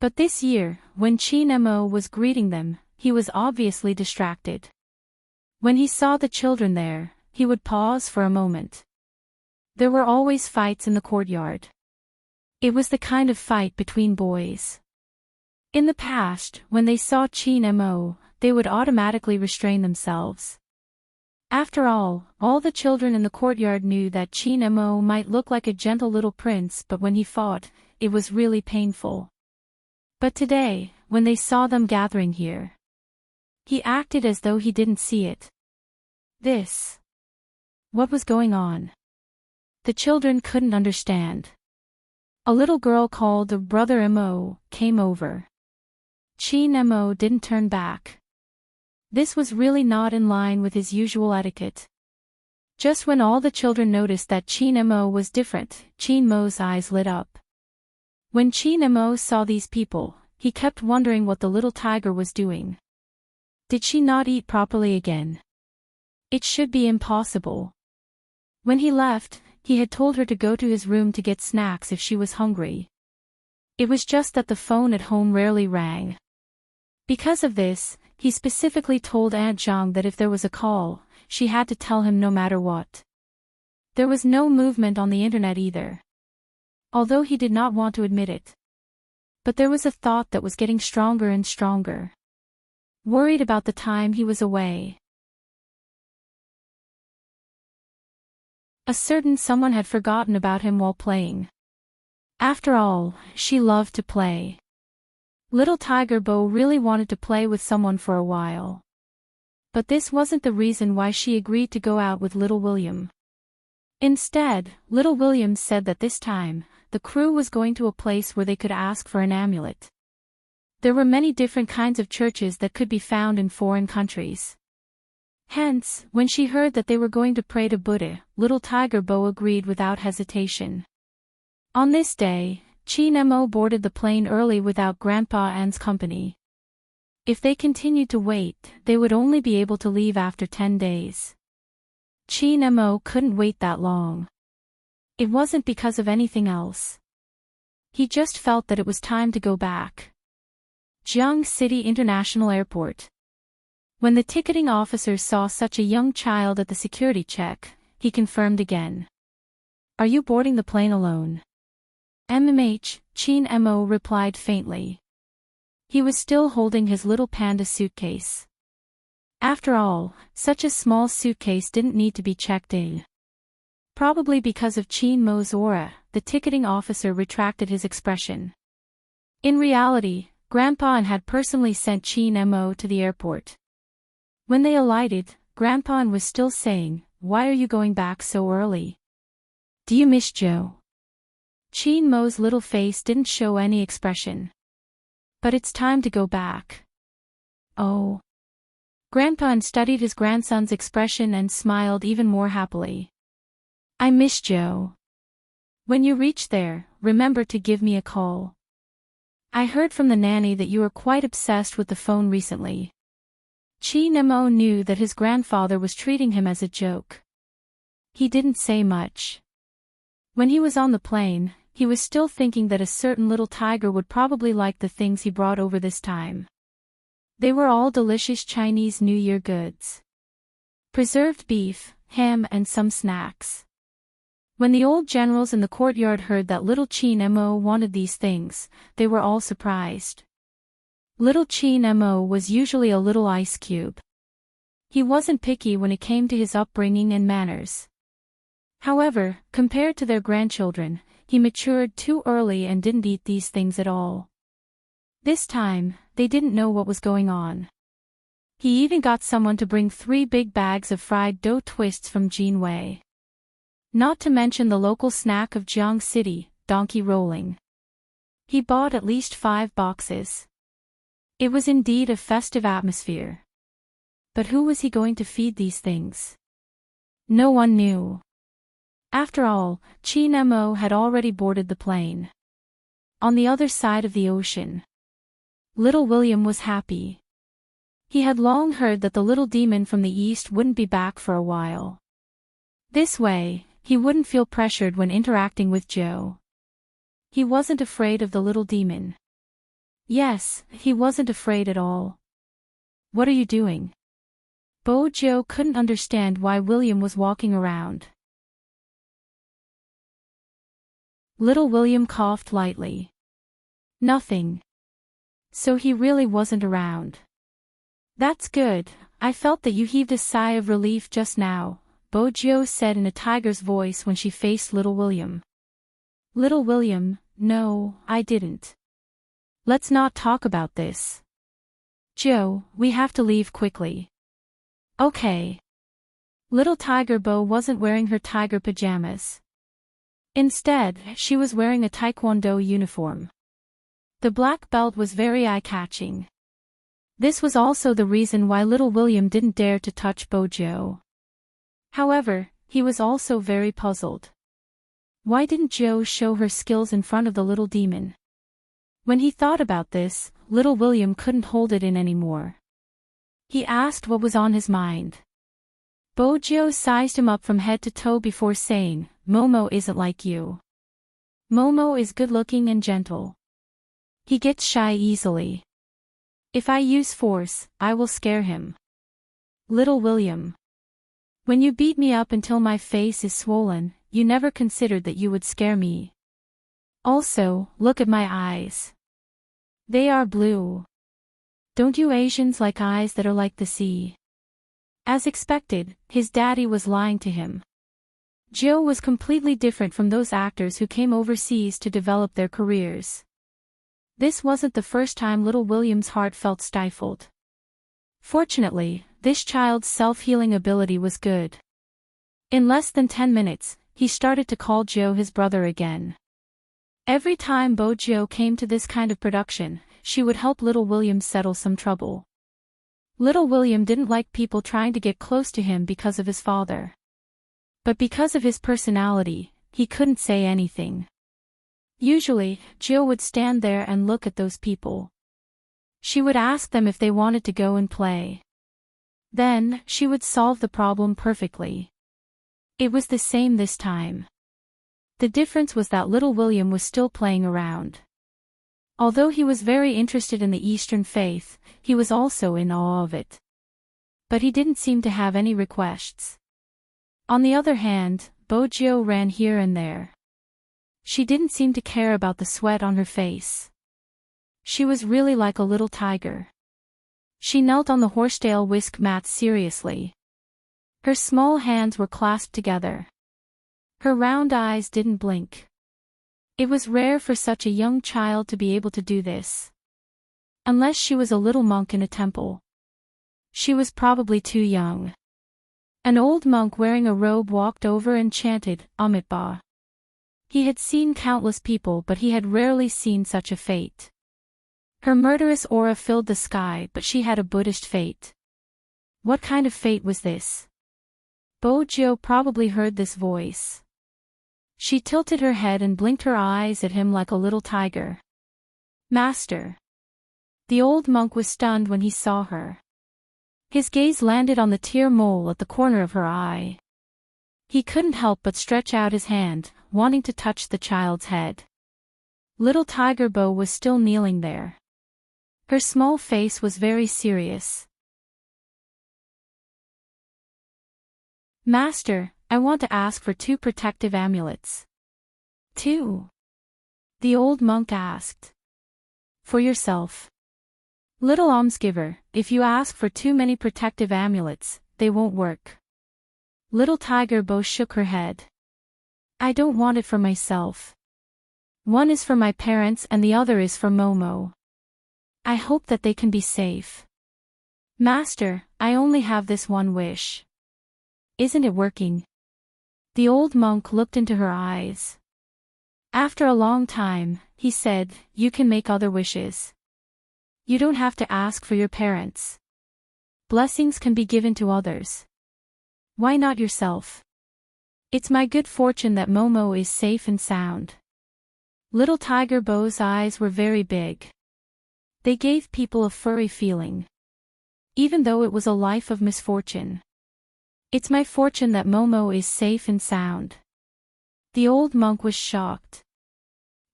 But this year, when Chin Mo was greeting them, he was obviously distracted. When he saw the children there, he would pause for a moment. There were always fights in the courtyard. It was the kind of fight between boys. In the past, when they saw Chin Mo, they would automatically restrain themselves. After all the children in the courtyard knew that Chin Mo might look like a gentle little prince, but when he fought, it was really painful. But today, when they saw them gathering here, he acted as though he didn't see it. What was going on? The children couldn't understand. A little girl called Brother Mo came over. Chin Mo didn't turn back. This was really not in line with his usual etiquette. Just when all the children noticed that Chin Mo was different, Chin Mo's eyes lit up. When Chin Mo saw these people, he kept wondering what the little tiger was doing. Did she not eat properly again? It should be impossible. When he left, he had told her to go to his room to get snacks if she was hungry. It was just that the phone at home rarely rang. Because of this, he specifically told Aunt Zhang that if there was a call, she had to tell him no matter what. There was no movement on the internet either. Although he did not want to admit it. But there was a thought that was getting stronger and stronger. Worried about the time he was away. A certain someone had forgotten about him while playing. After all, she loved to play. Little Tiger Bo really wanted to play with someone for a while. But this wasn't the reason why she agreed to go out with Little William. Instead, Little William said that this time, the crew was going to a place where they could ask for an amulet. There were many different kinds of churches that could be found in foreign countries. Hence, when she heard that they were going to pray to Buddha, Little Tiger Bo agreed without hesitation. On this day, Chin Mo boarded the plane early without Grandpa An's company. If they continued to wait, they would only be able to leave after 10 days. Chin Mo couldn't wait that long. It wasn't because of anything else. He just felt that it was time to go back. Jiang City International Airport. When the ticketing officer saw such a young child at the security check, he confirmed again. "Are you boarding the plane alone?" Chin Mo replied faintly. He was still holding his little panda suitcase. After all, such a small suitcase didn't need to be checked in. Probably because of Chin Mo's aura, the ticketing officer retracted his expression. In reality, Grandpa An had personally sent Chin Mo to the airport. When they alighted, Grandpa An was still saying, "Why are you going back so early? Do you miss Joe?" Chin Mo's little face didn't show any expression. "But it's time to go back." "Oh." Grandpa An studied his grandson's expression and smiled even more happily. "I miss Joe. When you reach there, remember to give me a call. I heard from the nanny that you were quite obsessed with the phone recently." Chin Mo knew that his grandfather was treating him as a joke. He didn't say much. When he was on the plane, he was still thinking that a certain little tiger would probably like the things he brought over this time. They were all delicious Chinese New Year goods. Preserved beef, ham and some snacks. When the old generals in the courtyard heard that little Chin Mo wanted these things, they were all surprised. Little Chin Mo was usually a little ice cube. He wasn't picky when it came to his upbringing and manners. However, compared to their grandchildren, he matured too early and didn't eat these things at all. This time, they didn't know what was going on. He even got someone to bring 3 big bags of fried dough twists from Jinwei. Not to mention the local snack of Jiang City, donkey rolling. He bought at least 5 boxes. It was indeed a festive atmosphere. But who was he going to feed these things? No one knew. After all, Chin Mo had already boarded the plane. On the other side of the ocean. Little William was happy. He had long heard that the little demon from the east wouldn't be back for a while. This way, he wouldn't feel pressured when interacting with Joe. He wasn't afraid of the little demon. Yes, he wasn't afraid at all. What are you doing? Bojo couldn't understand why William was walking around. Little William coughed lightly. Nothing. So he really wasn't around. That's good, I felt that you heaved a sigh of relief just now, Bojo said in a tiger's voice when she faced Little William. Little William, no, I didn't. Let's not talk about this. Joe, we have to leave quickly. Okay. Little Tiger Bo wasn't wearing her tiger pajamas. Instead, she was wearing a taekwondo uniform. The black belt was very eye-catching. This was also the reason why Little William didn't dare to touch Bojo. However, he was also very puzzled. Why didn't Joe show her skills in front of the little demon? When he thought about this, Little William couldn't hold it in anymore. He asked what was on his mind. Bojo sized him up from head to toe before saying, Momo isn't like you. Momo is good-looking and gentle. He gets shy easily. If I use force, I will scare him. Little William. When you beat me up until my face is swollen, you never considered that you would scare me. Also, look at my eyes. They are blue. Don't you Asians like eyes that are like the sea? As expected, his daddy was lying to him. Joe was completely different from those actors who came overseas to develop their careers. This wasn't the first time Little William's heart felt stifled. Fortunately, this child's self-healing ability was good. In less than 10 minutes, he started to call Joe his brother again. Every time Bojo came to this kind of production, she would help Little William settle some trouble. Little William didn't like people trying to get close to him because of his father. But because of his personality, he couldn't say anything. Usually, Jill would stand there and look at those people. She would ask them if they wanted to go and play. Then, she would solve the problem perfectly. It was the same this time. The difference was that Little William was still playing around. Although he was very interested in the Eastern faith, he was also in awe of it. But he didn't seem to have any requests. On the other hand, Bojo ran here and there. She didn't seem to care about the sweat on her face. She was really like a little tiger. She knelt on the horsetail whisk mat seriously. Her small hands were clasped together. Her round eyes didn't blink. It was rare for such a young child to be able to do this. Unless she was a little monk in a temple. She was probably too young. An old monk wearing a robe walked over and chanted, Amitabha. He had seen countless people, but he had rarely seen such a fate. Her murderous aura filled the sky, but she had a Buddhist fate. What kind of fate was this? Bojo probably heard this voice. She tilted her head and blinked her eyes at him like a little tiger. Master. The old monk was stunned when he saw her. His gaze landed on the tear mole at the corner of her eye. He couldn't help but stretch out his hand, wanting to touch the child's head. Little Tiger Bo was still kneeling there. Her small face was very serious. Master, I want to ask for 2 protective amulets. 2? The old monk asked. For yourself. Little almsgiver, if you ask for too many protective amulets, they won't work. Little Tiger Bo shook her head. I don't want it for myself. One is for my parents and the other is for Momo. I hope that they can be safe. Master, I only have this one wish. Isn't it working? The old monk looked into her eyes. After a long time, he said, You can make other wishes. You don't have to ask for your parents. Blessings can be given to others. Why not yourself? It's my good fortune that Momo is safe and sound. Little Tiger Bo's eyes were very big. They gave people a furry feeling. Even though it was a life of misfortune. It's my fortune that Momo is safe and sound. The old monk was shocked.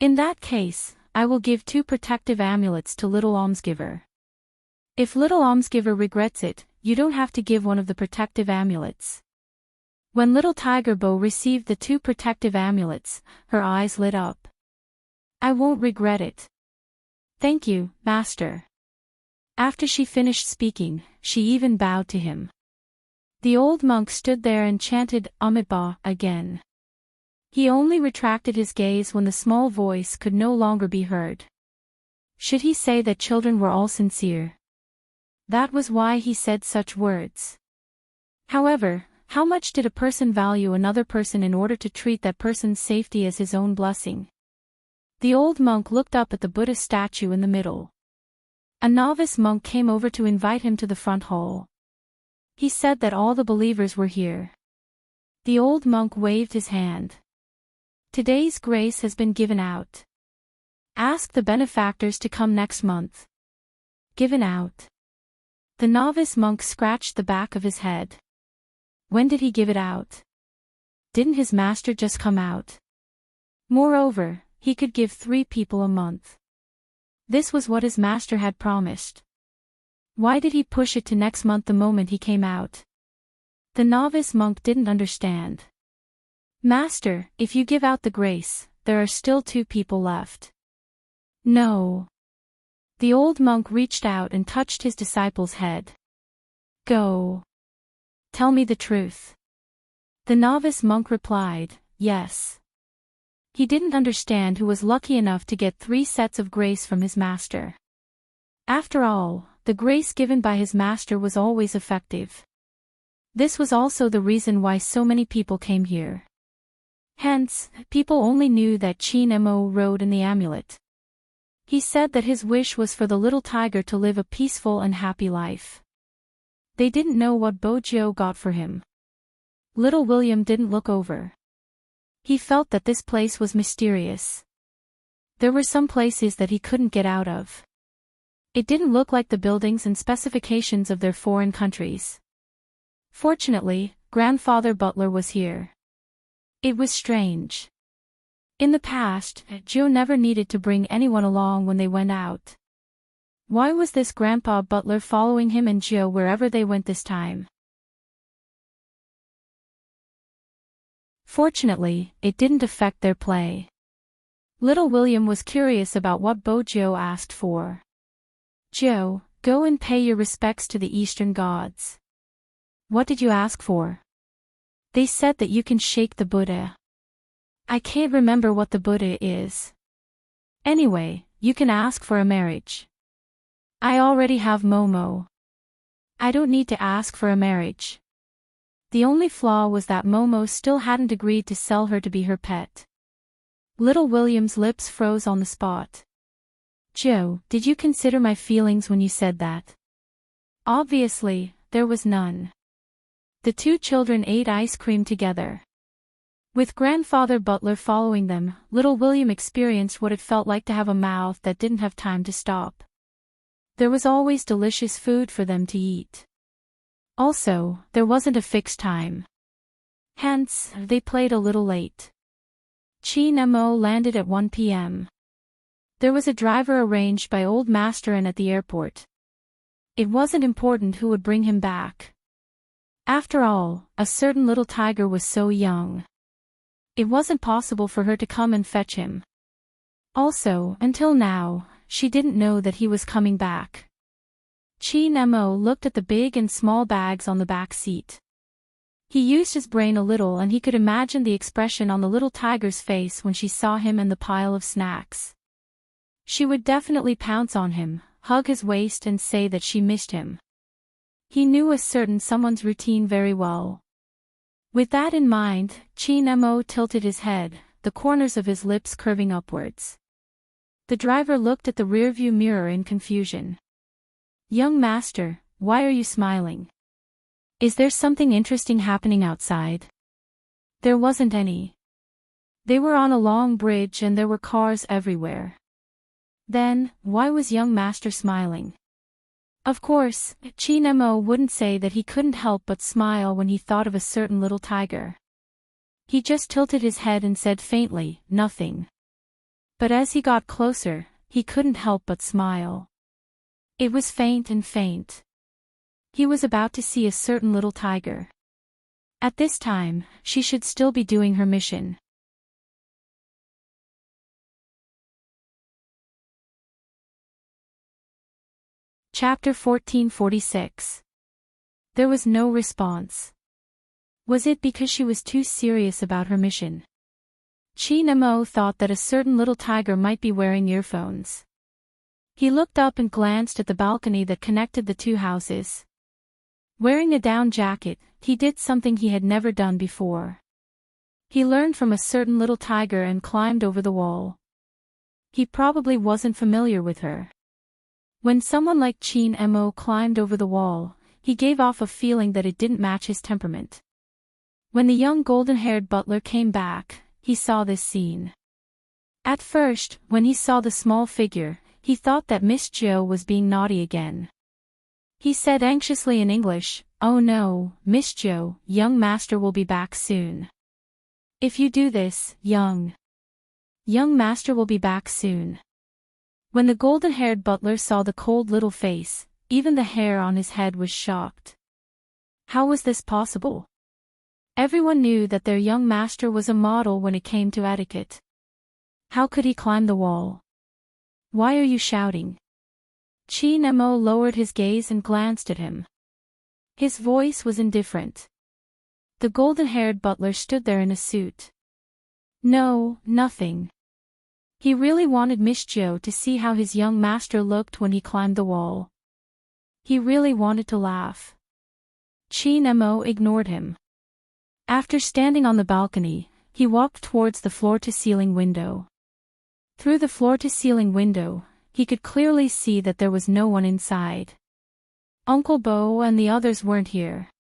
In that case, I will give 2 protective amulets to little almsgiver. If little almsgiver regrets it, you don't have to give one of the protective amulets. When little Tiger Bo received the 2 protective amulets, her eyes lit up. I won't regret it. Thank you, Master. After she finished speaking, she even bowed to him. The old monk stood there and chanted Amitabha again. He only retracted his gaze when the small voice could no longer be heard. Should he say that children were all sincere? That was why he said such words. However, how much did a person value another person in order to treat that person's safety as his own blessing? The old monk looked up at the Buddha statue in the middle. A novice monk came over to invite him to the front hall. He said that all the believers were here. The old monk waved his hand. Today's grace has been given out. Ask the benefactors to come next month. Given out. The novice monk scratched the back of his head. When did he give it out? Didn't his master just come out? Moreover, he could give 3 people a month. This was what his master had promised. Why did he push it to next month the moment he came out? The novice monk didn't understand. Master, if you give out the grace, there are still 2 people left. No. The old monk reached out and touched his disciple's head. Go. Tell me the truth. The novice monk replied, yes. He didn't understand who was lucky enough to get 3 sets of grace from his master. After all, the grace given by his master was always effective. This was also the reason why so many people came here. Hence, people only knew that Chin Mo rode in the amulet. He said that his wish was for the little tiger to live a peaceful and happy life. They didn't know what Bojo got for him. Little William didn't look over. He felt that this place was mysterious. There were some places that he couldn't get out of. It didn't look like the buildings and specifications of their foreign countries. Fortunately, Grandfather Butler was here. It was strange. In the past, Joe never needed to bring anyone along when they went out. Why was this Grandpa Butler following him and Joe wherever they went this time? Fortunately, it didn't affect their play. Little William was curious about what Bojo asked for. Joe, go and pay your respects to the Eastern gods. What did you ask for? They said that you can shake the Buddha. I can't remember what the Buddha is. Anyway, you can ask for a marriage. I already have Momo. I don't need to ask for a marriage. The only flaw was that Momo still hadn't agreed to sell her to be her pet. Little William's lips froze on the spot. Joe, did you consider my feelings when you said that? Obviously, there was none. The 2 children ate ice cream together. With Grandfather Butler following them, little William experienced what it felt like to have a mouth that didn't have time to stop. There was always delicious food for them to eat. Also, there wasn't a fixed time. Hence, they played a little late. Chin Mo landed at 1 p.m. There was a driver arranged by Old Master and at the airport. It wasn't important who would bring him back. After all, a certain little tiger was so young. It wasn't possible for her to come and fetch him. Also, until now, she didn't know that he was coming back. Chin Mo looked at the big and small bags on the back seat. He used his brain a little and he could imagine the expression on the little tiger's face when she saw him and the pile of snacks. She would definitely pounce on him, hug his waist and say that she missed him. He knew a certain someone's routine very well. With that in mind, Chin Mo tilted his head, the corners of his lips curving upwards. The driver looked at the rearview mirror in confusion. Young master, why are you smiling? Is there something interesting happening outside? There wasn't any. They were on a long bridge and there were cars everywhere. Then, why was young master smiling? Of course, Chin Mo wouldn't say that he couldn't help but smile when he thought of a certain little tiger. He just tilted his head and said faintly, nothing. But as he got closer, he couldn't help but smile. It was faint and faint. He was about to see a certain little tiger. At this time, she should still be doing her mission. Chapter 1446. There was no response. Was it because she was too serious about her mission? Chin Mo thought that a certain little tiger might be wearing earphones. He looked up and glanced at the balcony that connected the two houses. Wearing a down jacket, he did something he had never done before. He learned from a certain little tiger and climbed over the wall. He probably wasn't familiar with her. When someone like Chin Mo climbed over the wall, he gave off a feeling that it didn't match his temperament. When the young golden-haired butler came back, he saw this scene. At first, when he saw the small figure, he thought that Miss Jo was being naughty again. He said anxiously in English, "Oh no, Miss Jo, young master will be back soon. If you do this, young master will be back soon." When the golden-haired butler saw the cold little face, even the hair on his head was shocked. How was this possible? Everyone knew that their young master was a model when it came to etiquette. How could he climb the wall? "Why are you shouting?" Chin Mo lowered his gaze and glanced at him. His voice was indifferent. The golden-haired butler stood there in a suit. "No, nothing." He really wanted Miss Jo to see how his young master looked when he climbed the wall. He really wanted to laugh. Chin Mo ignored him. After standing on the balcony, he walked towards the floor-to-ceiling window. Through the floor-to-ceiling window, he could clearly see that there was no one inside. Uncle Bo and the others weren't here.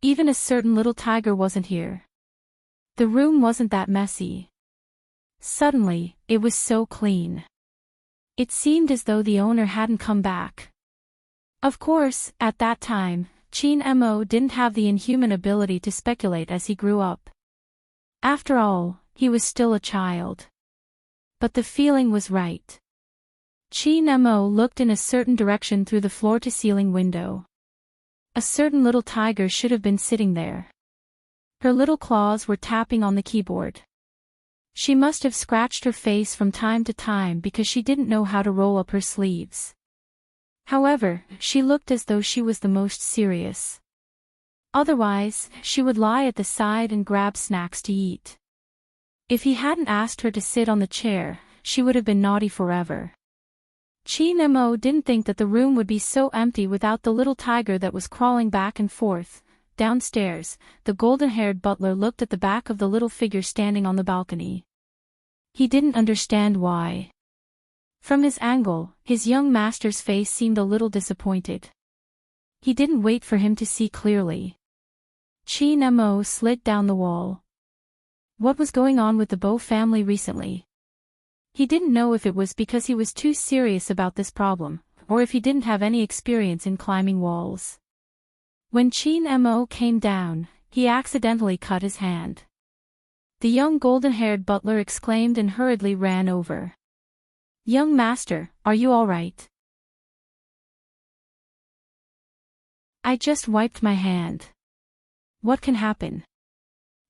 Even a certain little tiger wasn't here. The room wasn't that messy. Suddenly, it was so clean. It seemed as though the owner hadn't come back. Of course, at that time, Chin Mo didn't have the inhuman ability to speculate as he grew up. After all, he was still a child. But the feeling was right. Chin Mo looked in a certain direction through the floor-to-ceiling window. A certain little tiger should have been sitting there. Her little claws were tapping on the keyboard. She must have scratched her face from time to time because she didn't know how to roll up her sleeves. However, she looked as though she was the most serious. Otherwise, she would lie at the side and grab snacks to eat. If he hadn't asked her to sit on the chair, she would have been naughty forever. Chin Mo didn't think that the room would be so empty without the little tiger that was crawling back and forth. Downstairs, the golden-haired butler looked at the back of the little figure standing on the balcony. He didn't understand why. From his angle, his young master's face seemed a little disappointed. He didn't wait for him to see clearly. Chin Mo slid down the wall. What was going on with the Bo family recently? He didn't know if it was because he was too serious about this problem, or if he didn't have any experience in climbing walls. When Chin Mo came down, he accidentally cut his hand. The young golden-haired butler exclaimed and hurriedly ran over. "Young master, are you all right?" "I just wiped my hand. What can happen?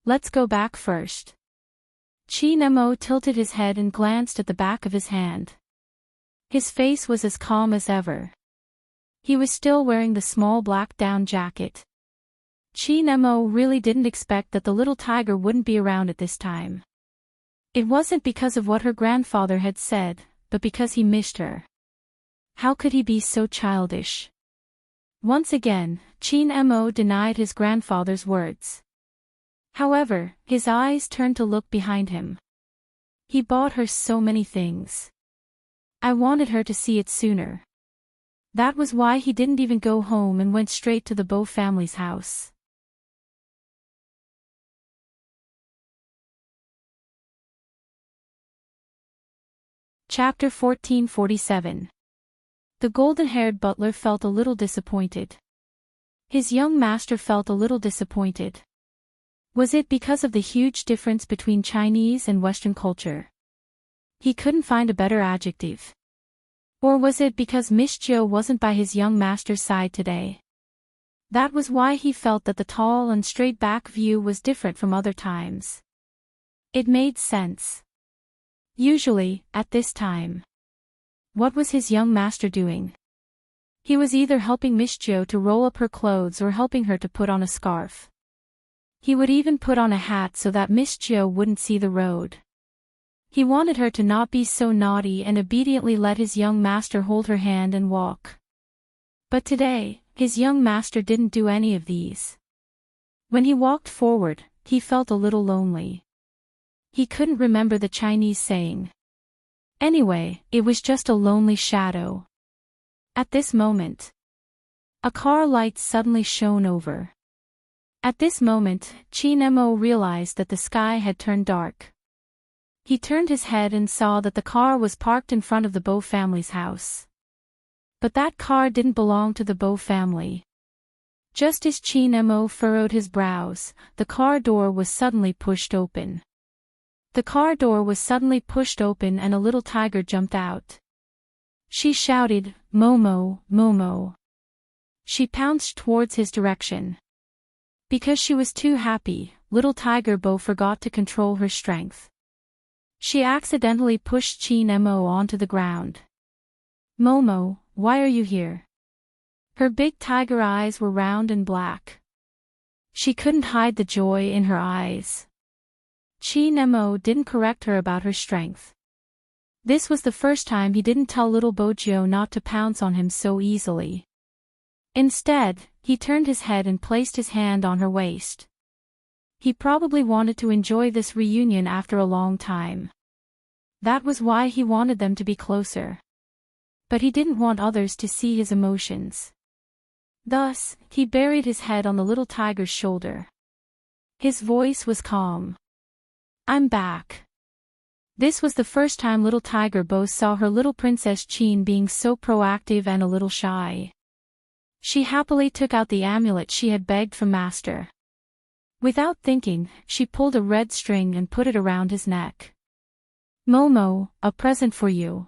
Let's go back first." Chin Mo tilted his head and glanced at the back of his hand. His face was as calm as ever. He was still wearing the small black down jacket. Chin Mo really didn't expect that the little tiger wouldn't be around at this time. It wasn't because of what her grandfather had said, but because he missed her. How could he be so childish? Once again, Chin Mo denied his grandfather's words. However, his eyes turned to look behind him. He bought her so many things. I wanted her to see it sooner. That was why he didn't even go home and went straight to the Bo family's house. Chapter 1447. The golden-haired butler felt a little disappointed. His young master felt a little disappointed. Was it because of the huge difference between Chinese and Western culture? He couldn't find a better adjective. Or was it because Miss Jo wasn't by his young master's side today? That was why he felt that the tall and straight-back view was different from other times. It made sense. Usually, at this time. What was his young master doing? He was either helping Miss Jo to roll up her clothes or helping her to put on a scarf. He would even put on a hat so that Miss Jo wouldn't see the road. He wanted her to not be so naughty and obediently let his young master hold her hand and walk. But today, his young master didn't do any of these. When he walked forward, he felt a little lonely. He couldn't remember the Chinese saying. Anyway, it was just a lonely shadow. At this moment, a car light suddenly shone over. At this moment, Chin Mo realized that the sky had turned dark. He turned his head and saw that the car was parked in front of the Bo family's house. But that car didn't belong to the Bo family. Just as Chin Mo furrowed his brows, the car door was suddenly pushed open. The car door was suddenly pushed open and a little tiger jumped out. She shouted, "Momo, Momo." She pounced towards his direction. Because she was too happy, little tiger Bo forgot to control her strength. She accidentally pushed Chin Mo onto the ground. "Momo, why are you here?" Her big tiger eyes were round and black. She couldn't hide the joy in her eyes. Chin Mo didn't correct her about her strength. This was the first time he didn't tell little Bojo not to pounce on him so easily. Instead, he turned his head and placed his hand on her waist. He probably wanted to enjoy this reunion after a long time. That was why he wanted them to be closer. But he didn't want others to see his emotions. Thus, he buried his head on the little tiger's shoulder. His voice was calm. "I'm back." This was the first time little tiger Bo saw her little princess Chin being so proactive and a little shy. She happily took out the amulet she had begged from Master. Without thinking, she pulled a red string and put it around his neck. "Momo, a present for you."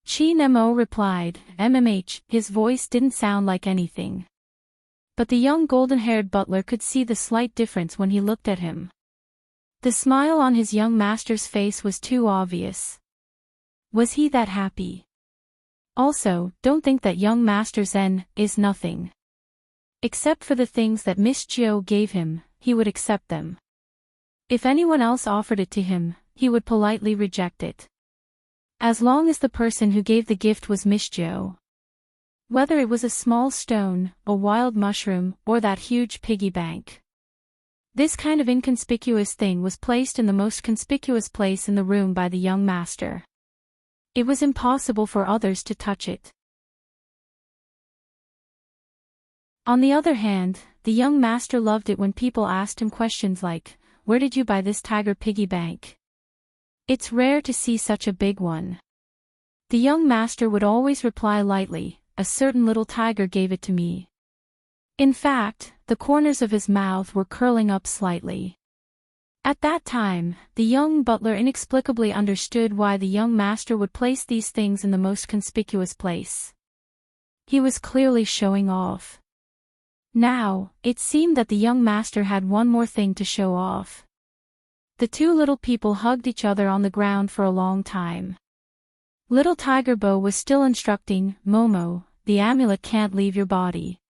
Chin Mo replied, "MMH." His voice didn't sound like anything. But the young golden-haired butler could see the slight difference when he looked at him. The smile on his young master's face was too obvious. Was he that happy? Also, don't think that young master Zen is nothing. Except for the things that Miss Jo gave him, he would accept them. If anyone else offered it to him, he would politely reject it. As long as the person who gave the gift was Miss Jo. Whether it was a small stone, a wild mushroom, or that huge piggy bank. This kind of inconspicuous thing was placed in the most conspicuous place in the room by the young master. It was impossible for others to touch it. On the other hand, the young master loved it when people asked him questions like, "Where did you buy this tiger piggy bank? It's rare to see such a big one." The young master would always reply lightly, "A certain little tiger gave it to me." In fact, the corners of his mouth were curling up slightly. At that time, the young butler inexplicably understood why the young master would place these things in the most conspicuous place. He was clearly showing off. Now, it seemed that the young master had one more thing to show off. The two little people hugged each other on the ground for a long time. Little Tiger Bo was still instructing, "Momo, the amulet can't leave your body.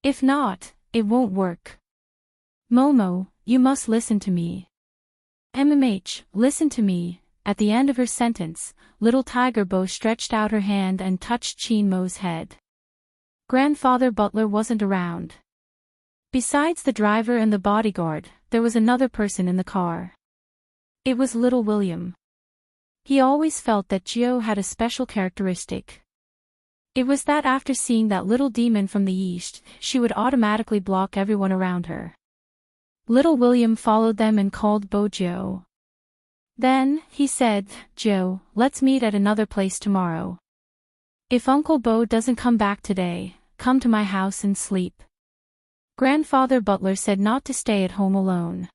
If not, it won't work. Momo, you must listen to me. MMH, listen to me." At the end of her sentence, little Tiger Bo stretched out her hand and touched Chin Mo's head. Grandfather Butler wasn't around. Besides the driver and the bodyguard, there was another person in the car. It was little William. He always felt that Gio had a special characteristic. It was that after seeing that little demon from the east, she would automatically block everyone around her. Little William followed them and called Bojo. Then, he said, "Joe, let's meet at another place tomorrow. If Uncle Bo doesn't come back today, come to my house and sleep." Grandfather Butler said not to stay at home alone.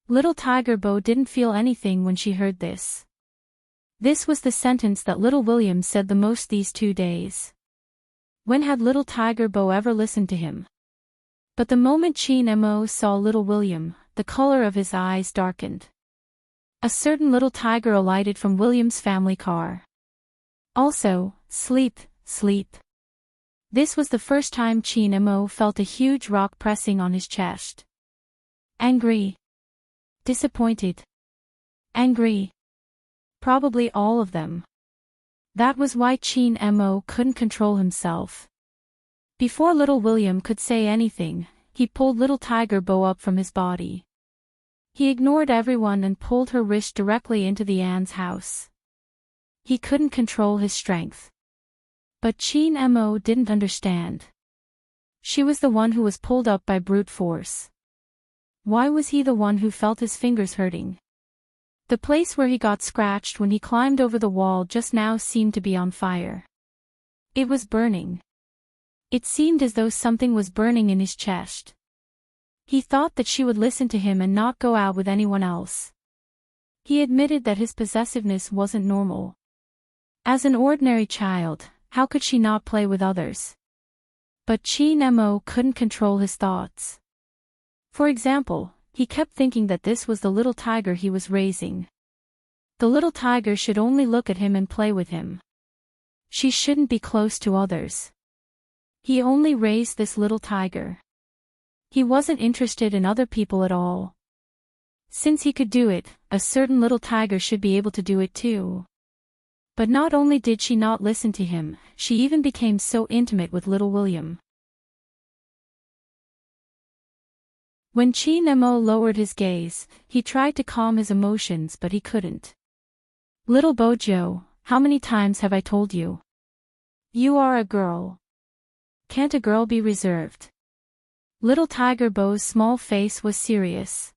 Little Tiger Bo didn't feel anything when she heard this. This was the sentence that little William said the most these 2 days. When had little Tiger Bo ever listened to him? But the moment Chin Mo saw little William, the color of his eyes darkened. A certain little tiger alighted from William's family car. Also, sleep, sleep. This was the first time Chin Mo felt a huge rock pressing on his chest. Angry. Disappointed. Angry. Probably all of them. That was why Chin Mo couldn't control himself. Before little William could say anything, he pulled little Tiger Bo up from his body. He ignored everyone and pulled her wrist directly into the Ann's house. He couldn't control his strength. But Chin Mo didn't understand. She was the one who was pulled up by brute force. Why was he the one who felt his fingers hurting? The place where he got scratched when he climbed over the wall just now seemed to be on fire. It was burning. It seemed as though something was burning in his chest. He thought that she would listen to him and not go out with anyone else. He admitted that his possessiveness wasn't normal. As an ordinary child, how could she not play with others? But Chin Mo couldn't control his thoughts. For example, he kept thinking that this was the little tiger he was raising. The little tiger should only look at him and play with him. She shouldn't be close to others. He only raised this little tiger. He wasn't interested in other people at all. Since he could do it, a certain little tiger should be able to do it too. But not only did she not listen to him, she even became so intimate with little William. When Chin Mo lowered his gaze, he tried to calm his emotions but he couldn't. Little Bojo, how many times have I told you? You are a girl. Can't a girl be reserved? Little Tiger Bo's small face was serious.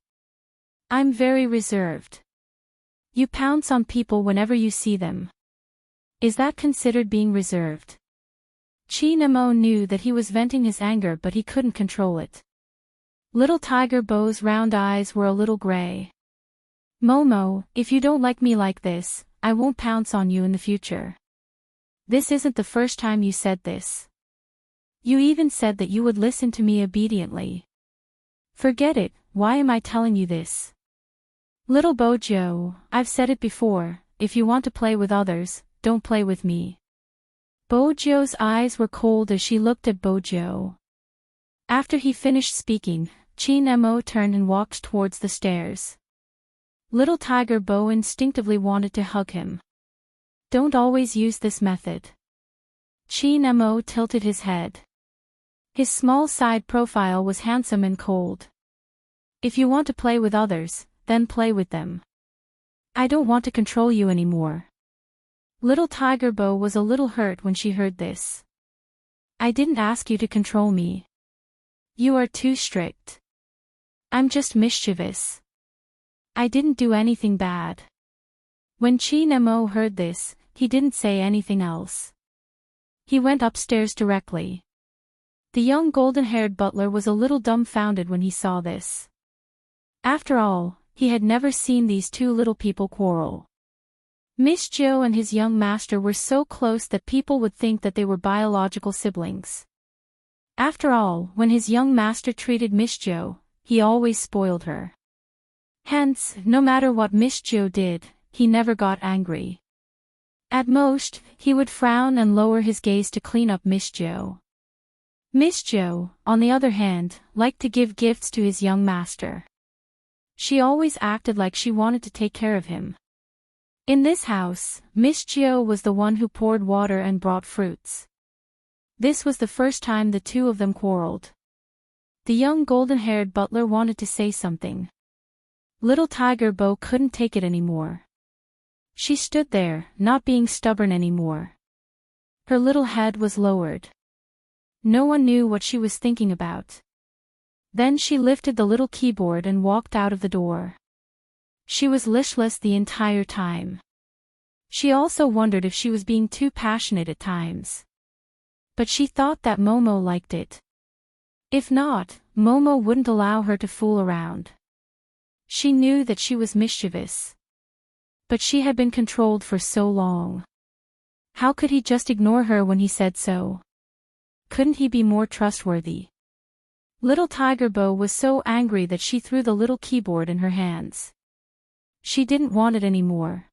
I'm very reserved. You pounce on people whenever you see them. Is that considered being reserved? Chin Mo knew that he was venting his anger but he couldn't control it. Little Tiger Bo's round eyes were a little gray. Momo, if you don't like me like this, I won't pounce on you in the future. This isn't the first time you said this. You even said that you would listen to me obediently. Forget it, why am I telling you this? Little Bojo, I've said it before, if you want to play with others, don't play with me. Bojo's eyes were cold as she looked at Bojo. After he finished speaking, Chin Mo turned and walked towards the stairs. Little Tiger Bo instinctively wanted to hug him. Don't always use this method. Chin Mo tilted his head. His small side profile was handsome and cold. If you want to play with others, then play with them. I don't want to control you anymore. Little Tiger Bo was a little hurt when she heard this. I didn't ask you to control me. You are too strict. I'm just mischievous. I didn't do anything bad. When Chin Mo heard this, he didn't say anything else. He went upstairs directly. The young golden-haired butler was a little dumbfounded when he saw this. After all, he had never seen these two little people quarrel. Miss Jo and his young master were so close that people would think that they were biological siblings. After all, when his young master treated Miss Jo, he always spoiled her. Hence, no matter what Miss Jo did, he never got angry. At most, he would frown and lower his gaze to clean up Miss Jo. Miss Jo, on the other hand, liked to give gifts to his young master. She always acted like she wanted to take care of him. In this house, Miss Jo was the one who poured water and brought fruits. This was the first time the two of them quarreled. The young golden-haired butler wanted to say something. Little Tiger Bo couldn't take it anymore. She stood there, not being stubborn anymore. Her little head was lowered. No one knew what she was thinking about. Then she lifted the little keyboard and walked out of the door. She was listless the entire time. She also wondered if she was being too passionate at times. But she thought that Momo liked it. If not, Momo wouldn't allow her to fool around. She knew that she was mischievous. But she had been controlled for so long. How could he just ignore her when he said so? Couldn't he be more trustworthy? Little Tiger Bo was so angry that she threw the little keyboard in her hands. She didn't want it anymore.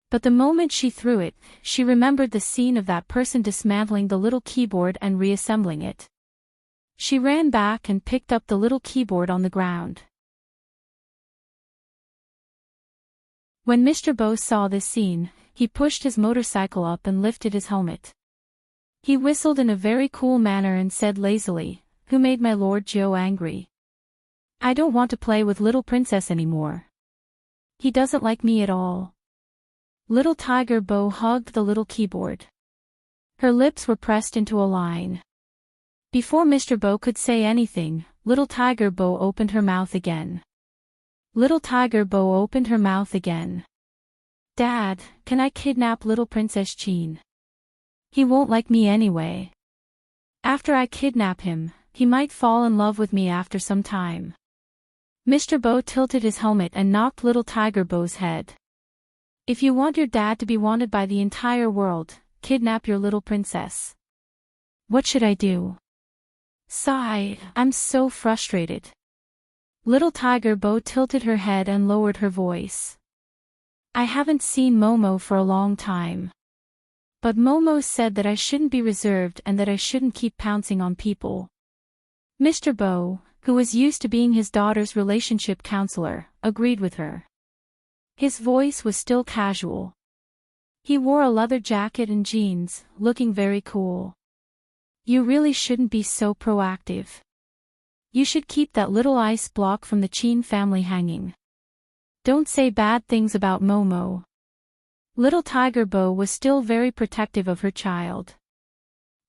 But the moment she threw it, she remembered the scene of that person dismantling the little keyboard and reassembling it. She ran back and picked up the little keyboard on the ground. When Mr. Bo saw this scene, he pushed his motorcycle up and lifted his helmet. He whistled in a very cool manner and said lazily, "Who made my Lord Joe angry? I don't want to play with little princess anymore. He doesn't like me at all." Little Tiger Bo hugged the little keyboard. Her lips were pressed into a line. Before Mr. Bo could say anything, Little Tiger Bo opened her mouth again. Little Tiger Bo opened her mouth again. "Dad, can I kidnap little Princess Jean? He won't like me anyway. After I kidnap him, he might fall in love with me after some time." Mr. Bo tilted his helmet and knocked Little Tiger Bo's head. "If you want your dad to be wanted by the entire world, kidnap your little princess." "What should I do?" "Sigh, I'm so frustrated." Little Tiger Bo tilted her head and lowered her voice. "I haven't seen Momo for a long time. But Momo said that I shouldn't be reserved and that I shouldn't keep pouncing on people." Mr. Bo, who was used to being his daughter's relationship counselor, agreed with her. His voice was still casual. He wore a leather jacket and jeans, looking very cool. "You really shouldn't be so proactive. You should keep that little ice block from the Chin family hanging. Don't say bad things about Momo." Little Tiger Bo was still very protective of her child.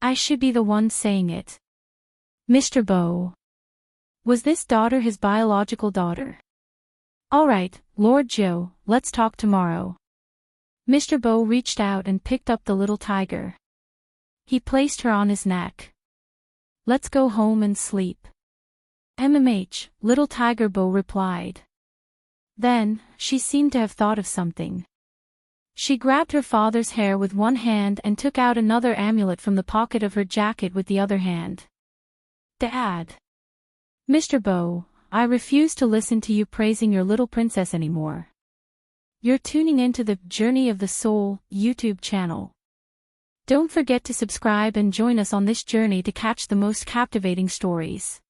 "I should be the one saying it." Mr. Bo. Was this daughter his biological daughter? "All right, Lord Joe, let's talk tomorrow." Mr. Bo reached out and picked up the little tiger. He placed her on his neck. "Let's go home and sleep." Little Tiger Bo replied. Then, she seemed to have thought of something. She grabbed her father's hair with one hand and took out another amulet from the pocket of her jacket with the other hand. "Dad." "Mr. Bo, I refuse to listen to you praising your little princess anymore. You're tuning into the Journey of the Soul YouTube channel. Don't forget to subscribe and join us on this journey to catch the most captivating stories.